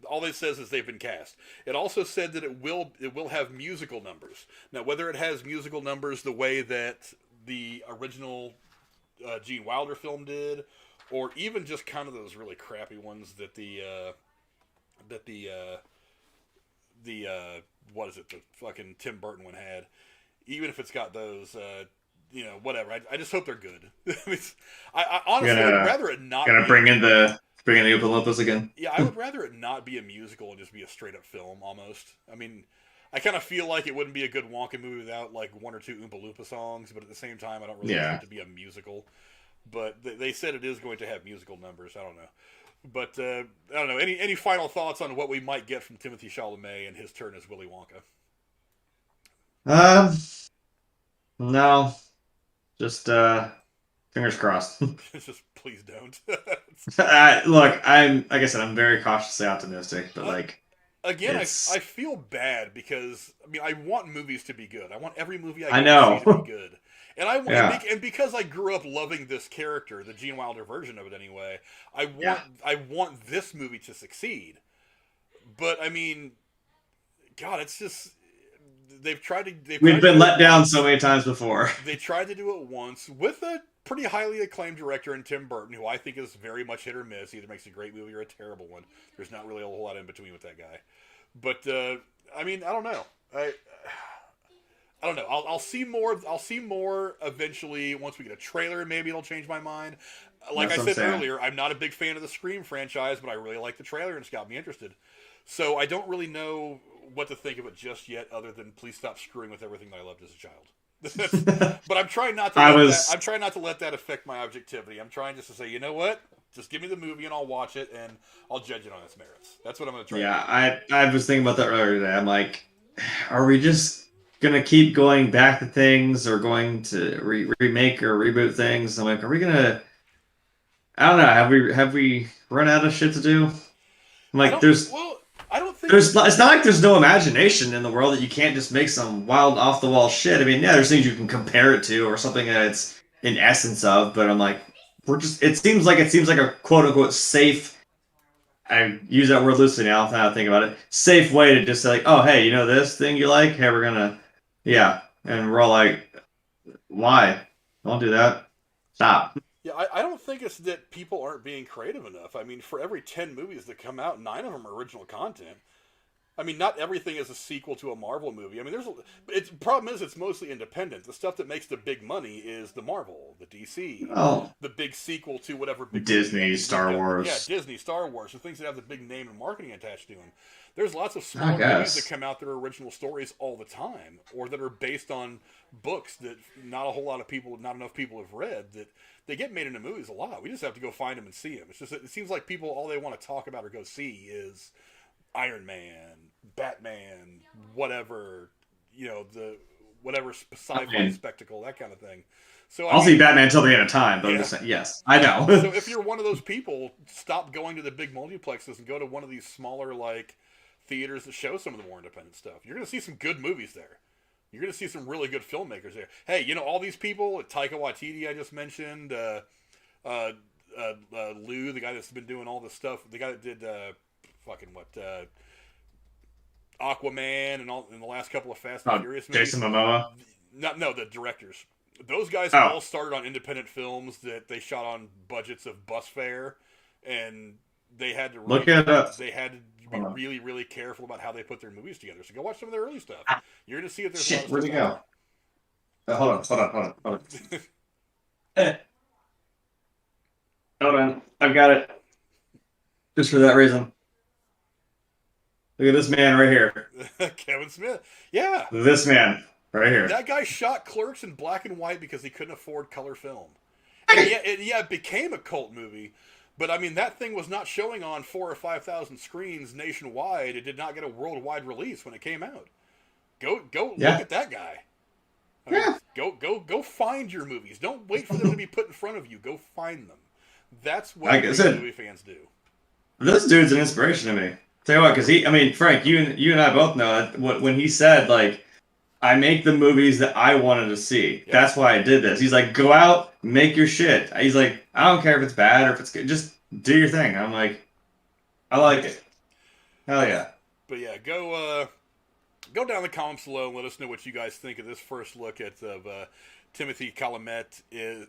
all it says is they've been cast. It also said that it will have musical numbers. Now, whether it has musical numbers the way that the original Gene Wilder film did, or even just kind of those really crappy ones that the what is it, the fucking Tim Burton one had. Even if it's got those, whatever. I just hope they're good. I honestly would rather it not. Gonna bring in the Oompa Loompas again. Yeah, I would rather it not be a musical and just be a straight up film almost. I mean, I kind of feel like it wouldn't be a good Wonka movie without like 1 or 2 Oompa Loompa songs, but at the same time, I don't really want it to be a musical. but they said it is going to have musical numbers. I don't know. But I don't know. Any final thoughts on what we might get from Timothée Chalamet and his turn as Willy Wonka? Um, no, just fingers crossed. Just please don't. Look, like I said, I'm very cautiously optimistic, but like Again, I it's feel bad because I mean I want movies to be good. I want every movie I I go to see to know. be good. And I Yeah. and because I grew up loving this character, the Gene Wilder version of it anyway, Yeah. I want this movie to succeed. But I mean, God, it's just they've We've tried to been do it let down so once. many times before. They tried to do it once with a pretty highly acclaimed director in Tim Burton, who I think is very much hit or miss. He either makes a great movie or a terrible one. There's not really a whole lot in between with that guy. But I mean, I don't know. I don't know. I'll see more. I'll see more eventually once we get a trailer. Maybe it'll change my mind. Like That's I what I'm said saying. earlier, I'm not a big fan of the Scream franchise, but I really like the trailer and it's got me interested. So I don't really know what to think of it just yet, other than please stop screwing with everything that I loved as a child. But I'm trying not to I let that. was I'm trying not to let that affect my objectivity. I'm trying just to say, you know what? Just give me the movie and I'll watch it and I'll judge it on its merits. That's what I'm going to try to do. Yeah, I was thinking about that earlier today. I'm like, are we just gonna keep going back to things or going to remake or reboot things? I'm like, are we gonna? I don't know. Have we run out of shit to do? I'm I like, don't. Well, I don't think. there's not, it's not like there's no imagination in the world that you can't just make some wild off the wall shit. I mean, yeah, there's things you can compare it to or something that it's in essence of, but I'm like, it seems like a quote unquote safe. I use that word loosely now. Now I think about it. Safe way to just say like, oh hey, you know this thing you like? Hey, we're gonna, yeah, and we're all like, why? Don't do that. Stop. Yeah, I don't think it's that people aren't being creative enough. I mean, for every 10 movies that come out, 9 of them are original content. I mean, not everything is a sequel to a Marvel movie. I mean, it's problem is it's mostly independent. The stuff that makes the big money is the Marvel, the DC, Oh, the big sequel to whatever big Disney, movie. Star Yeah, Wars. Disney, Star Wars, the things that have the big name and marketing attached to them. There's lots of I smaller movies that guess. come out that are original stories all the time, or that are based on books that not a whole lot of people, not enough people have read. That they get made into movies a lot. We just have to go find them and see them. It's just it seems like people all they want to talk about or go see is Iron Man, Batman, whatever, the whatever I sci-fi mean, spectacle, that kind of thing. So I I'll see mean, Batman until the end of time, but I'm yeah. just saying, yes, I So know. if you're one of those people, stop going to the big multiplexes and go to one of these smaller like theaters that show some of the more independent stuff. You're going to see some good movies there. You're going to see some really good filmmakers there. Hey, all these people, Taika Waititi I just mentioned, Lou, the guy that's been doing all this stuff, the guy that did fucking what Aquaman and all in the last couple of Fast and Oh, Furious movies. Jason Momoa. No, the directors. Those guys Oh, all started on independent films that they shot on budgets of bus fare, and they had to look at they had to be hold on. really really careful about how they put their movies together. So go watch some of their early stuff. Ah, You're gonna see that there's a lot shit, of where'd stuff it out go? Hold on. Eh, hold on, I've got it. Just for that reason. Look at this man right here. there. Kevin Smith, yeah, This man right here. that guy shot Clerks in black and white because he couldn't afford color film, and it became a cult movie. But I mean, that thing was not showing on 4,000 or 5,000 screens nationwide. It did not get a worldwide release when it came out. Go look Yeah, at that guy. I mean, yeah. go find your movies. Don't wait for them to be put in front of you. Go find them. That's what Like I real said, movie fans do. this dude's an inspiration to me. Tell you what, because I mean, Frank, you and I both know that when he said like, I make the movies that I wanted to see. Yep. That's why I did this. He's like, go out, make your shit. He's like, I don't care if it's bad or if it's good. Just do your thing. I'm like, I like it. Hell yeah. But yeah, go down the comments below and let us know what you guys think of this first look at Timothée Chalamet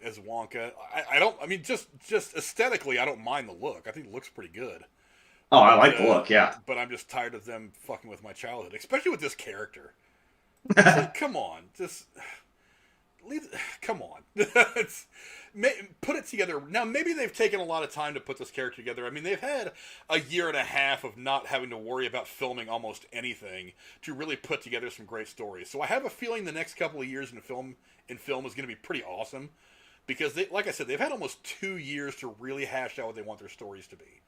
as Wonka. I mean, just aesthetically, I don't mind the look. I think it looks pretty good. Oh, I But like the look. Yeah. but I'm just tired of them fucking with my childhood, especially with this character. It's like, come on, just leave. Come on, put it together. Now, maybe they've taken a lot of time to put this character together. I mean, they've had a year and a half of not having to worry about filming almost anything to really put together some great stories. So I have a feeling the next couple of years in film is going to be pretty awesome. because they, like I said, they've had almost 2 years to really hash out what they want their stories to be.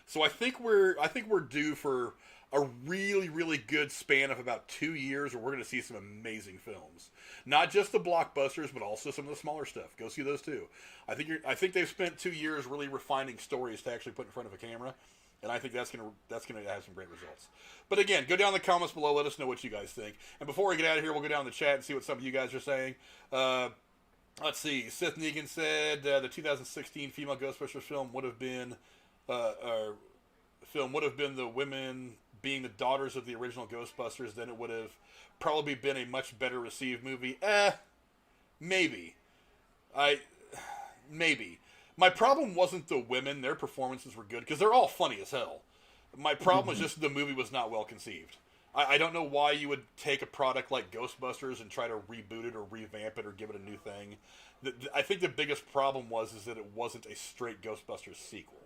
So I think we're due for a really, really good span of about 2 years where we're going to see some amazing films. Not just the blockbusters, but also some of the smaller stuff. Go see those too. I think they've spent 2 years really refining stories to actually put in front of a camera, and I think that's gonna have some great results. But again, go down in the comments below. Let us know what you guys think. And before we get out of here, we'll go down in the chat and see what some of you guys are saying. Let's see. Seth Negan said the 2016 female Ghostbusters film would have been the women being the daughters of the original Ghostbusters. Then it would have probably been a much better received movie. Maybe. Maybe. My problem wasn't the women. Their performances were good because they're all funny as hell. My problem was just the movie was not well conceived. I don't know why you would take a product like Ghostbusters and try to reboot it or revamp it or give it a new thing. I think the biggest problem is that it wasn't a straight Ghostbusters sequel.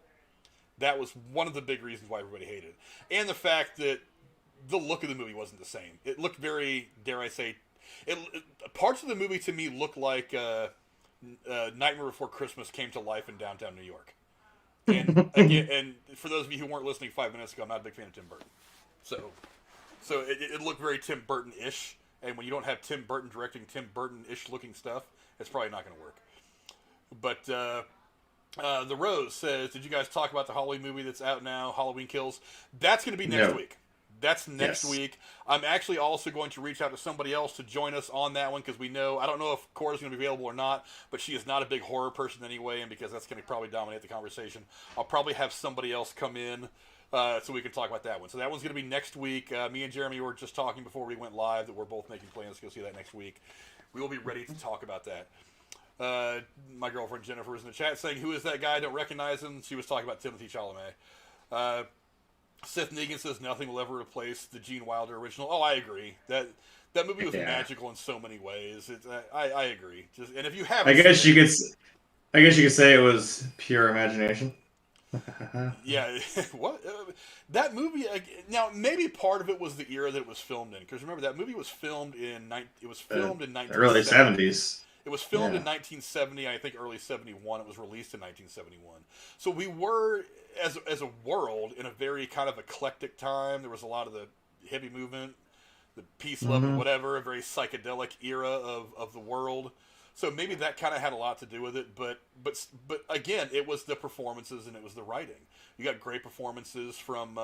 That was one of the big reasons why everybody hated it. And the fact that the look of the movie wasn't the same. It looked very, dare I say, parts of the movie to me looked like Nightmare Before Christmas came to life in downtown New York. And again, and for those of you who weren't listening 5 minutes ago, I'm not a big fan of Tim Burton. So it looked very Tim Burton-ish. And when you don't have Tim Burton directing Tim Burton-ish looking stuff, it's probably not going to work. But The Rose says, did you guys talk about the Halloween movie that's out now, Halloween Kills? That's going to be next week. That's next week. I'm actually also going to reach out to somebody else to join us on that one because I don't know if Cora's going to be available or not, but she is not a big horror person anyway, and because that's going to probably dominate the conversation, I'll probably have somebody else come in so we can talk about that one. So that one's going to be next week. Me and Jeremy were just talking before we went live that we're both making plans to go see that next week. We will be ready to talk about that. My girlfriend Jennifer was in the chat saying, who is that guy? I don't recognize him. She was talking about Timothée Chalamet. Seth Negan says nothing will ever replace the Gene Wilder original. Oh, I agree. That movie was magical in so many ways. I agree. And if you haven't, I guess you could say it was pure imagination. Yeah, what that movie? Now maybe part of it was the era that it was filmed in, because remember that movie was filmed in early 70s. It was filmed in 1970, I think early 71. It was released in 1971. So we were, as a world, in a very kind of eclectic time. There was a lot of the hippie movement, the peace, love, and whatever, a very psychedelic era of the world. So maybe that kind of had a lot to do with it. But again, it was the performances and it was the writing. You got great performances from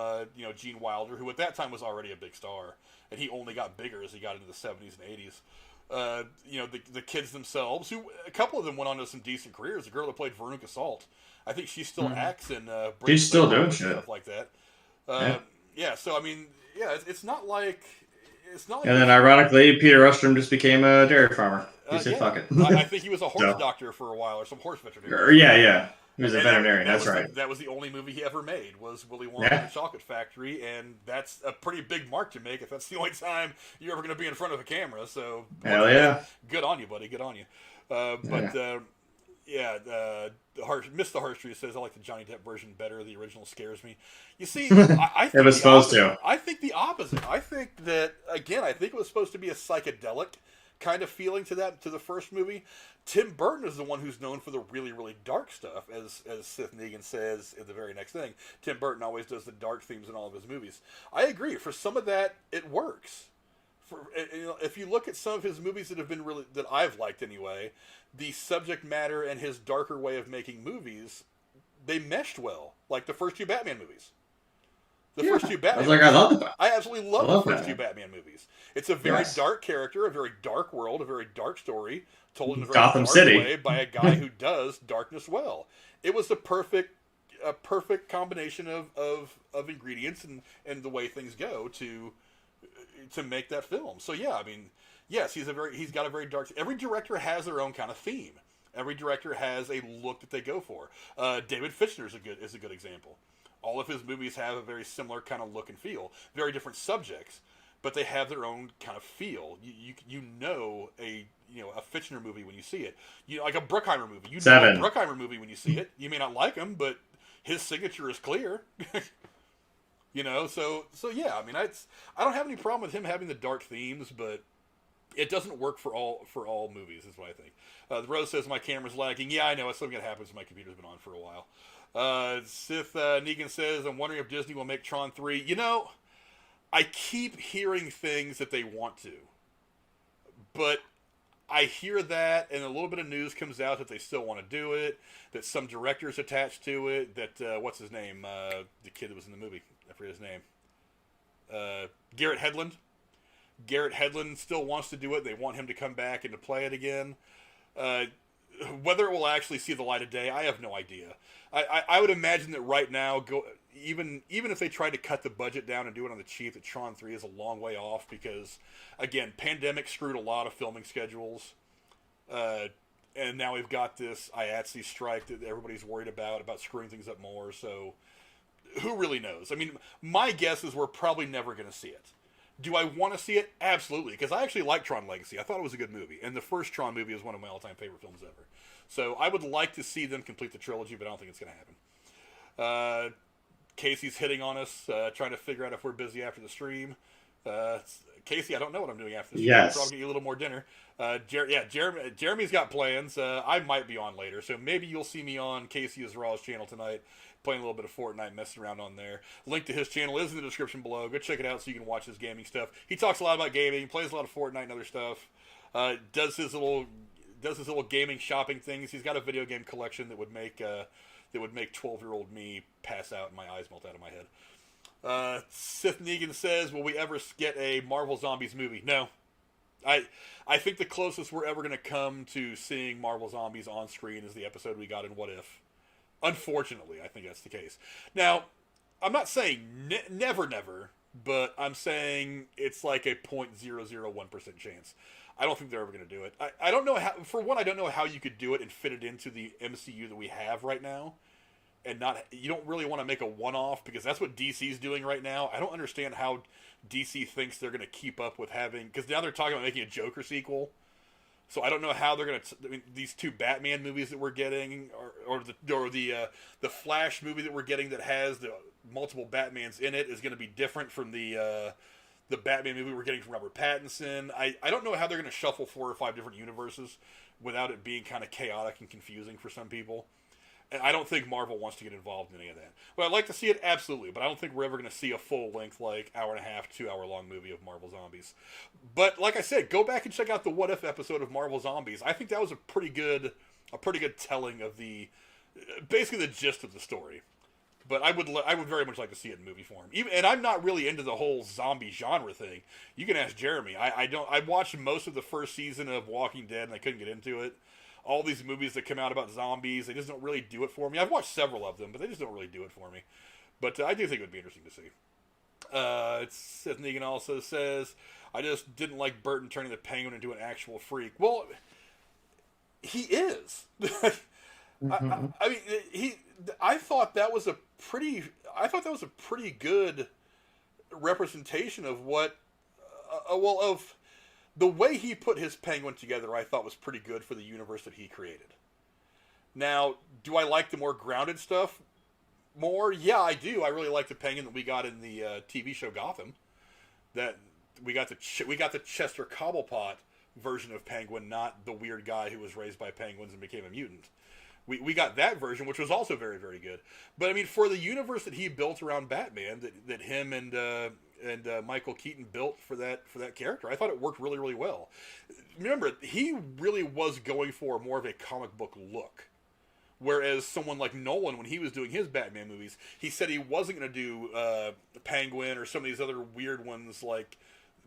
Gene Wilder, who at that time was already a big star, and he only got bigger as he got into the 70s and 80s. The kids themselves, who a couple of them went on to some decent careers. The girl that played Veruca Salt, I think she still acts in. She's still doing shit stuff like that. So I mean, it's not like And then ironically, Peter Ostrom just became a dairy farmer. He said, "Fuck it." I think he was a horse doctor for a while, or some horse veterinarian. Yeah. He was a veterinarian. That's right. That was the only movie he ever made, was Willy Wonka and the Chocolate Factory, and that's a pretty big mark to make if that's the only time you're ever going to be in front of a camera. So, hell yeah, good on you, buddy. Good on you. Mr. Harstreet says, I like the Johnny Depp version better. The original scares me. You see, I think it was supposed to. I think the opposite. I think that, again, it was supposed to be a psychedelic kind of feeling to the first movie. Tim Burton is the one who's known for the really, really dark stuff, as Seth Negan says in the very next thing. Tim Burton always does the dark themes in all of his movies. I agree. For some of that, it works. If you look at some of his movies that have been that I've liked anyway, the subject matter and his darker way of making movies, they meshed well. Like the first two Batman movies. First two Batman movies. I absolutely love the first two Batman movies. It's a very dark character, a very dark world, a very dark story, told in a very Gotham dark City way by a guy who does darkness well. It was a perfect combination of ingredients and the way things go to make that film. So yeah, I mean, yes, he's got a very dark. Every director has their own kind of theme. Every director has a look that they go for. David Fincher is a good example. All of his movies have a very similar kind of look and feel. Very different subjects, but they have their own kind of feel. You know a Fincher movie when you see it. Like a Bruckheimer movie. You know a Bruckheimer movie when you see it. You may not like him, but his signature is clear. So yeah. I mean, I don't have any problem with him having the dark themes, but it doesn't work for all movies, is what I think. The Rose says my camera's lagging. Yeah, I know. It's something that happens. My computer's been on for a while. Sith Negan says, I'm wondering if Disney will make Tron 3. You know, I keep hearing things that they want to. But I hear that, and a little bit of news comes out that they still want to do it, that some director's attached to it, that, what's his name? The kid that was in the movie. I forget his name. Garrett Hedlund. Garrett Hedlund still wants to do it. They want him to come back and to play it again. Whether it will actually see the light of day, I have no idea. I would imagine that right now, even if they tried to cut the budget down and do it on the cheap, that Tron 3 is a long way off because, again, pandemic screwed a lot of filming schedules. And now we've got this IATSE strike that everybody's worried about screwing things up more. So who really knows? I mean, my guess is we're probably never going to see it. Do I want to see it? Absolutely, because I actually like Tron Legacy. I thought it was a good movie, and the first Tron movie is one of my all-time favorite films ever. So I would like to see them complete the trilogy, but I don't think it's going to happen. Casey's hitting on us, trying to figure out if we're busy after the stream. Casey, I don't know what I'm doing after the stream. Yes. I'll probably eat a little more dinner. Jeremy's got plans. I might be on later, so maybe you'll see me on Casey Raw's channel tonight, playing a little bit of Fortnite, messing around on there. Link to his channel is in the description below. Go check it out so you can watch his gaming stuff. He talks a lot about gaming. He plays a lot of Fortnite and other stuff. Does his little gaming shopping things. He's got a video game collection that would make 12-year-old me pass out and my eyes melt out of my head. Sith Negan says, will we ever get a Marvel Zombies movie? No. I think the closest we're ever going to come to seeing Marvel Zombies on screen is the episode we got in What If. Unfortunately, I think that's the case. Now, I'm not saying never, but I'm saying it's like a 0.001% chance. I don't think they're ever going to do it. I don't know how, for one, I don't know how you could do it and fit it into the MCU that we have right now. And you don't really want to make a one-off because that's what DC's doing right now. I don't understand how DC thinks they're going to keep up with having, because now they're talking about making a Joker sequel. So I don't know how they're going to. I mean, these two Batman movies that we're getting, or the Flash movie that we're getting that has the multiple Batmans in it is going to be different from the Batman movie we're getting from Robert Pattinson. I don't know how they're going to shuffle 4 or 5 different universes without it being kind of chaotic and confusing for some people. And I don't think Marvel wants to get involved in any of that. Would I like to see it? Absolutely. But I don't think we're ever going to see a full-length, like, hour-and-a-half, 2-hour-long movie of Marvel Zombies. But, like I said, go back and check out the What If episode of Marvel Zombies. I think that was a pretty good telling of basically the gist of the story. But I would very much like to see it in movie form. And I'm not really into the whole zombie genre thing. You can ask Jeremy. I watched most of the first season of Walking Dead, and I couldn't get into it. All these movies that come out about zombies, they just don't really do it for me. I've watched several of them, but they just don't really do it for me. But I do think it would be interesting to see. Seth Negan also says, I just didn't like Burton turning the Penguin into an actual freak. Well, he is. I mean, I thought that was a pretty good representation of what, of the way he put his Penguin together. I thought was pretty good for the universe that he created. Now, do I like the more grounded stuff more? Yeah, I do. I really like the Penguin that we got in the TV show Gotham. That we got the Chester Cobblepot version of Penguin, not the weird guy who was raised by penguins and became a mutant. We got that version, which was also very, very good. But I mean, for the universe that he built around Batman, that him and Michael Keaton built for that character, I thought it worked really, really well. Remember, he really was going for more of a comic book look. Whereas someone like Nolan, when he was doing his Batman movies, he said he wasn't going to do Penguin or some of these other weird ones like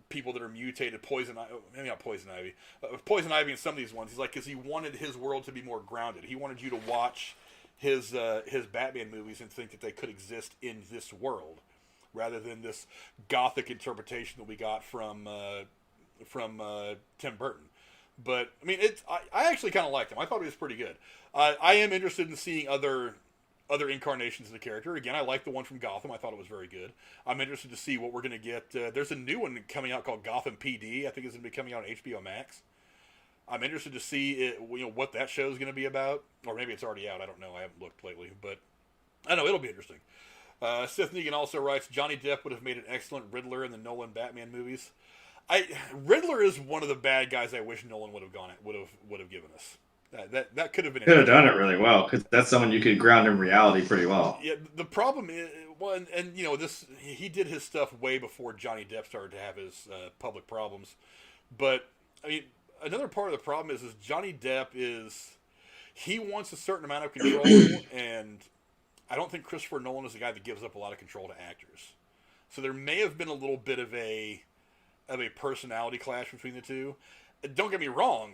people that are mutated, Poison Ivy and some of these ones. He's like, because he wanted his world to be more grounded. He wanted you to watch his Batman movies and think that they could exist in this world, rather than this gothic interpretation that we got from Tim Burton. But I mean, I actually kind of liked him. I thought he was pretty good. I am interested in seeing other incarnations of the character. Again, I like the one from Gotham. I thought it was very good. I'm interested to see what we're going to get. There's a new one coming out called Gotham PD. I think it's going to be coming out on HBO Max. I'm interested to see what that show is going to be about. Or maybe it's already out. I don't know. I haven't looked lately. But I know it'll be interesting. Sith Negan also writes, Johnny Depp would have made an excellent Riddler in the Nolan Batman movies. Riddler is one of the bad guys I wish Nolan would have given us. That could have been. Could have done it really well because that's someone you could ground in reality pretty well. Yeah, the problem is, well, and you know, he did his stuff way before Johnny Depp started to have his public problems. But I mean, another part of the problem is Johnny Depp he wants a certain amount of control, and I don't think Christopher Nolan is the guy that gives up a lot of control to actors. So there may have been a little bit of a personality clash between the two. Don't get me wrong.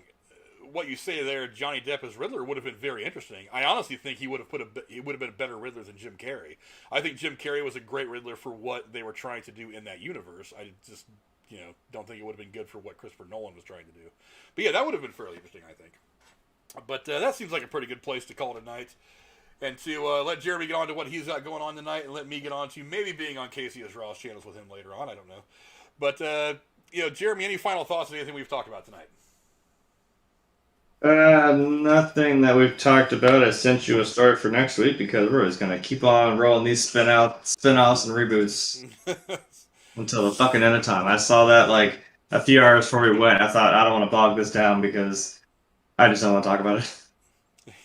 What you say there, Johnny Depp as Riddler would have been very interesting. I honestly think he would have been a better Riddler than Jim Carrey. I think Jim Carrey was a great Riddler for what they were trying to do in that universe. I just, don't think it would have been good for what Christopher Nolan was trying to do. But yeah, that would have been fairly interesting, I think. But that seems like a pretty good place to call it a night. And to let Jeremy get on to what he's got going on tonight, and let me get on to maybe being on Casey as Ross channels with him later on. I don't know. But, Jeremy, any final thoughts on anything we've talked about tonight? Nothing that we've talked about. I sent you a story for next week because we're just gonna keep on rolling these spin-offs and reboots until the fucking end of time. I saw that like a few hours before we went. I thought I don't want to bog this down because I just don't want to talk about it.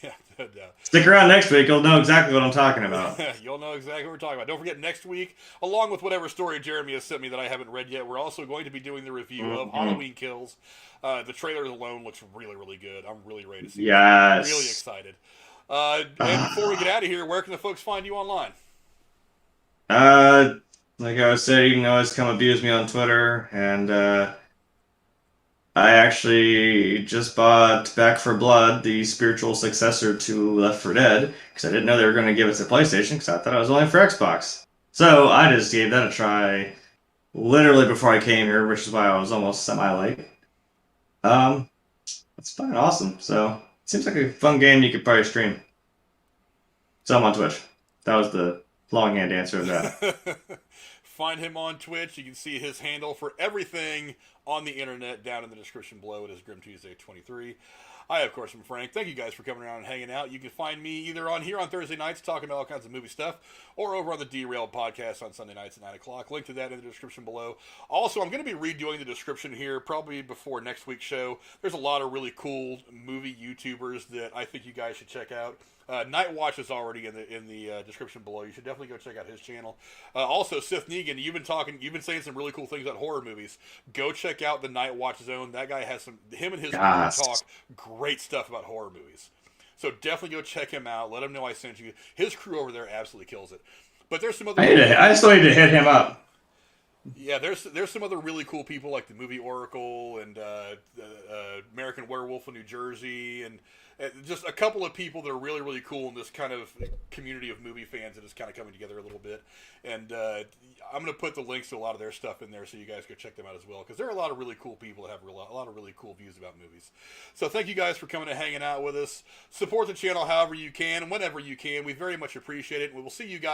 Yeah, no doubt. Stick around next week. You'll know exactly what I'm talking about. You'll know exactly what we're talking about. Don't forget, next week, along with whatever story Jeremy has sent me that I haven't read yet, we're also going to be doing the review of Halloween Kills. The trailer alone looks really, really good. I'm really ready to see it. I'm really excited. And before we get out of here, where can the folks find you online? Like I was saying, you can always come abuse me on Twitter, and I actually just bought Back 4 Blood, the spiritual successor to Left 4 Dead, because I didn't know they were going to give it to PlayStation, because I thought it was only for Xbox. So I just gave that a try literally before I came here, which is why I was almost semi-late. It's fine, awesome. So it seems like a fun game you could probably stream. So I'm on Twitch. That was the longhand answer of that. Find him on Twitch. You can see his handle for everything on the internet down in the description below. It is Grim Tuesday 23. I, of course, am Frank. Thank you guys for coming around and hanging out. You can find me either on here on Thursday nights talking about all kinds of movie stuff, or over on the Derailed podcast on Sunday nights at 9 o'clock. Link to that in the description below. Also, I'm going to be redoing the description here probably before next week's show. There's a lot of really cool movie YouTubers that I think you guys should check out. Night Watch is already in the description below. You should definitely go check out his channel. Also, Sith Negan, you've been saying some really cool things about horror movies. Go check out the Night Watch Zone. That guy has him and his crew talk great stuff about horror movies. So definitely go check him out. Let him know I sent you. His crew over there absolutely kills it. But there's some other. I still need to hit him up. Yeah, there's some other really cool people like the Movie Oracle and American Werewolf in New Jersey and just a couple of people that are really, really cool in this kind of community of movie fans that is kind of coming together a little bit. And I'm going to put the links to a lot of their stuff in there so you guys go check them out as well, because there are a lot of really cool people that have a lot of really cool views about movies. So thank you guys for coming and hanging out with us. Support the channel however you can and whenever you can. We very much appreciate it. And we will see you guys